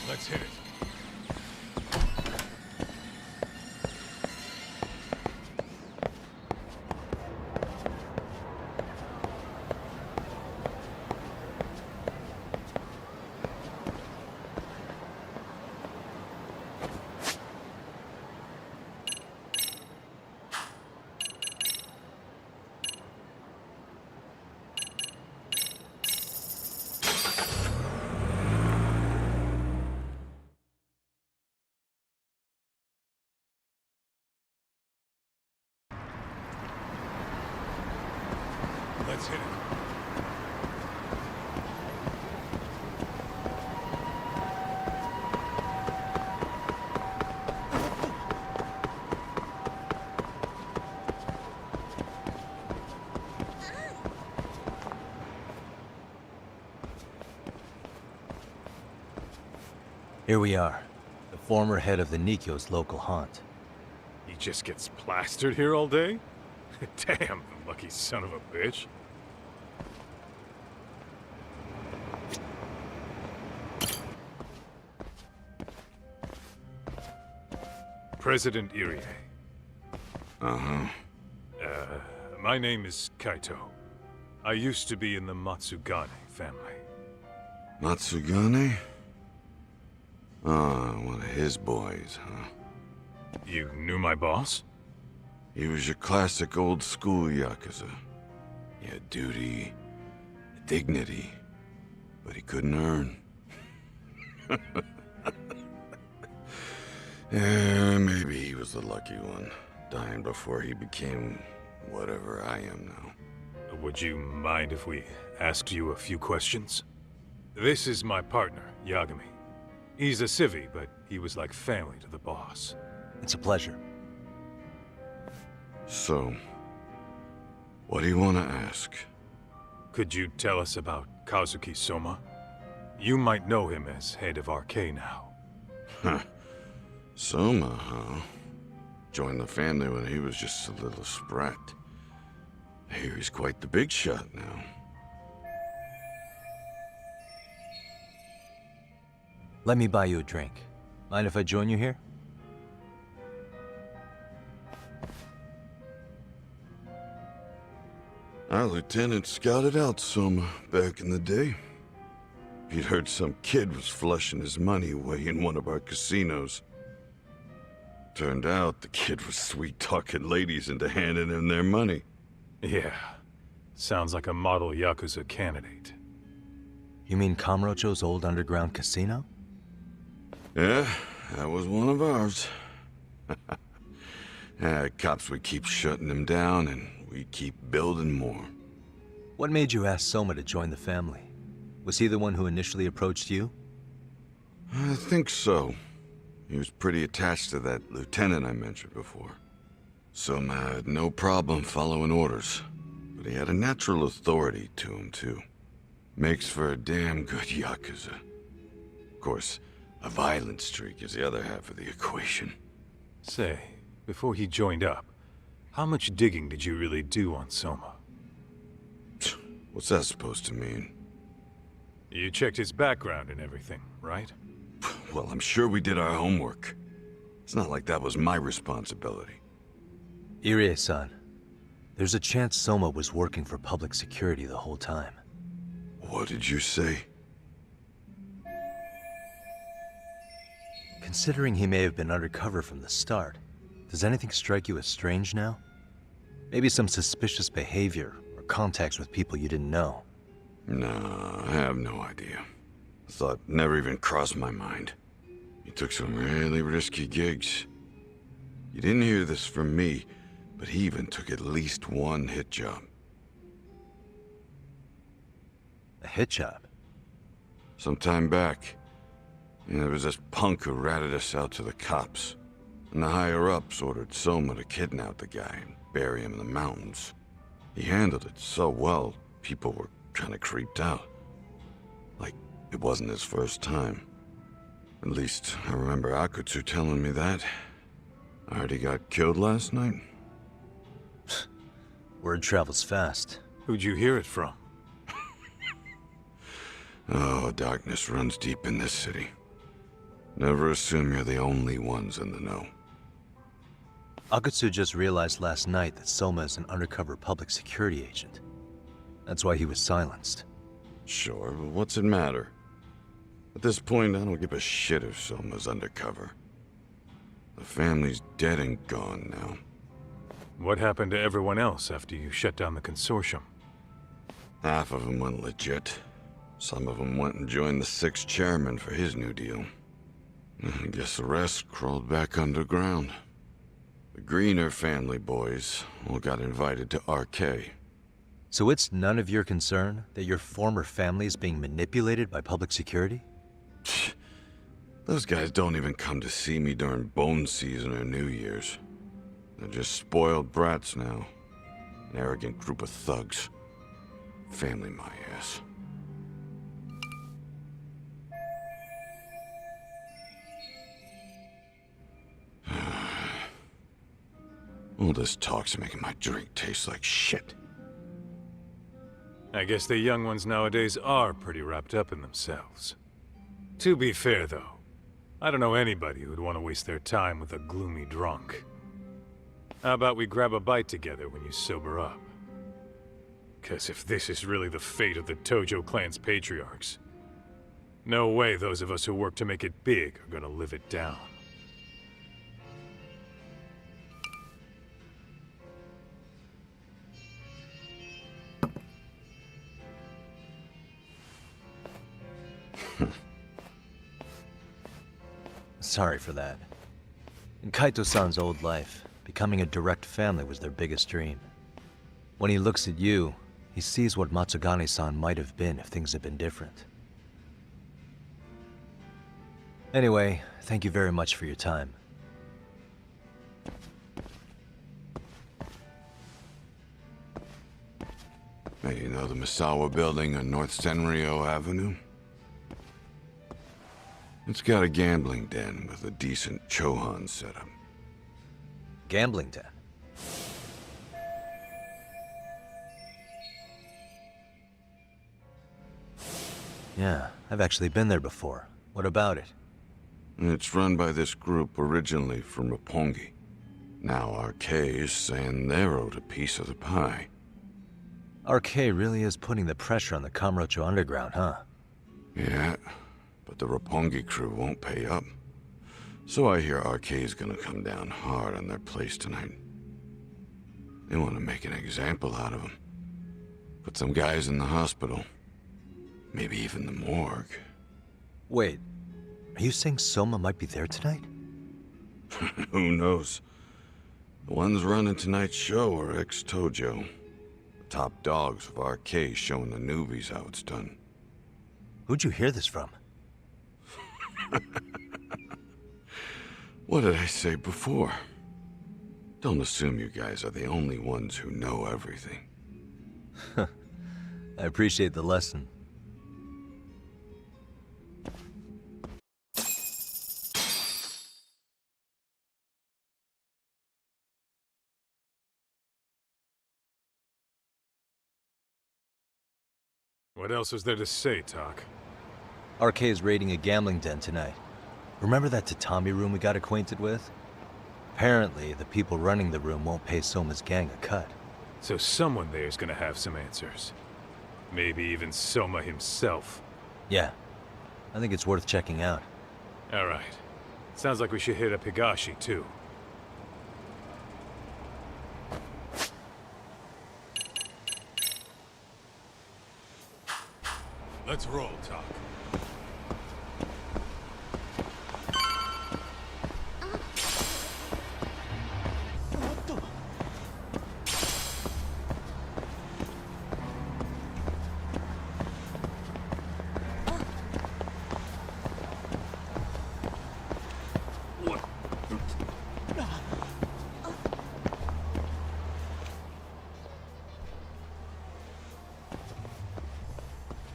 Let's hit it. Let's hit it. Here we are, the former head of the Nikkyo's local haunt. He just gets plastered here all day? Damn, the lucky son of a bitch. President Irie. Uh-huh. My name is Kaito. I used to be in the Matsugane family. Matsugane? Ah, one of his boys, huh? You knew my boss? He was your classic old school Yakuza. He had duty, dignity, but he couldn't earn. Yeah, maybe he was the lucky one, dying before he became whatever I am now. Would you mind if we asked you a few questions? This is my partner, Yagami. He's a civvy, but he was like family to the boss. It's a pleasure. So, what do you want to ask? Could you tell us about Kazuki Soma? You might know him as head of RK now. Huh. Soma, huh? Joined the family when he was just a little sprat. I hear he's quite the big shot now. Let me buy you a drink. Mind if I join you here? Our lieutenant scouted out Soma back in the day. He'd heard some kid was flushing his money away in one of our casinos. Turned out the kid was sweet-talking ladies into handing him their money. Yeah. Sounds like a model Yakuza candidate. You mean Kamurocho's old underground casino? Yeah, that was one of ours. Cops would keep shutting them down, and we'd keep building more. What made you ask Soma to join the family? Was he the one who initially approached you? I think so. He was pretty attached to that lieutenant I mentioned before. Soma had no problem following orders, but he had a natural authority to him, too. Makes for a damn good Yakuza. Of course, a violent streak is the other half of the equation. Say, before he joined up, how much digging did you really do on Soma? What's that supposed to mean? You checked his background and everything, right? Well, I'm sure we did our homework. It's not like that was my responsibility. Irie-san, there's a chance Soma was working for public security the whole time. What did you say? Considering he may have been undercover from the start, does anything strike you as strange now? Maybe some suspicious behavior or contacts with people you didn't know? No, I have no idea. The thought never even crossed my mind. He took some really risky gigs. You didn't hear this from me, but he even took at least one hit job. A hit job? Some time back, there was this punk who ratted us out to the cops. And the higher-ups ordered Soma to kidnap the guy and bury him in the mountains. He handled it so well, people were kind of creeped out. Like, it wasn't his first time. At least, I remember Akutsu telling me that. I heard he got killed last night. Word travels fast. Who'd you hear it from? Oh, darkness runs deep in this city. Never assume you're the only ones in the know. Akutsu just realized last night that Soma is an undercover public security agent. That's why he was silenced. Sure, but what's it matter? At this point, I don't give a shit if Soma's undercover. The family's dead and gone now. What happened to everyone else after you shut down the consortium? Half of them went legit. Some of them went and joined the 6th chairman for his new deal. I guess the rest crawled back underground. The Greener family boys all got invited to RK. So it's none of your concern that your former family is being manipulated by public security? Those guys don't even come to see me during bone season or New Year's. They're just spoiled brats now. An arrogant group of thugs. Family my ass. All this talk's making my drink taste like shit. I guess the young ones nowadays are pretty wrapped up in themselves. To be fair, though, I don't know anybody who'd want to waste their time with a gloomy drunk. How about we grab a bite together when you sober up? 'Cause if this is really the fate of the Tojo clan's patriarchs, no way those of us who work to make it big are gonna live it down. Sorry for that. In Kaito-san's old life, becoming a direct family was their biggest dream. When he looks at you, he sees what Matsugane-san might have been if things had been different. Anyway, thank you very much for your time. Hey, you know the Misawa building on North Senryo Avenue? It's got a gambling den with a decent Chohan setup. Gambling den? Yeah, I've actually been there before. What about it? It's run by this group originally from Roppongi. Now RK is saying they're owed a piece of the pie. RK really is putting the pressure on the Kamurocho Underground, huh? Yeah, but the Roppongi crew won't pay up. So I hear RK is gonna come down hard on their place tonight. They want to make an example out of them. Put some guys in the hospital. Maybe even the morgue. Wait, are you saying Soma might be there tonight? Who knows? The ones running tonight's show are ex-Tojo. The top dogs of RK showing the newbies how it's done. Who'd you hear this from? What did I say before? Don't assume you guys are the only ones who know everything. I appreciate the lesson. What else is there to say, Tak? RK is raiding a gambling den tonight. Remember that tatami room we got acquainted with? Apparently, the people running the room won't pay Soma's gang a cut. So someone there's gonna have some answers. Maybe even Soma himself. Yeah, I think it's worth checking out. Alright. Sounds like we should hit up Higashi, too. Let's roll, Tak.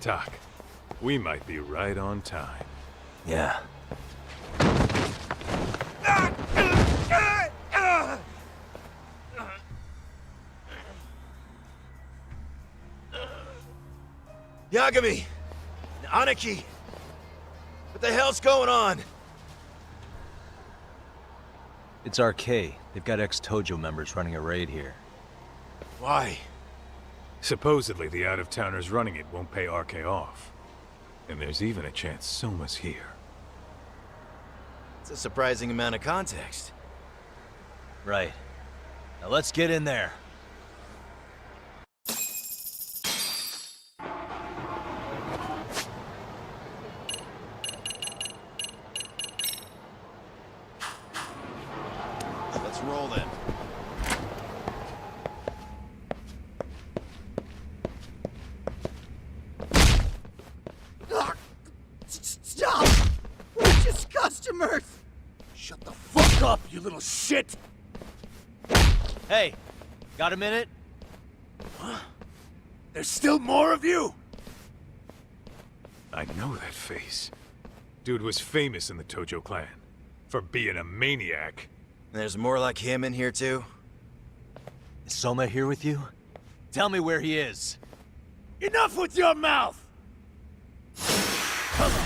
Tak, we might be right on time. Yeah. Yagami! Aniki! What the hell's going on? It's RK. They've got ex-Tojo members running a raid here. Why? Supposedly, the out-of-towners running it won't pay RK off. And there's even a chance Soma's here. It's a surprising amount of context. Right. Now let's get in there. Let's roll then. little shit! Hey, got a minute? There's still more of you? I know that face. Dude was famous in the Tojo clan for being a maniac. There's more like him in here too? Is Soma here with you? Tell me where he is. Enough with your mouth! Come on.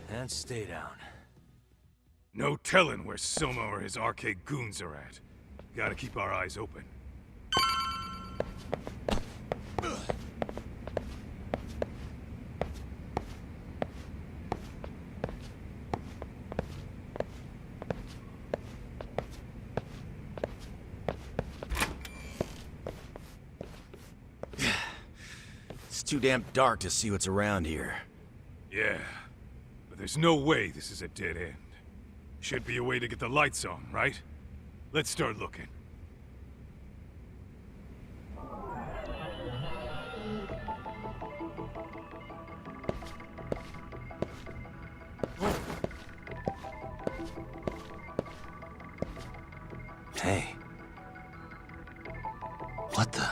And stay down. No telling where Soma or his arcade goons are at. Gotta keep our eyes open. It's too damn dark to see what's around here. Yeah, but there's no way this is a dead end. Should be a way to get the lights on, right? Let's start looking. Hey. What the?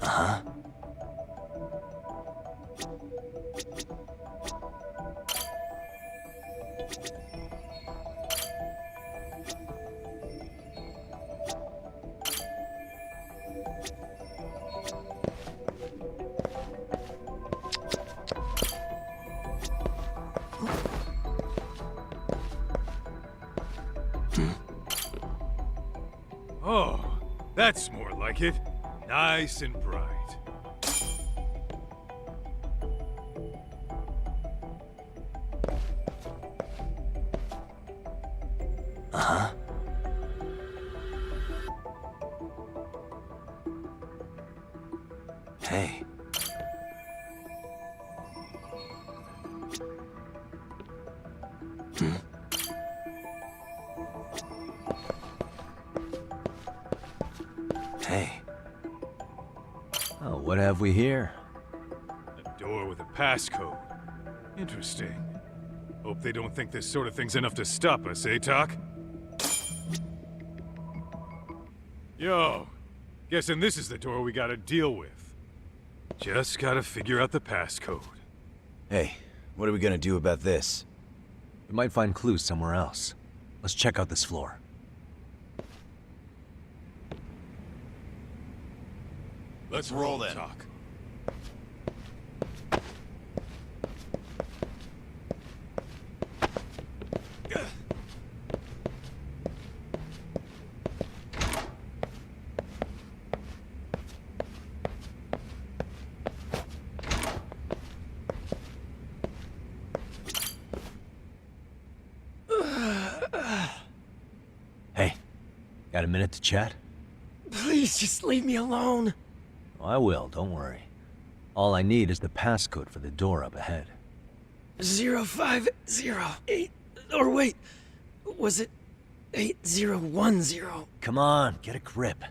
Uh-huh. Oh, that's more like it. Nice and bright. Uh-huh. Hey. Hey. Oh, what have we here? A door with a passcode. Interesting. Hope they don't think this sort of thing's enough to stop us, eh, Tak? Yo, guessing this is the door we gotta deal with. Just gotta figure out the passcode. Hey, what are we gonna do about this? We might find clues somewhere else. Let's check out this floor. Let's roll then. Tak. Hey, got a minute to chat? Please just leave me alone. Oh, I will, don't worry. All I need is the passcode for the door up ahead. 0508. Or wait, was it 8010? Come on, get a grip.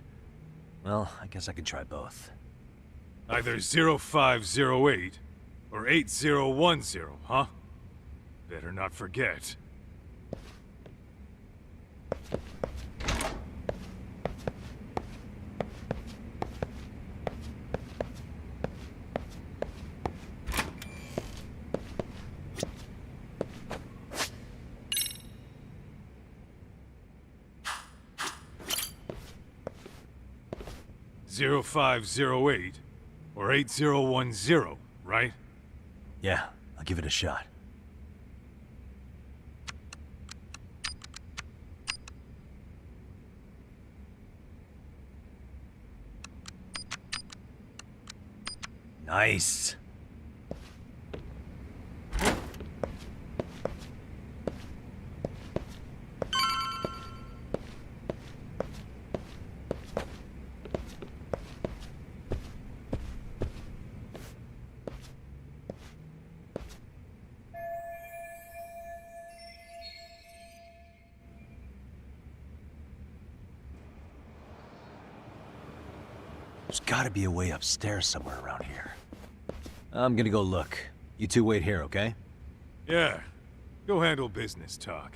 Well, I guess I can try both. Either 0508 or 8010, huh? Better not forget. 0508 or 8010, right? Yeah, I'll give it a shot. Nice. There's gotta be a way upstairs somewhere around here. I'm gonna go look. You two wait here, okay? Yeah. Go handle business, Talk.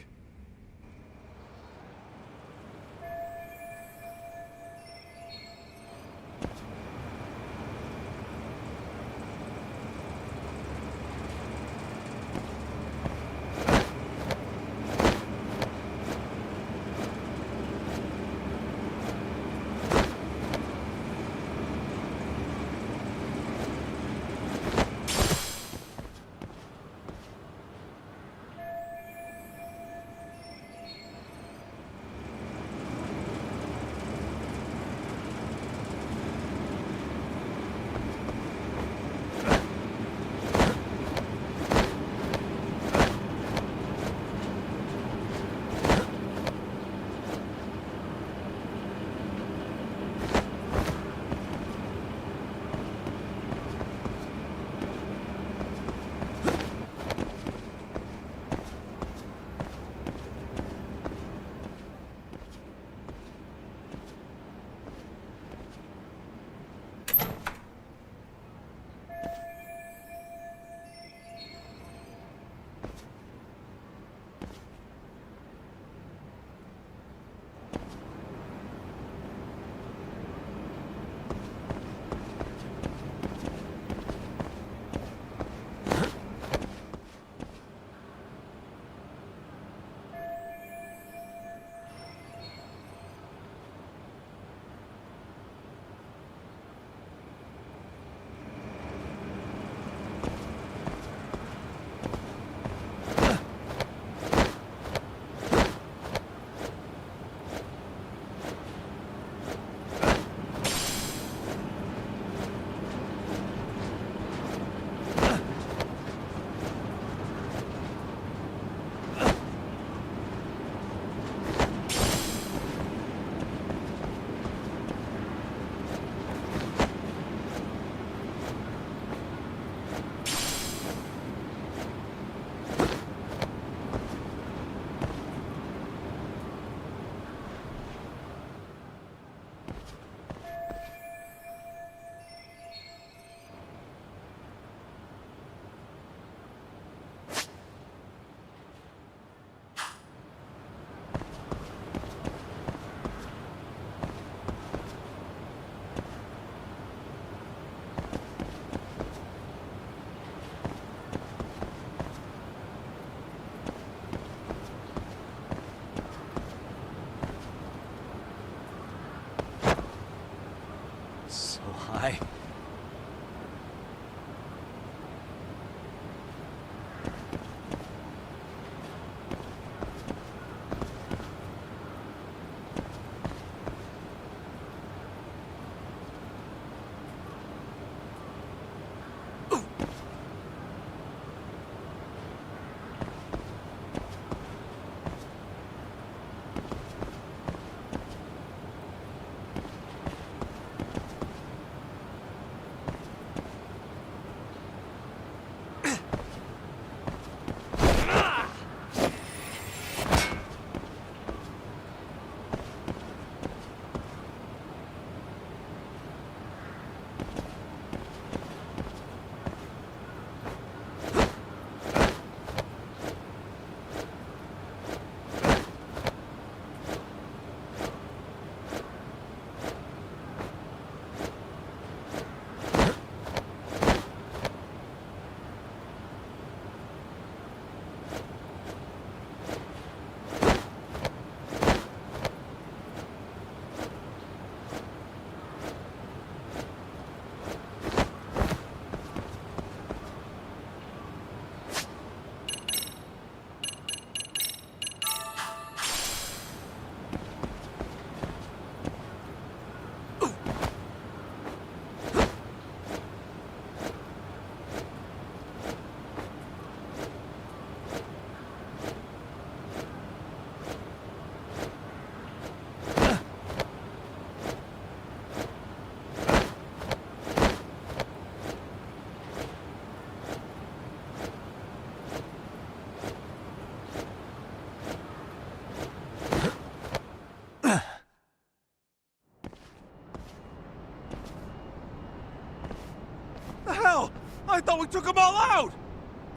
I thought we took them all out!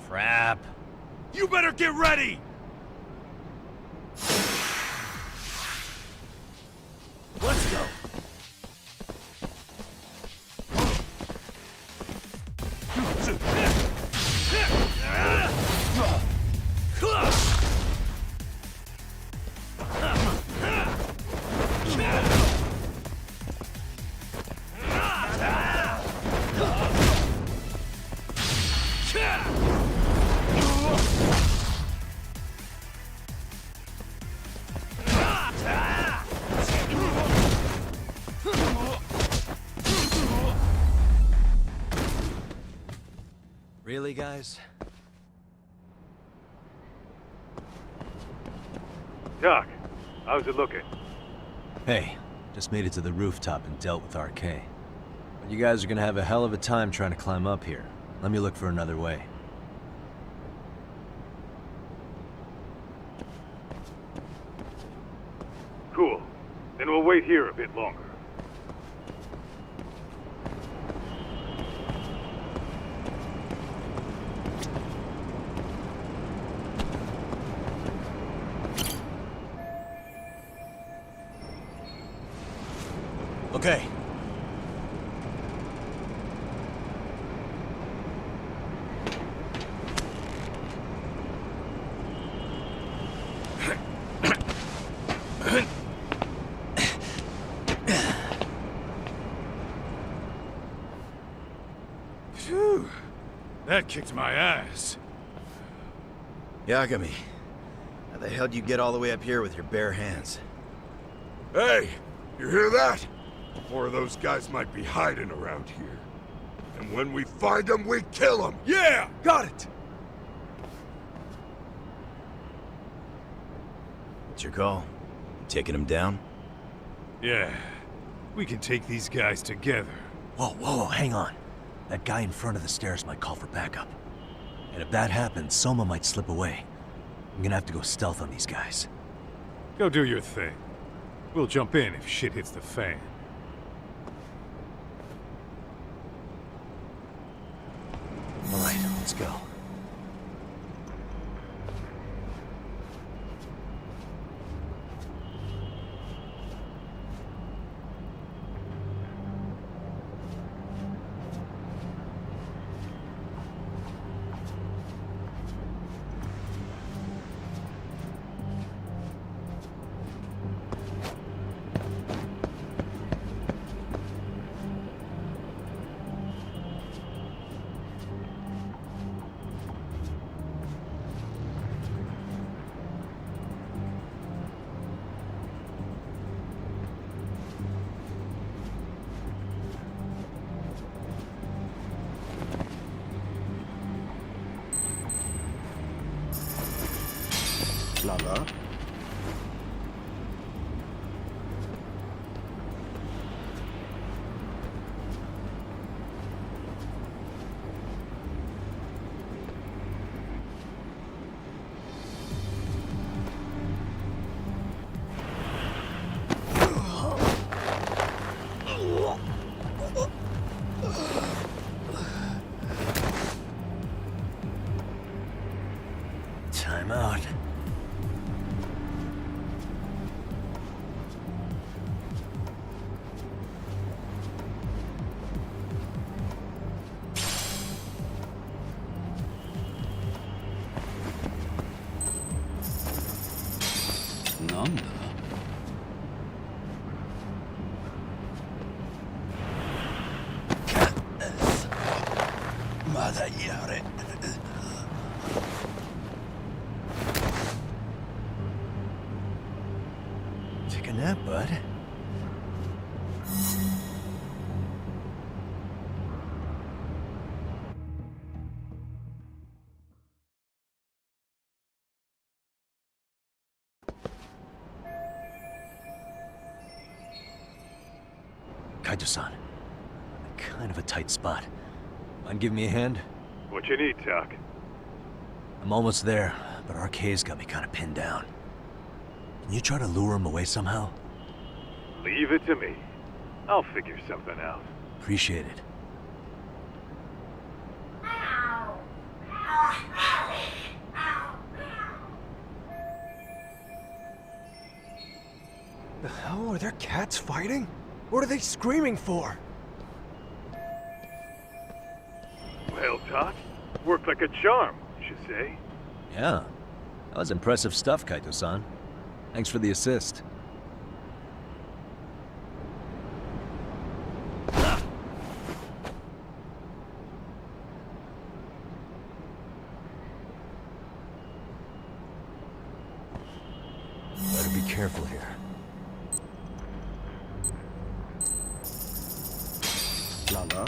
Crap. You better get ready! Let's go. Really, guys? Doc, how's it looking? Hey, just made it to the rooftop and dealt with RK. But you guys are gonna have a hell of a time trying to climb up here. Let me look for another way. Cool. Then we'll wait here a bit longer. Okay. Phew. That kicked my ass. Yagami, how the hell did you get all the way up here with your bare hands? Hey, you hear that? More of those guys might be hiding around here. And when we find them, we kill them! Yeah! Got it! What's your call? You taking him down? Yeah. We can take these guys together. Whoa, hang on. That guy in front of the stairs might call for backup. And if that happens, Soma might slip away. I'm gonna have to go stealth on these guys. Go do your thing. We'll jump in if shit hits the fan. All right, let's go. Lala. Time out. Take a nap, bud. Kaito-san, kind of a tight spot. Mind giving me a hand? What you need, Doc? I'm almost there, but RK's got me kind of pinned down. Can you try to lure him away somehow? Leave it to me. I'll figure something out. Appreciate it. The hell? Are there cats fighting? What are they screaming for? Well, Tot, worked like a charm, you should say. Yeah. That was impressive stuff, Kaito-san. Thanks for the assist. Better be careful here. Lala?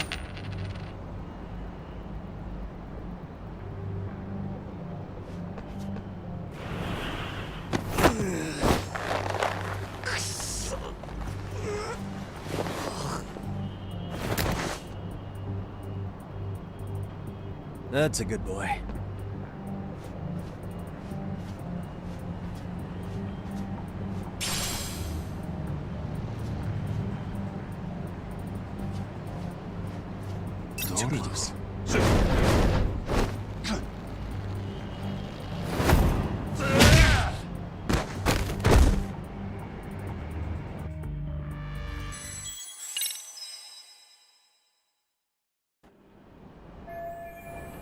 That's a good boy. Doros.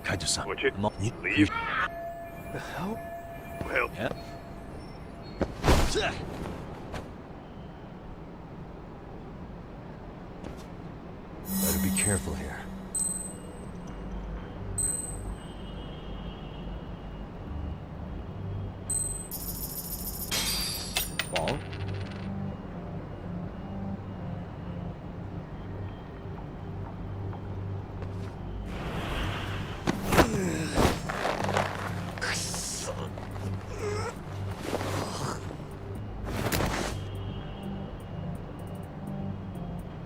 Kaito-san. Watch it. You- Leave. The hell? Well, Yeah. Better be careful here. Ball?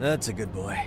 That's a good boy.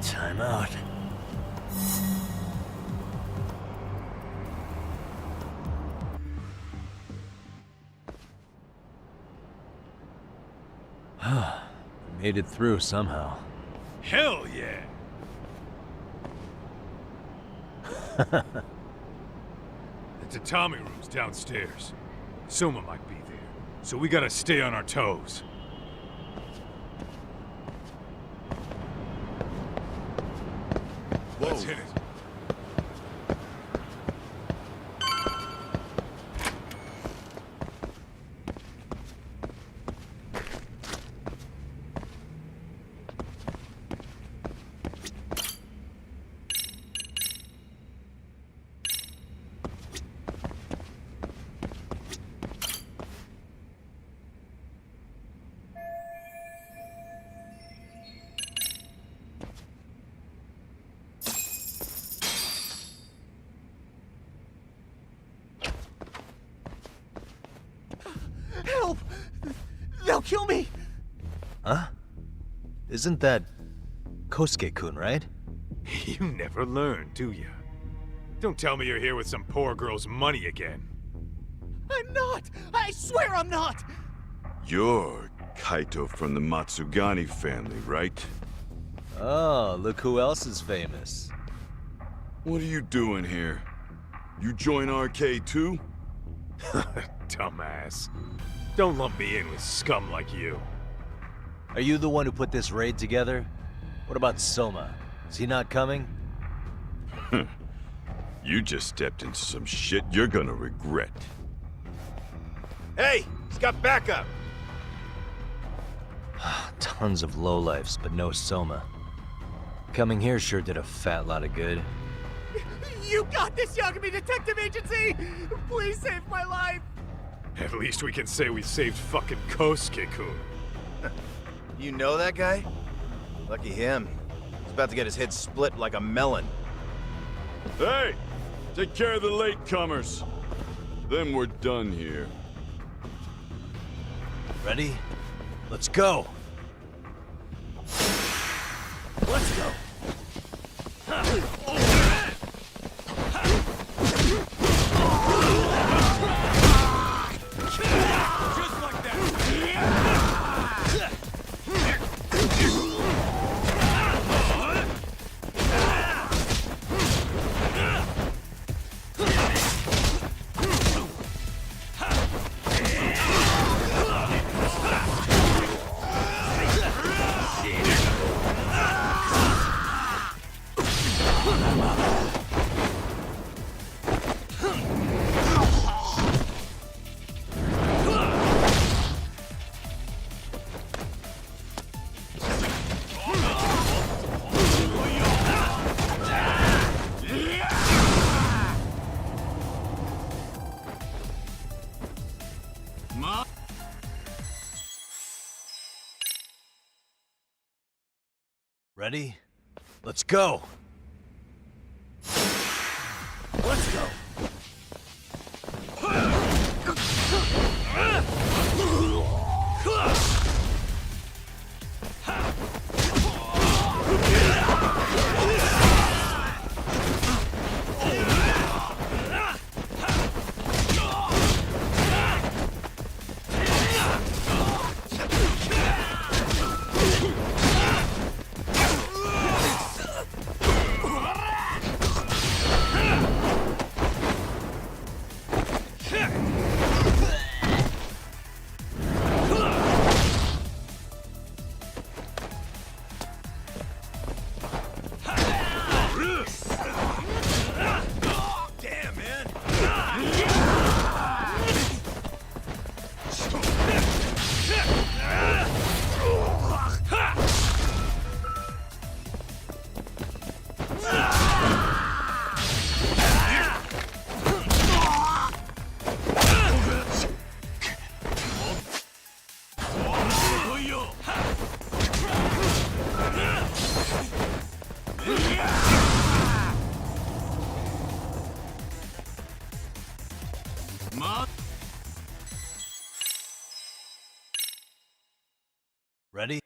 Time out. Made it through somehow. hell yeah! The tatami room's downstairs. Soma might be there, so we gotta stay on our toes. Let's hit it. Help! They'll kill me! Huh? Isn't that Kosuke-kun, right? You never learn, do you? Don't tell me you're here with some poor girl's money again. I'm not! I swear I'm not! You're Kaito from the Matsugani family, right? Oh, look who else is famous. What are you doing here? You join RK too? Dumbass. Don't lump me in with scum like you. Are you the one who put this raid together? What about Soma? Is he not coming? You just stepped into some shit you're gonna regret. Hey, he's got backup! Tons of lowlifes, but no Soma. Coming here sure did a fat lot of good. You got this, Yagami Detective Agency! Please save my life! At least we can say we saved fucking Kosuke-kun. You know that guy? Lucky him. He's about to get his head split like a melon. Hey! Take care of the latecomers. Then we're done here. Ready? Let's go! Let's go! Just like that! Ready? Let's go! Let's go! Ready?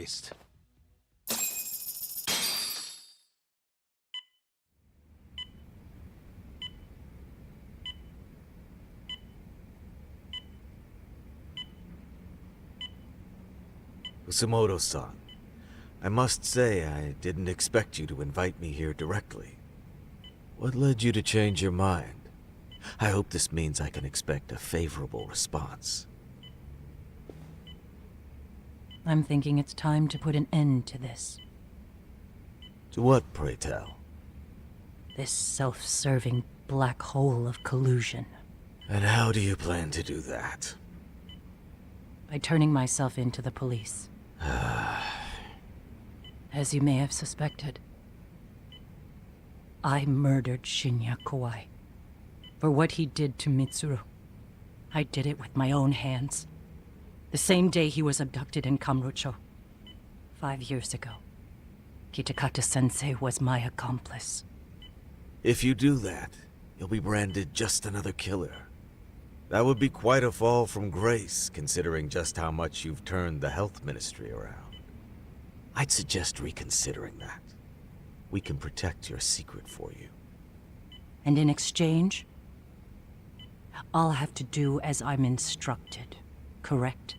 waste. Kusamoto-san, I must say I didn't expect you to invite me here directly. What led you to change your mind? I hope this means I can expect a favorable response. I'm thinking it's time to put an end to this. To what, pray tell? This self-serving black hole of collusion. And how do you plan to do that? By turning myself in to the police. As you may have suspected, I murdered Shinya Kawai for what he did to Mitsuru. I did it with my own hands. The same day he was abducted in Kamurocho. 5 years ago. Kitakata-sensei was my accomplice. If you do that, you'll be branded just another killer. That would be quite a fall from grace, considering just how much you've turned the health ministry around. I'd suggest reconsidering that. We can protect your secret for you. And in exchange, I'll have to do as I'm instructed, correct?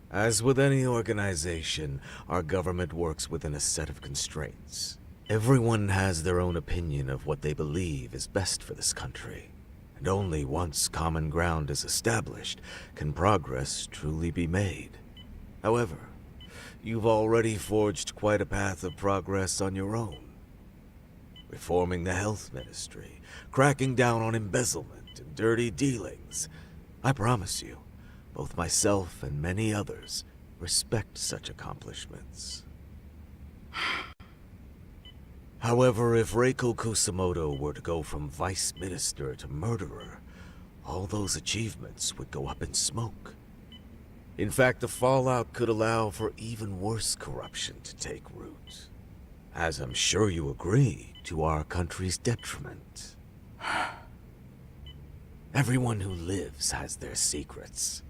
As with any organization, our government works within a set of constraints. Everyone has their own opinion of what they believe is best for this country. And only once common ground is established can progress truly be made. However, you've already forged quite a path of progress on your own. Reforming the health ministry, cracking down on embezzlement and dirty dealings. I promise you, both myself and many others respect such accomplishments. However, if Reiko Kusamoto were to go from vice minister to murderer, all those achievements would go up in smoke. In fact, the fallout could allow for even worse corruption to take root. As I'm sure you agree, to our country's detriment. Everyone who lives has their secrets.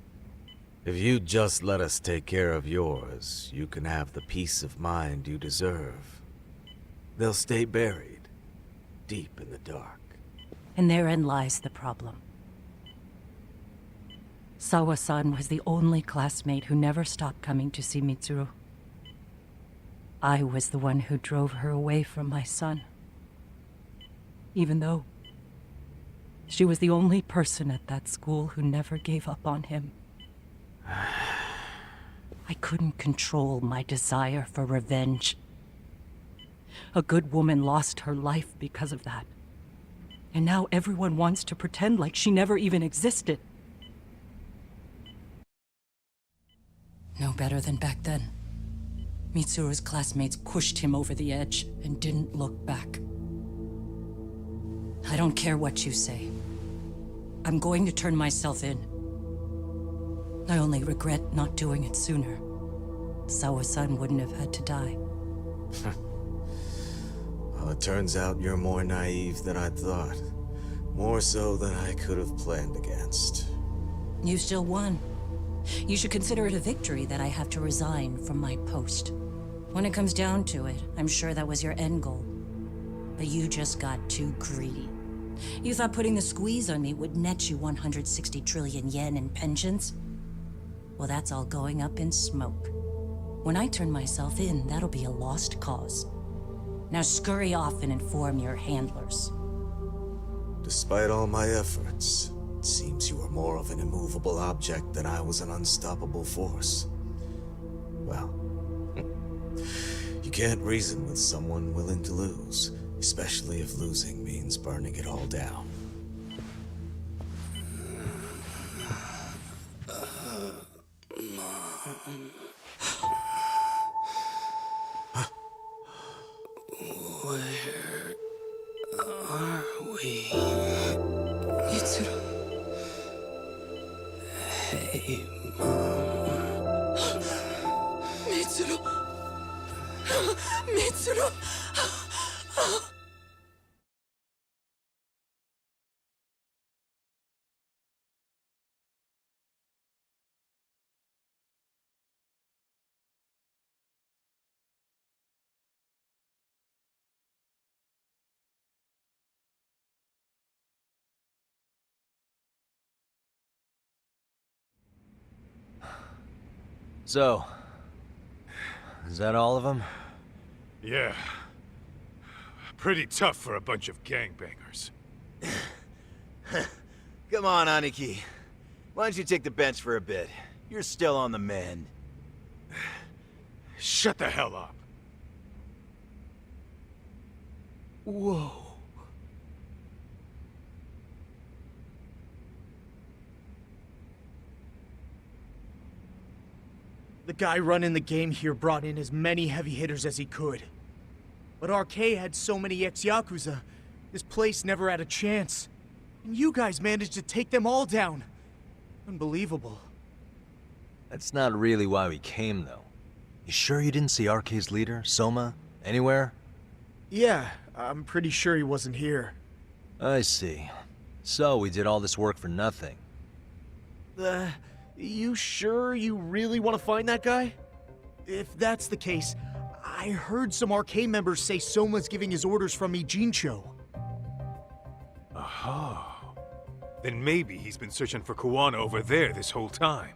If you'd just let us take care of yours, you can have the peace of mind you deserve. They'll stay buried, deep in the dark. And therein lies the problem. Sawa-san was the only classmate who never stopped coming to see Mitsuru. I was the one who drove her away from my son. Even though she was the only person at that school who never gave up on him. I couldn't control my desire for revenge. A good woman lost her life because of that. And now everyone wants to pretend like she never even existed. No better than back then. Mitsuru's classmates pushed him over the edge and didn't look back. I don't care what you say. I'm going to turn myself in. I only regret not doing it sooner. Sawa-san wouldn't have had to die. Well, it turns out you're more naive than I thought. More so than I could have planned against. You still won. You should consider it a victory that I have to resign from my post. When it comes down to it, I'm sure that was your end goal. But you just got too greedy. You thought putting the squeeze on me would net you 160 trillion yen in pensions? Well, that's all going up in smoke. When I turn myself in, that'll be a lost cause. Now scurry off and inform your handlers. Despite all my efforts, it seems you were more of an immovable object than I was an unstoppable force. Well, you can't reason with someone willing to lose, especially if losing means burning it all down. Where are we? Mitsuru. Hey, Mom. Mitsuru! Mitsuru! So, is that all of them? Yeah. Pretty tough for a bunch of gangbangers. Come on, Aniki. Why don't you take the bench for a bit? You're still on the mend. Shut the hell up. Whoa. The guy running the game here brought in as many heavy hitters as he could. But RK had so many ex-Yakuza, this place never had a chance. And you guys managed to take them all down. Unbelievable. That's not really why we came, though. You sure you didn't see RK's leader, Soma, anywhere? Yeah, I'm pretty sure he wasn't here. I see. So we did all this work for nothing. You sure you really want to find that guy? If that's the case, I heard some RK members say Soma's giving his orders from Ijincho. Aha. Then maybe he's been searching for Kuwana over there this whole time.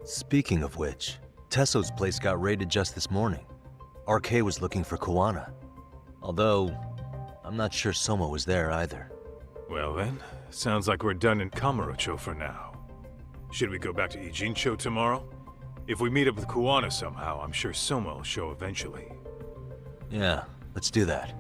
Speaking of which, Tesso's place got raided just this morning. RK was looking for Kuwana. Although, I'm not sure Soma was there either. Well then, sounds like we're done in Kamurocho for now. Should we go back to Ijincho tomorrow? If we meet up with Kuwana somehow, I'm sure Soma will show eventually. Yeah, let's do that.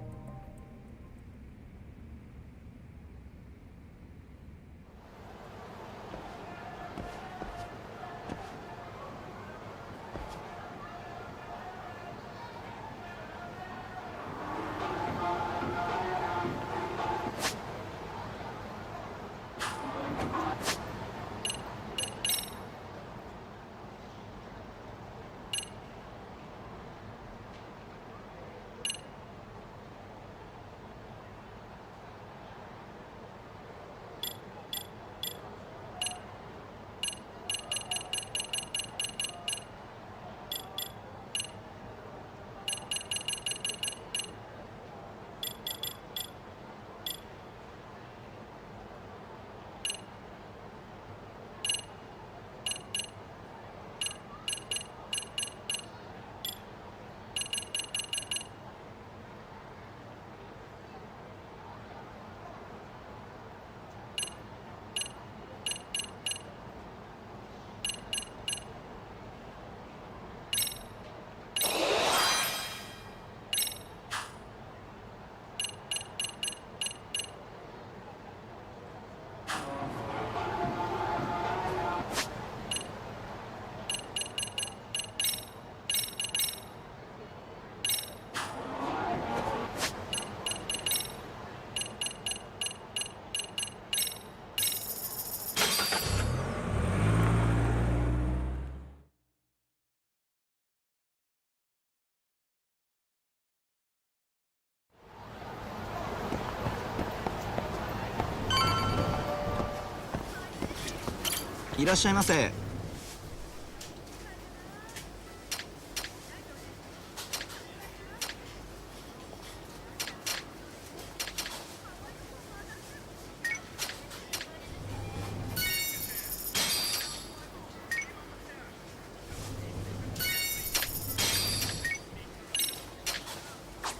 いらっしゃいませ。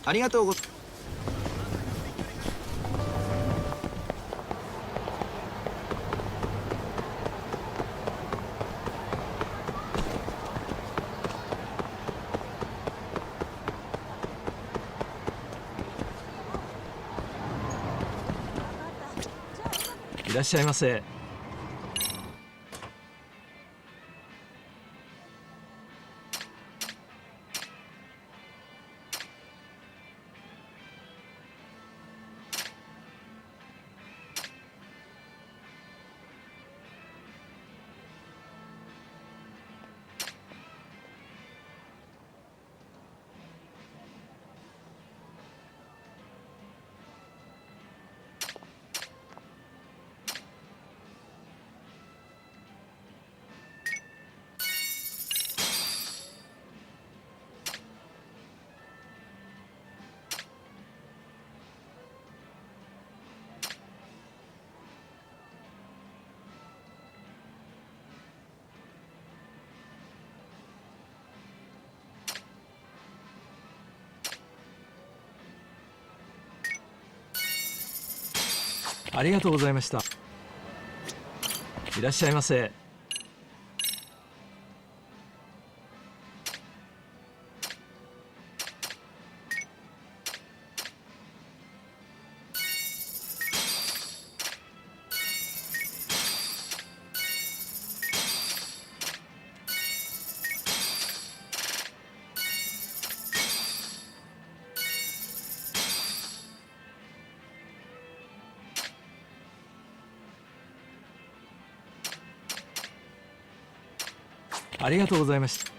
ありがとうございます。いらっしゃいませ。ありがとうございました。いらっしゃいませ。ありがとうございました。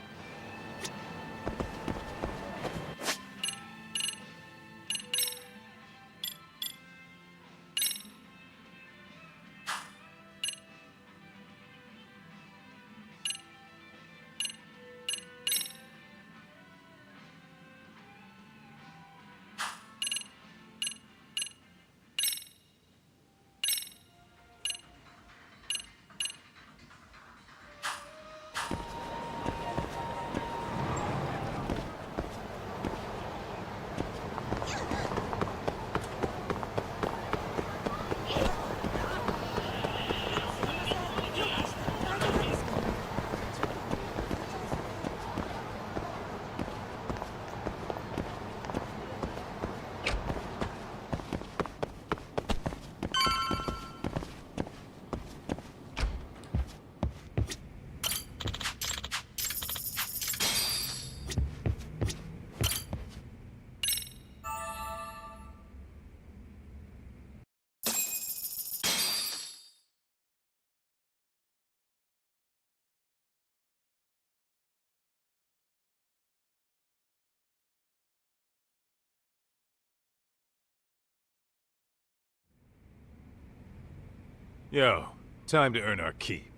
Yo, time to earn our keep.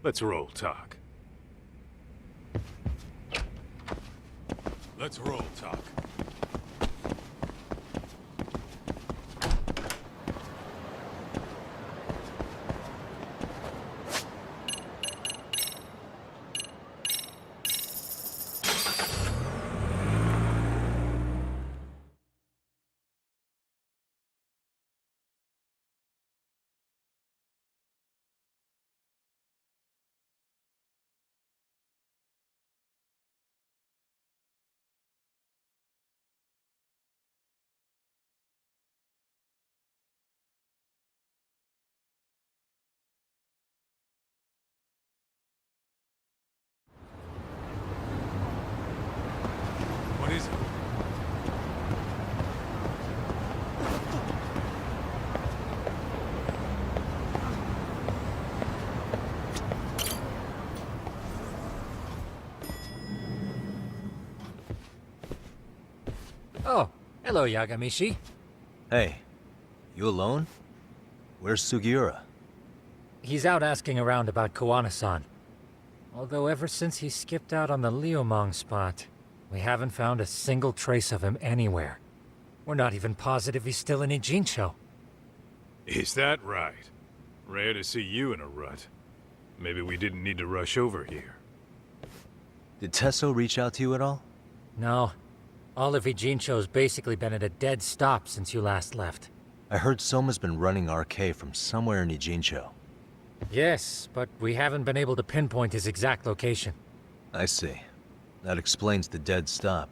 Let's roll talk. Let's roll talk. What is it? Oh, hello, Yagami-shi. Hey, you alone? Where's Sugiura? He's out asking around about Kawana-san. Although ever since he skipped out on the Liumang spot, we haven't found a single trace of him anywhere. We're not even positive he's still in Ijincho. Is that right? Rare to see you in a rut. Maybe we didn't need to rush over here. Did Tesso reach out to you at all? No. All of Ijincho's basically been at a dead stop since you last left. I heard Soma's been running RK from somewhere in Ijincho. Yes, but we haven't been able to pinpoint his exact location. I see. That explains the dead stop.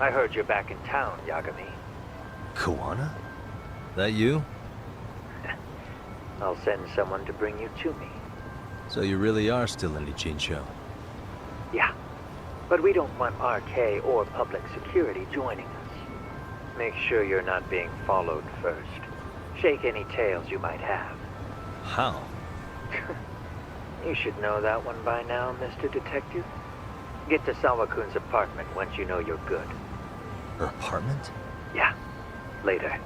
I heard you're back in town, Yagami. Kawana? That you? I'll send someone to bring you to me. So you really are still in Ijincho? Yeah, but we don't want RK or public security joining us. Make sure you're not being followed first. Shake any tails you might have. How? You should know that one by now, Mr. Detective. Get to Sawa-kun's apartment once you know you're good. Her apartment? Yeah, later.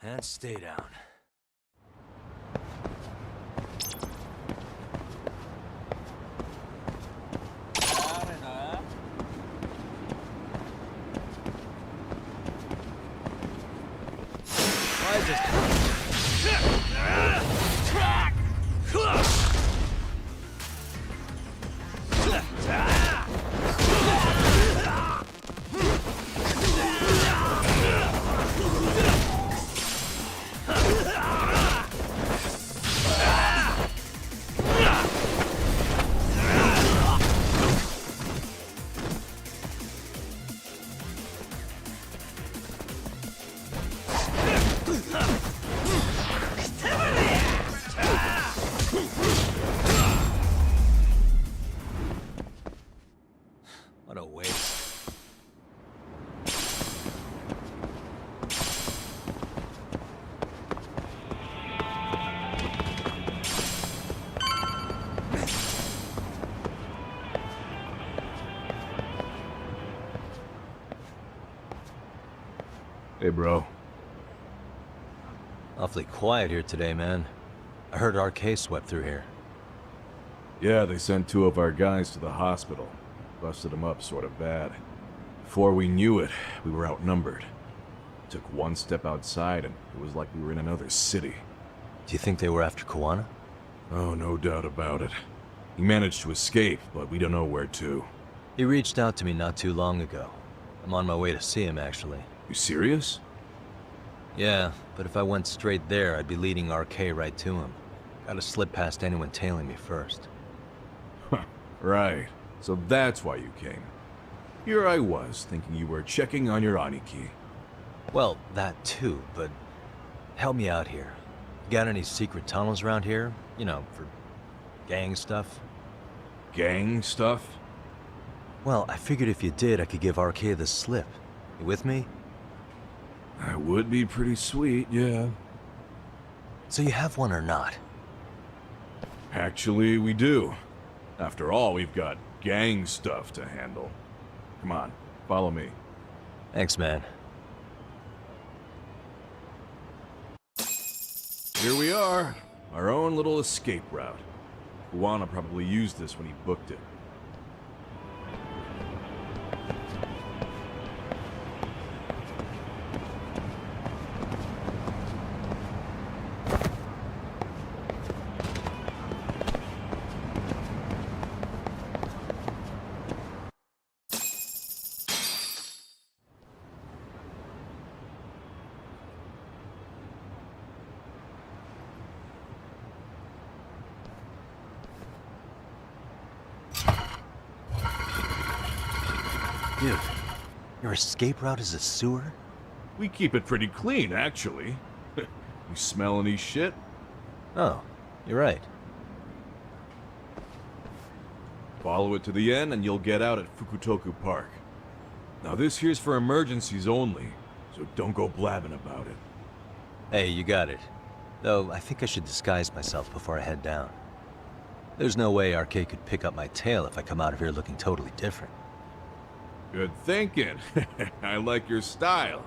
And stay down. Why is What a waste. Hey, bro. Awfully quiet here today, man. I heard RK swept through here. Yeah, they sent 2 of our guys to the hospital. Busted them up sort of bad. Before we knew it, we were outnumbered. Took one step outside and it was like we were in another city. Do you think they were after Kawana? Oh, no doubt about it. He managed to escape, but we don't know where to. He reached out to me not too long ago. I'm on my way to see him, actually. You serious? Yeah, but if I went straight there, I'd be leading RK right to him. Gotta slip past anyone tailing me first. Right. So that's why you came. Here I was, thinking you were checking on your Aniki. Well, that too, but help me out here. Got any secret tunnels around here? You know, for gang stuff? Gang stuff? Well, I figured if you did, I could give RK the slip. You with me? That would be pretty sweet, yeah. So you have one or not? Actually, we do. After all, we've got gang stuff to handle. Come on, follow me. Thanks, man. Here we are. Our own little escape route. Kawana probably used this when he booked it. Dude, your escape route is a sewer? We keep it pretty clean, actually. You smell any shit? Oh, you're right. Follow it to the end and you'll get out at Fukutoku Park. Now this here's for emergencies only, so don't go blabbing about it. Hey, you got it. Though, I think I should disguise myself before I head down. There's no way RK could pick up my tail if I come out of here looking totally different. Good thinking. I like your style.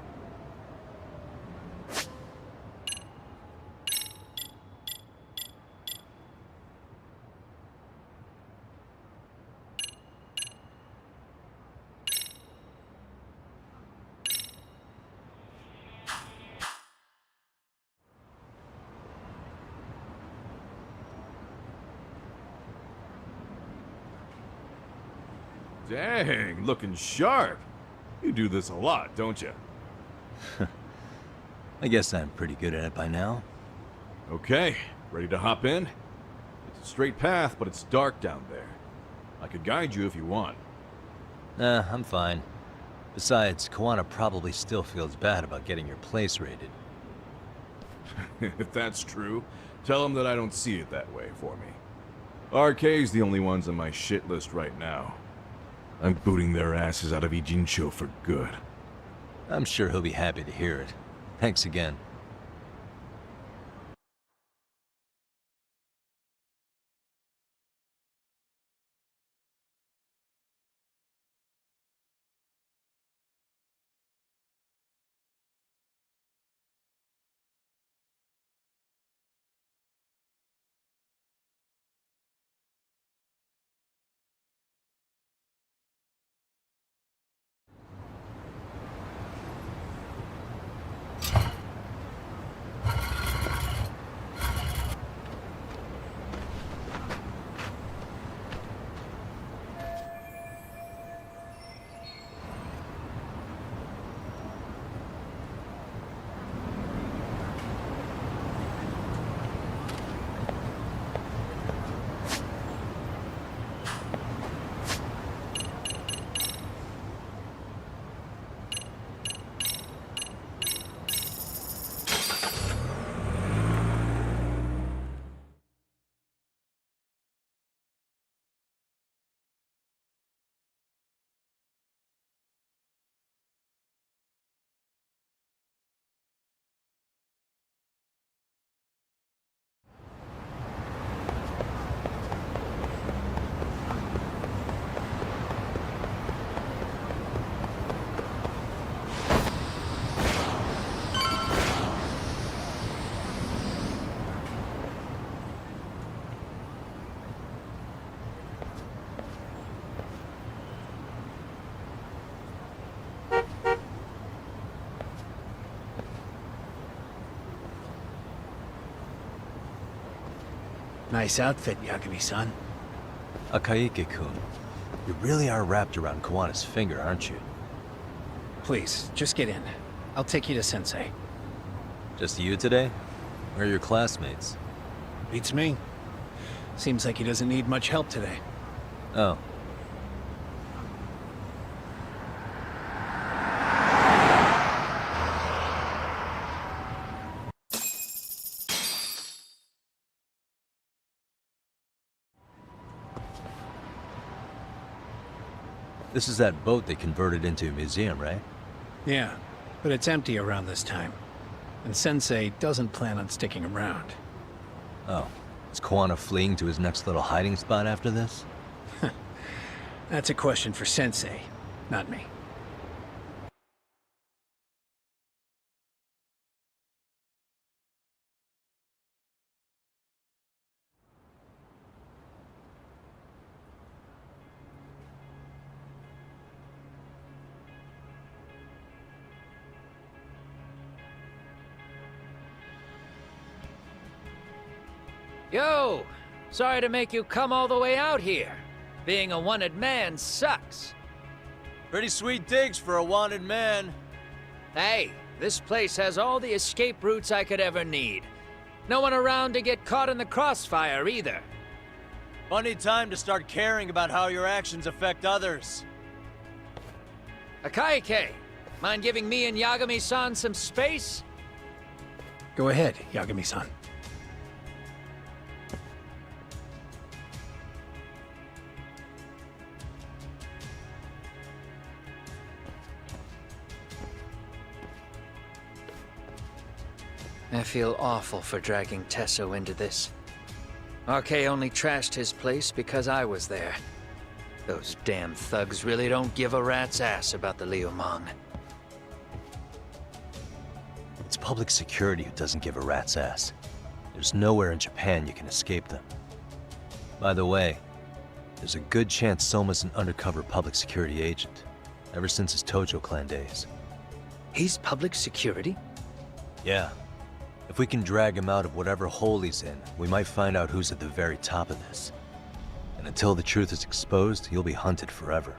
Dang, looking sharp. You do this a lot, don't you? I guess I'm pretty good at it by now. Okay, ready to hop in? It's a straight path, but it's dark down there. I could guide you if you want. Nah, I'm fine. Besides, Kawana probably still feels bad about getting your place raided. If that's true, tell him that I don't see it that way for me. RK's the only ones on my shit list right now. I'm booting their asses out of Ijincho for good. I'm sure he'll be happy to hear it. Thanks again. Nice outfit, Yagami-san. Takayuki-kun, you really are wrapped around Kawana's finger, aren't you? Please, just get in. I'll take you to Sensei. Just you today? Where are your classmates? Beats me. Seems like he doesn't need much help today. Oh. This is that boat they converted into a museum, right? Yeah, but it's empty around this time. And Sensei doesn't plan on sticking around. Oh. Is Kawana fleeing to his next little hiding spot after this? That's a question for Sensei, not me. Yo! Sorry to make you come all the way out here. Being a wanted man sucks. Pretty sweet digs for a wanted man. Hey, this place has all the escape routes I could ever need. No one around to get caught in the crossfire either. Funny time to start caring about how your actions affect others. Takayuki, mind giving me and Yagami-san some space? Go ahead, Yagami-san. I feel awful for dragging Tesso into this. RK only trashed his place because I was there. Those damn thugs really don't give a rat's ass about the Liumang. It's public security who doesn't give a rat's ass. There's nowhere in Japan you can escape them. By the way, there's a good chance Soma's an undercover public security agent, ever since his Tojo clan days. He's public security? Yeah. If we can drag him out of whatever hole he's in, we might find out who's at the very top of this. And until the truth is exposed, he'll be hunted forever.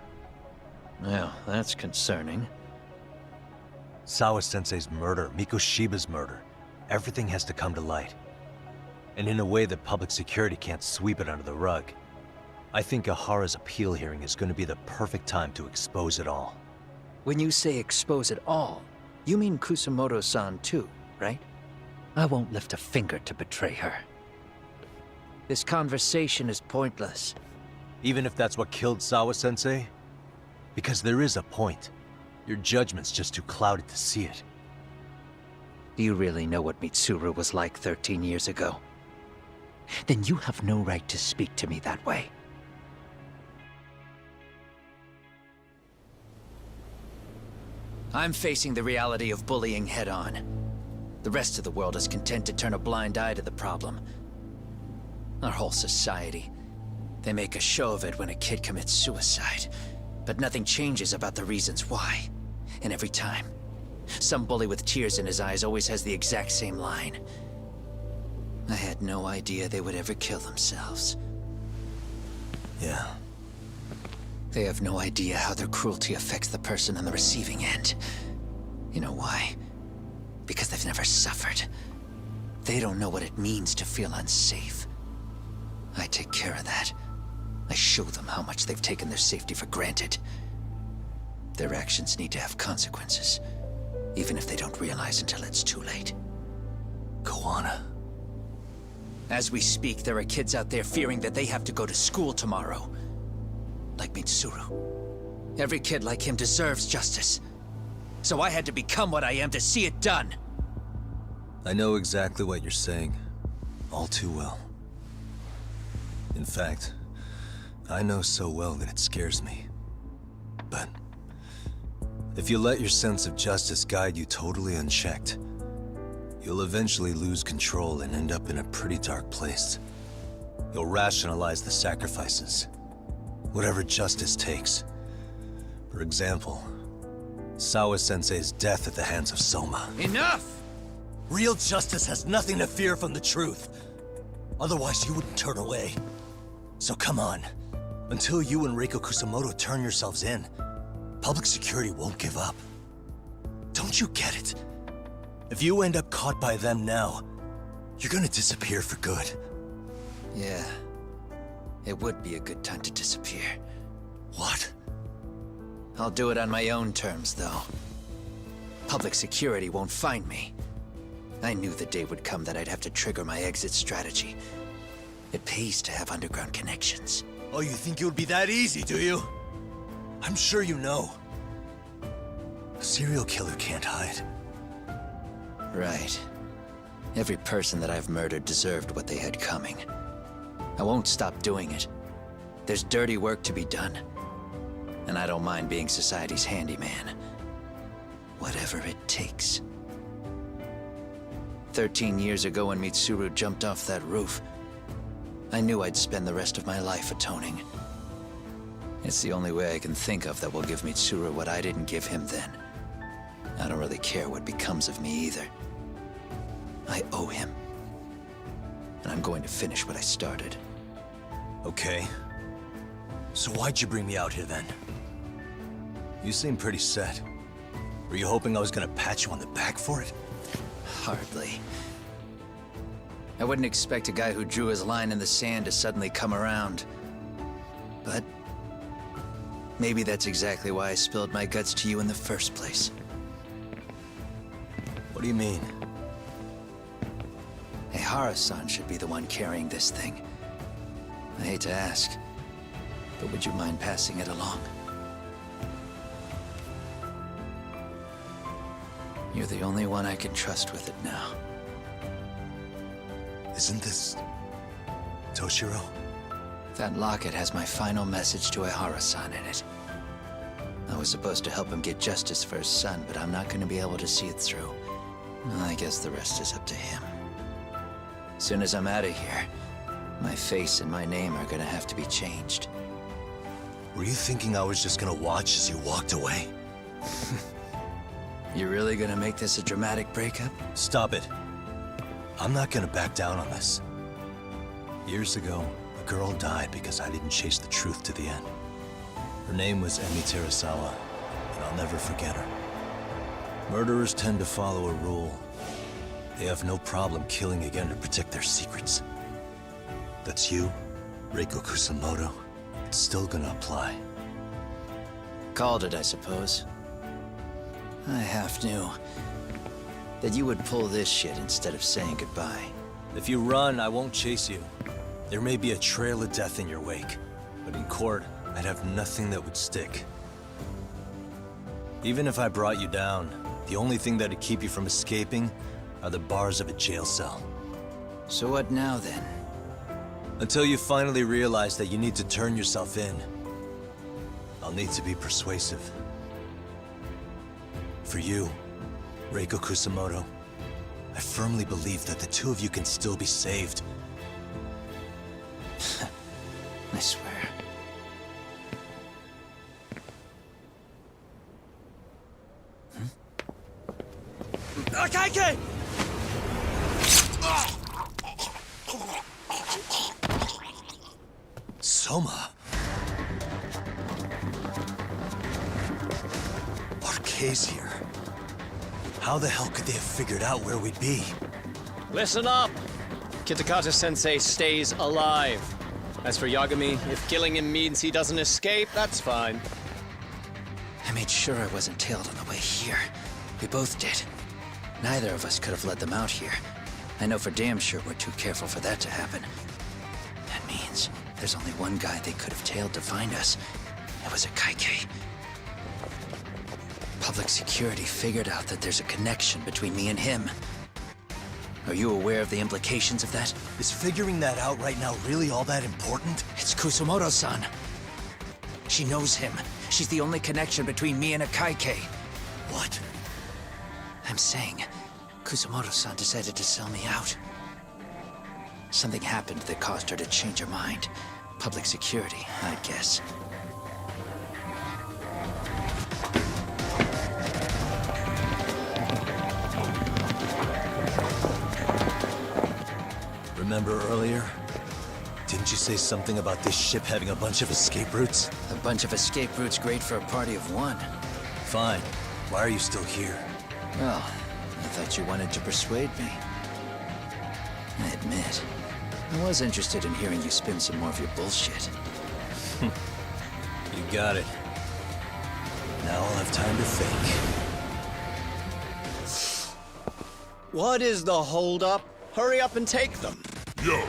Well, that's concerning. Sawa-sensei's murder, Mikoshiba's murder, everything has to come to light. And in a way that public security can't sweep it under the rug. I think Ahara's appeal hearing is going to be the perfect time to expose it all. When you say expose it all, you mean Kusamoto-san too, right? I won't lift a finger to betray her. This conversation is pointless. Even if that's what killed Sawa-sensei? Because there is a point. Your judgment's just too clouded to see it. Do you really know what Mitsuru was like 13 years ago? Then you have no right to speak to me that way. I'm facing the reality of bullying head-on. The rest of the world is content to turn a blind eye to the problem. Our whole society. They make a show of it when a kid commits suicide, but nothing changes about the reasons why. And every time, some bully with tears in his eyes always has the exact same line. I had no idea they would ever kill themselves. Yeah. They have no idea how their cruelty affects the person on the receiving end. You know why? Because they've never suffered. They don't know what it means to feel unsafe. I take care of that. I show them how much they've taken their safety for granted. Their actions need to have consequences, even if they don't realize until it's too late. Koana. As we speak, there are kids out there fearing that they have to go to school tomorrow. Like Mitsuru. Every kid like him deserves justice. So I had to become what I am to see it done. I know exactly what you're saying. All too well. In fact, I know so well that it scares me. But if you let your sense of justice guide you totally unchecked, you'll eventually lose control and end up in a pretty dark place. You'll rationalize the sacrifices. Whatever justice takes. For example, Sawa-sensei's death at the hands of Soma. Enough! Real justice has nothing to fear from the truth. Otherwise, you wouldn't turn away. So come on. Until you and Reiko Kusamoto turn yourselves in, public security won't give up. Don't you get it? If you end up caught by them now, you're gonna disappear for good. Yeah. It would be a good time to disappear. What? I'll do it on my own terms, though. Public security won't find me. I knew the day would come that I'd have to trigger my exit strategy. It pays to have underground connections. Oh, you think it would be that easy, do you? I'm sure you know. A serial killer can't hide. Right. Every person that I've murdered deserved what they had coming. I won't stop doing it. There's dirty work to be done. And I don't mind being society's handyman. Whatever it takes. 13 years ago when Mitsuru jumped off that roof, I knew I'd spend the rest of my life atoning. It's the only way I can think of that will give Mitsuru what I didn't give him then. I don't really care what becomes of me either. I owe him. And I'm going to finish what I started. Okay. So why'd you bring me out here then? You seem pretty set. Were you hoping I was gonna pat you on the back for it? Hardly. I wouldn't expect a guy who drew his line in the sand to suddenly come around. But maybe that's exactly why I spilled my guts to you in the first place. What do you mean? Ehara-san should be the one carrying this thing. I hate to ask, but would you mind passing it along? You're the only one I can trust with it now. Isn't this... Toshiro? That locket has my final message to Ehara-san in it. I was supposed to help him get justice for his son, but I'm not going to be able to see it through. I guess the rest is up to him. As soon as I'm out of here, my face and my name are going to have to be changed. Were you thinking I was just gonna watch as you walked away? You really going to make this a dramatic breakup? Stop it. I'm not gonna back down on this. Years ago, a girl died because I didn't chase the truth to the end. Her name was Emi Terasawa, and I'll never forget her. Murderers tend to follow a rule. They have no problem killing again to protect their secrets. That's you, Reiko Kusamoto. It's still gonna apply. Called it, I suppose. I half knew that you would pull this shit instead of saying goodbye. If you run, I won't chase you. There may be a trail of death in your wake, but in court, I'd have nothing that would stick. Even if I brought you down, the only thing that'd keep you from escaping are the bars of a jail cell. So what now, then? Until you finally realize that you need to turn yourself in, I'll need to be persuasive. For you, Reiko Kusamoto, I firmly believe that the two of you can still be saved. I swear. Akaike! Soma? RK's here. How the hell could they have figured out where we'd be? Listen up! Kitakata-sensei stays alive. As for Yagami, if killing him means he doesn't escape, that's fine. I made sure I wasn't tailed on the way here. We both did. Neither of us could have led them out here. I know for damn sure we're too careful for that to happen. That means there's only one guy they could have tailed to find us. It was a Kaike. Public security figured out that there's a connection between me and him. Are you aware of the implications of that? Is figuring that out right now really all that important? It's Kusamoto-san. She knows him. She's the only connection between me and a Kaike. What? I'm saying, Kusamoto-san decided to sell me out. Something happened that caused her to change her mind. Public security, I guess. Remember earlier? Didn't you say something about this ship having a bunch of escape routes? A bunch of escape routes great for a party of one. Fine. Why are you still here? Well, I thought you wanted to persuade me. I admit, I was interested in hearing you spin some more of your bullshit. You got it. Now I'll have time to think. What is the holdup? Hurry up and take them. Yo,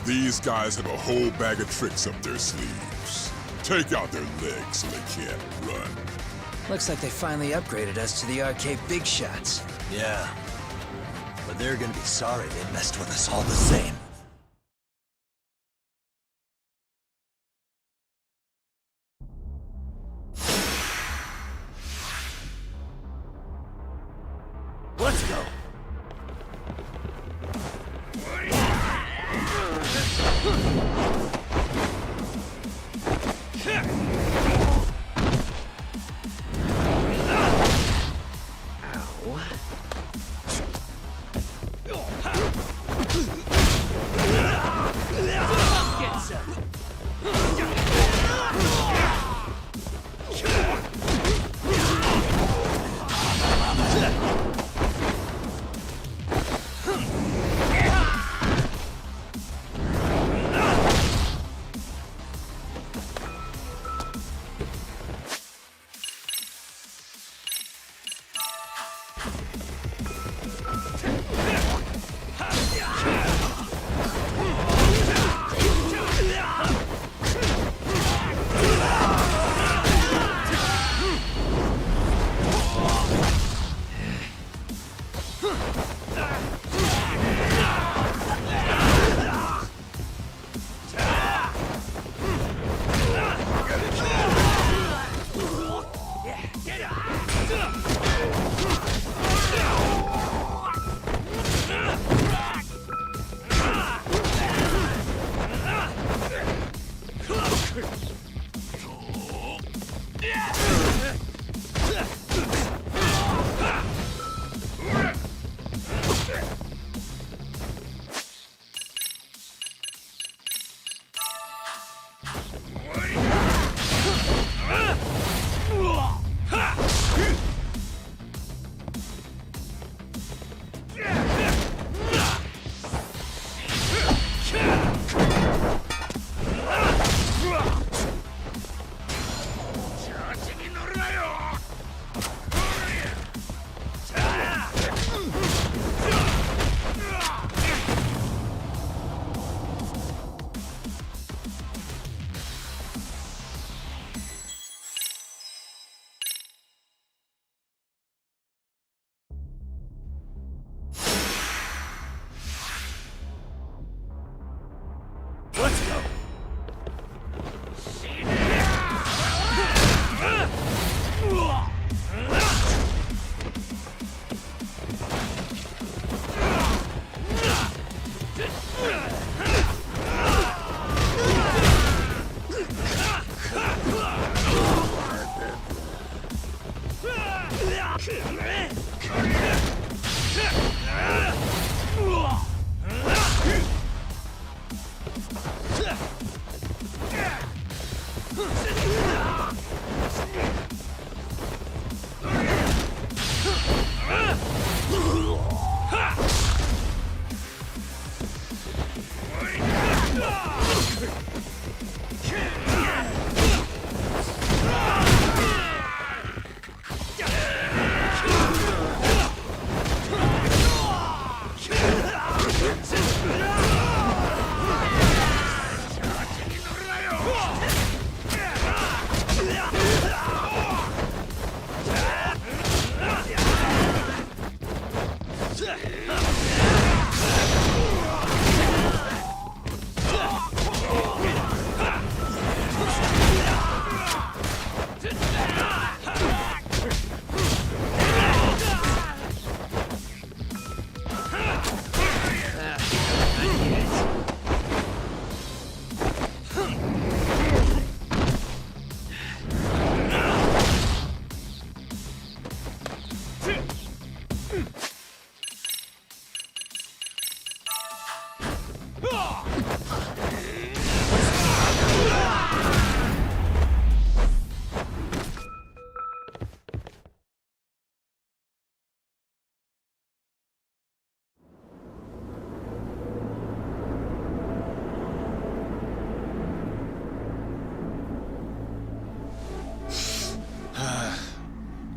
these guys have a whole bag of tricks up their sleeves. Take out their legs so they can't run. Looks like they finally upgraded us to the arcade big shots. Yeah. But they're gonna be sorry they messed with us all the same. Let's go!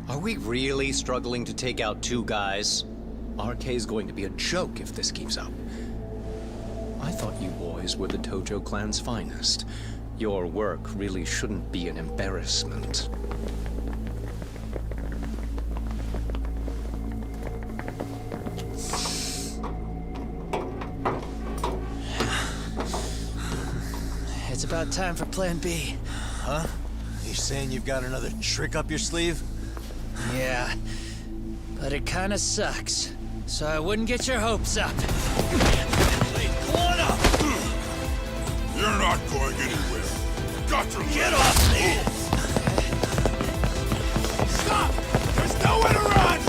Are we really struggling to take out two guys? RK's going to be a joke if this keeps up. I thought you boys were the Tojo clan's finest. Your work really shouldn't be an embarrassment. It's about time for Plan B. Huh? You saying you've got another trick up your sleeve? Yeah, but it kinda sucks. So I wouldn't get your hopes up. You're not going anywhere. Got to Get off me! Stop! There's nowhere to run!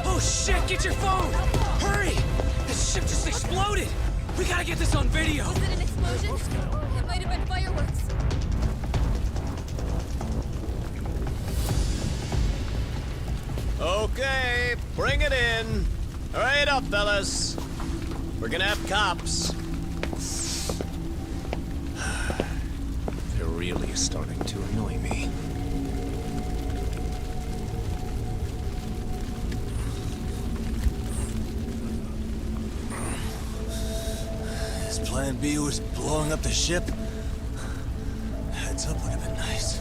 Oh shit, get your phone! Hurry! This ship just exploded! We gotta get this on video! Was it an explosion? It might have been fireworks. Okay, bring it in. Hurry it up, fellas. We're gonna have cops. They're really starting to annoy me. His plan B was blowing up the ship. Heads up would have been nice.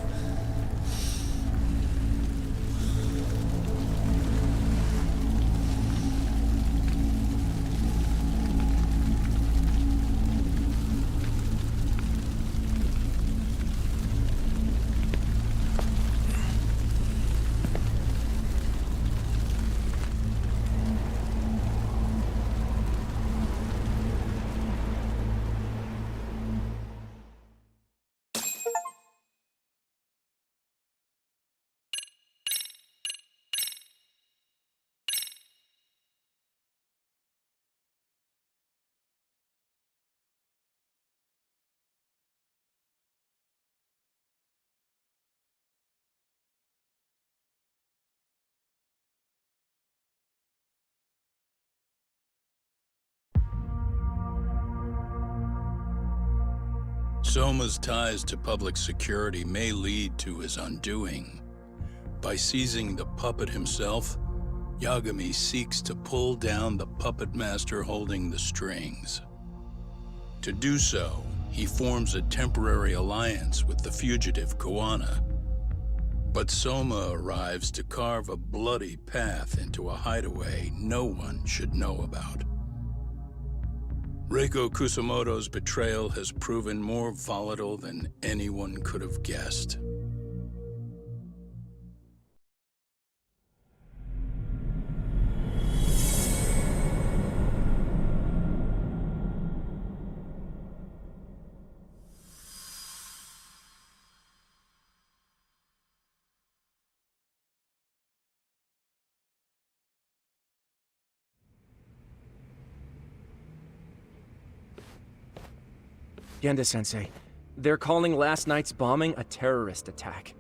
Soma's ties to public security may lead to his undoing. By seizing the puppet himself, Yagami seeks to pull down the puppet master holding the strings. To do so, he forms a temporary alliance with the fugitive Kuwana. But Soma arrives to carve a bloody path into a hideaway no one should know about. Reiko Kusamoto's betrayal has proven more volatile than anyone could have guessed. Genda-sensei, they're calling last night's bombing a terrorist attack.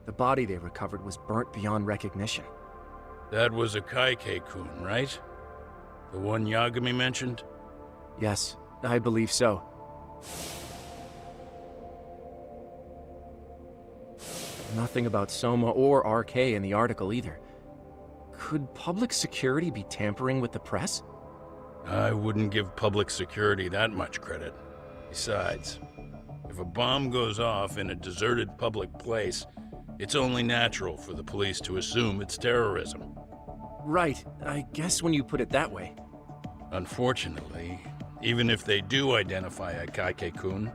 The body they recovered was burnt beyond recognition. That was a Kaike-kun, right? The one Yagami mentioned? Yes, I believe so. Nothing about Soma or RK in the article either. Could public security be tampering with the press? I wouldn't give public security that much credit. Besides, if a bomb goes off in a deserted public place, it's only natural for the police to assume it's terrorism. Right, I guess when you put it that way. Unfortunately, even if they do identify a Kaike-kun,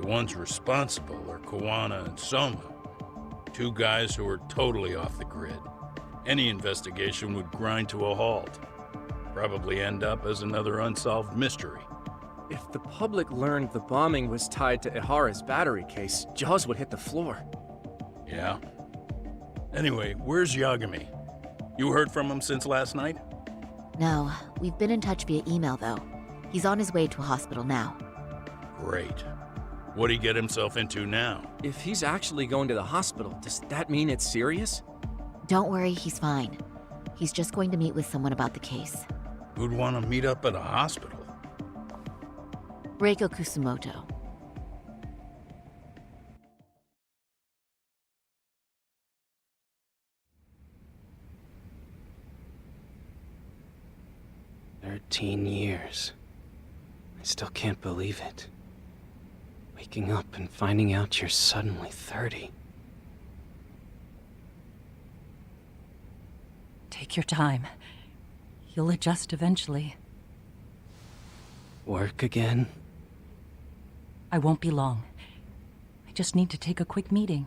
the ones responsible are Kawana and Soma, two guys who are totally off the grid. Any investigation would grind to a halt. Probably end up as another unsolved mystery. If the public learned the bombing was tied to Ihara's battery case, jaws would hit the floor. Yeah? Anyway, where's Yagami? You heard from him since last night? No, we've been in touch via email though. He's on his way to a hospital now. Great. What'd he get himself into now? If he's actually going to the hospital, does that mean it's serious? Don't worry, he's fine. He's just going to meet with someone about the case. Who'd want to meet up at a hospital? Reiko Kusumoto. "13 years. I still can't believe it. Waking up and finding out you're suddenly 30. Take your time. You'll adjust eventually. Work again? I won't be long. I just need to take a quick meeting.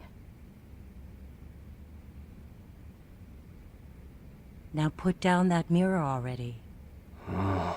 Now put down that mirror already. Oh.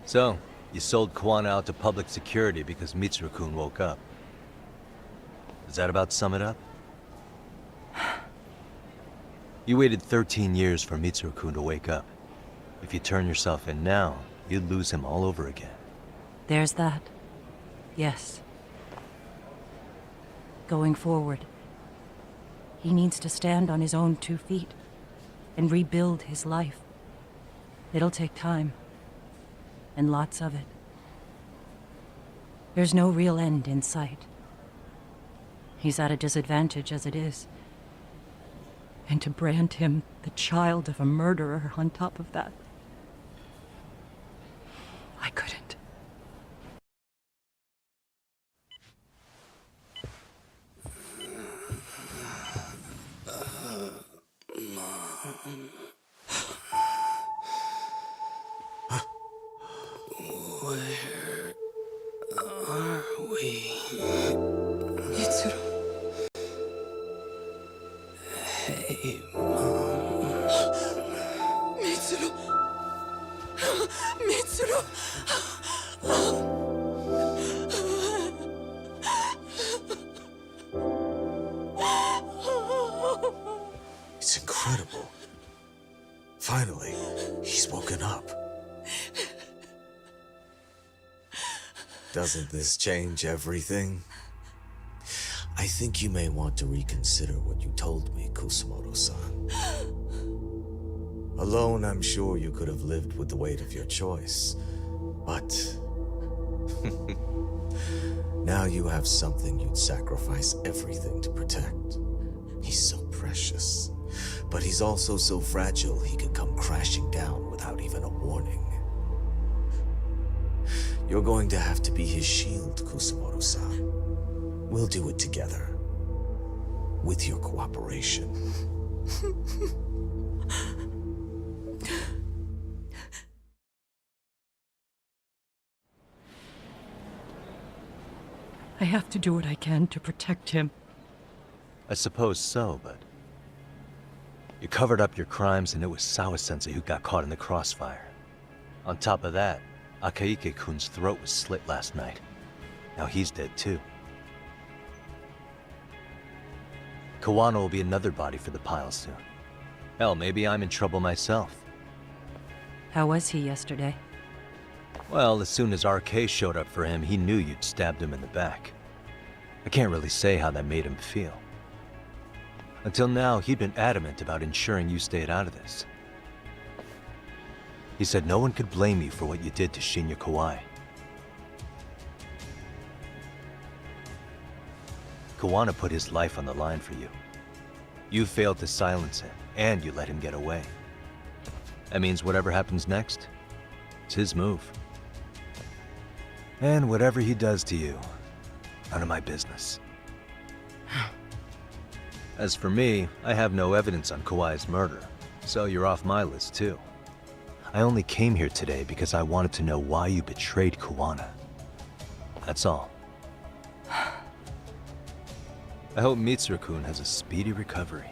So, you sold Kawana out to public security because Mitsuru-kun woke up. Does that about sum it up? You waited 13 years for Mitsuru-kun to wake up. If you turn yourself in now, you'd lose him all over again. There's that. Yes. Going forward, he needs to stand on his own 2 feet and rebuild his life. It'll take time. And lots of it. There's no real end in sight. He's at a disadvantage as it is. And to brand him the child of a murderer on top of that, I couldn't. Where are we? Mitsuru. Hey, Mom. Mitsuru. Mitsuru. It's incredible. Finally, he's woken up. Doesn't this change everything? I think you may want to reconsider what you told me, Kusumoto-san. Alone, I'm sure you could have lived with the weight of your choice. But... now you have something you'd sacrifice everything to protect. He's so precious. But he's also so fragile he could come crashing down without even a warning. You're going to have to be his shield, Kusumoto-san. We'll do it together. With your cooperation. I have to do what I can to protect him. I suppose so, but... You covered up your crimes and it was Sawa-sensei who got caught in the crossfire. On top of that, Takayuki-kun's throat was slit last night. Now he's dead too. Kawano will be another body for the pile soon. Hell, maybe I'm in trouble myself. How was he yesterday? Well, as soon as RK showed up for him, he knew you'd stabbed him in the back. I can't really say how that made him feel. Until now, he'd been adamant about ensuring you stayed out of this. He said no one could blame you for what you did to Shinya Kawai. Kawano put his life on the line for you. You failed to silence him, and you let him get away. That means whatever happens next, it's his move. And whatever he does to you, none of my business. As for me, I have no evidence on Kawai's murder, so you're off my list too. I only came here today because I wanted to know why you betrayed Kawano. That's all. I hope Mitsuru-kun has a speedy recovery.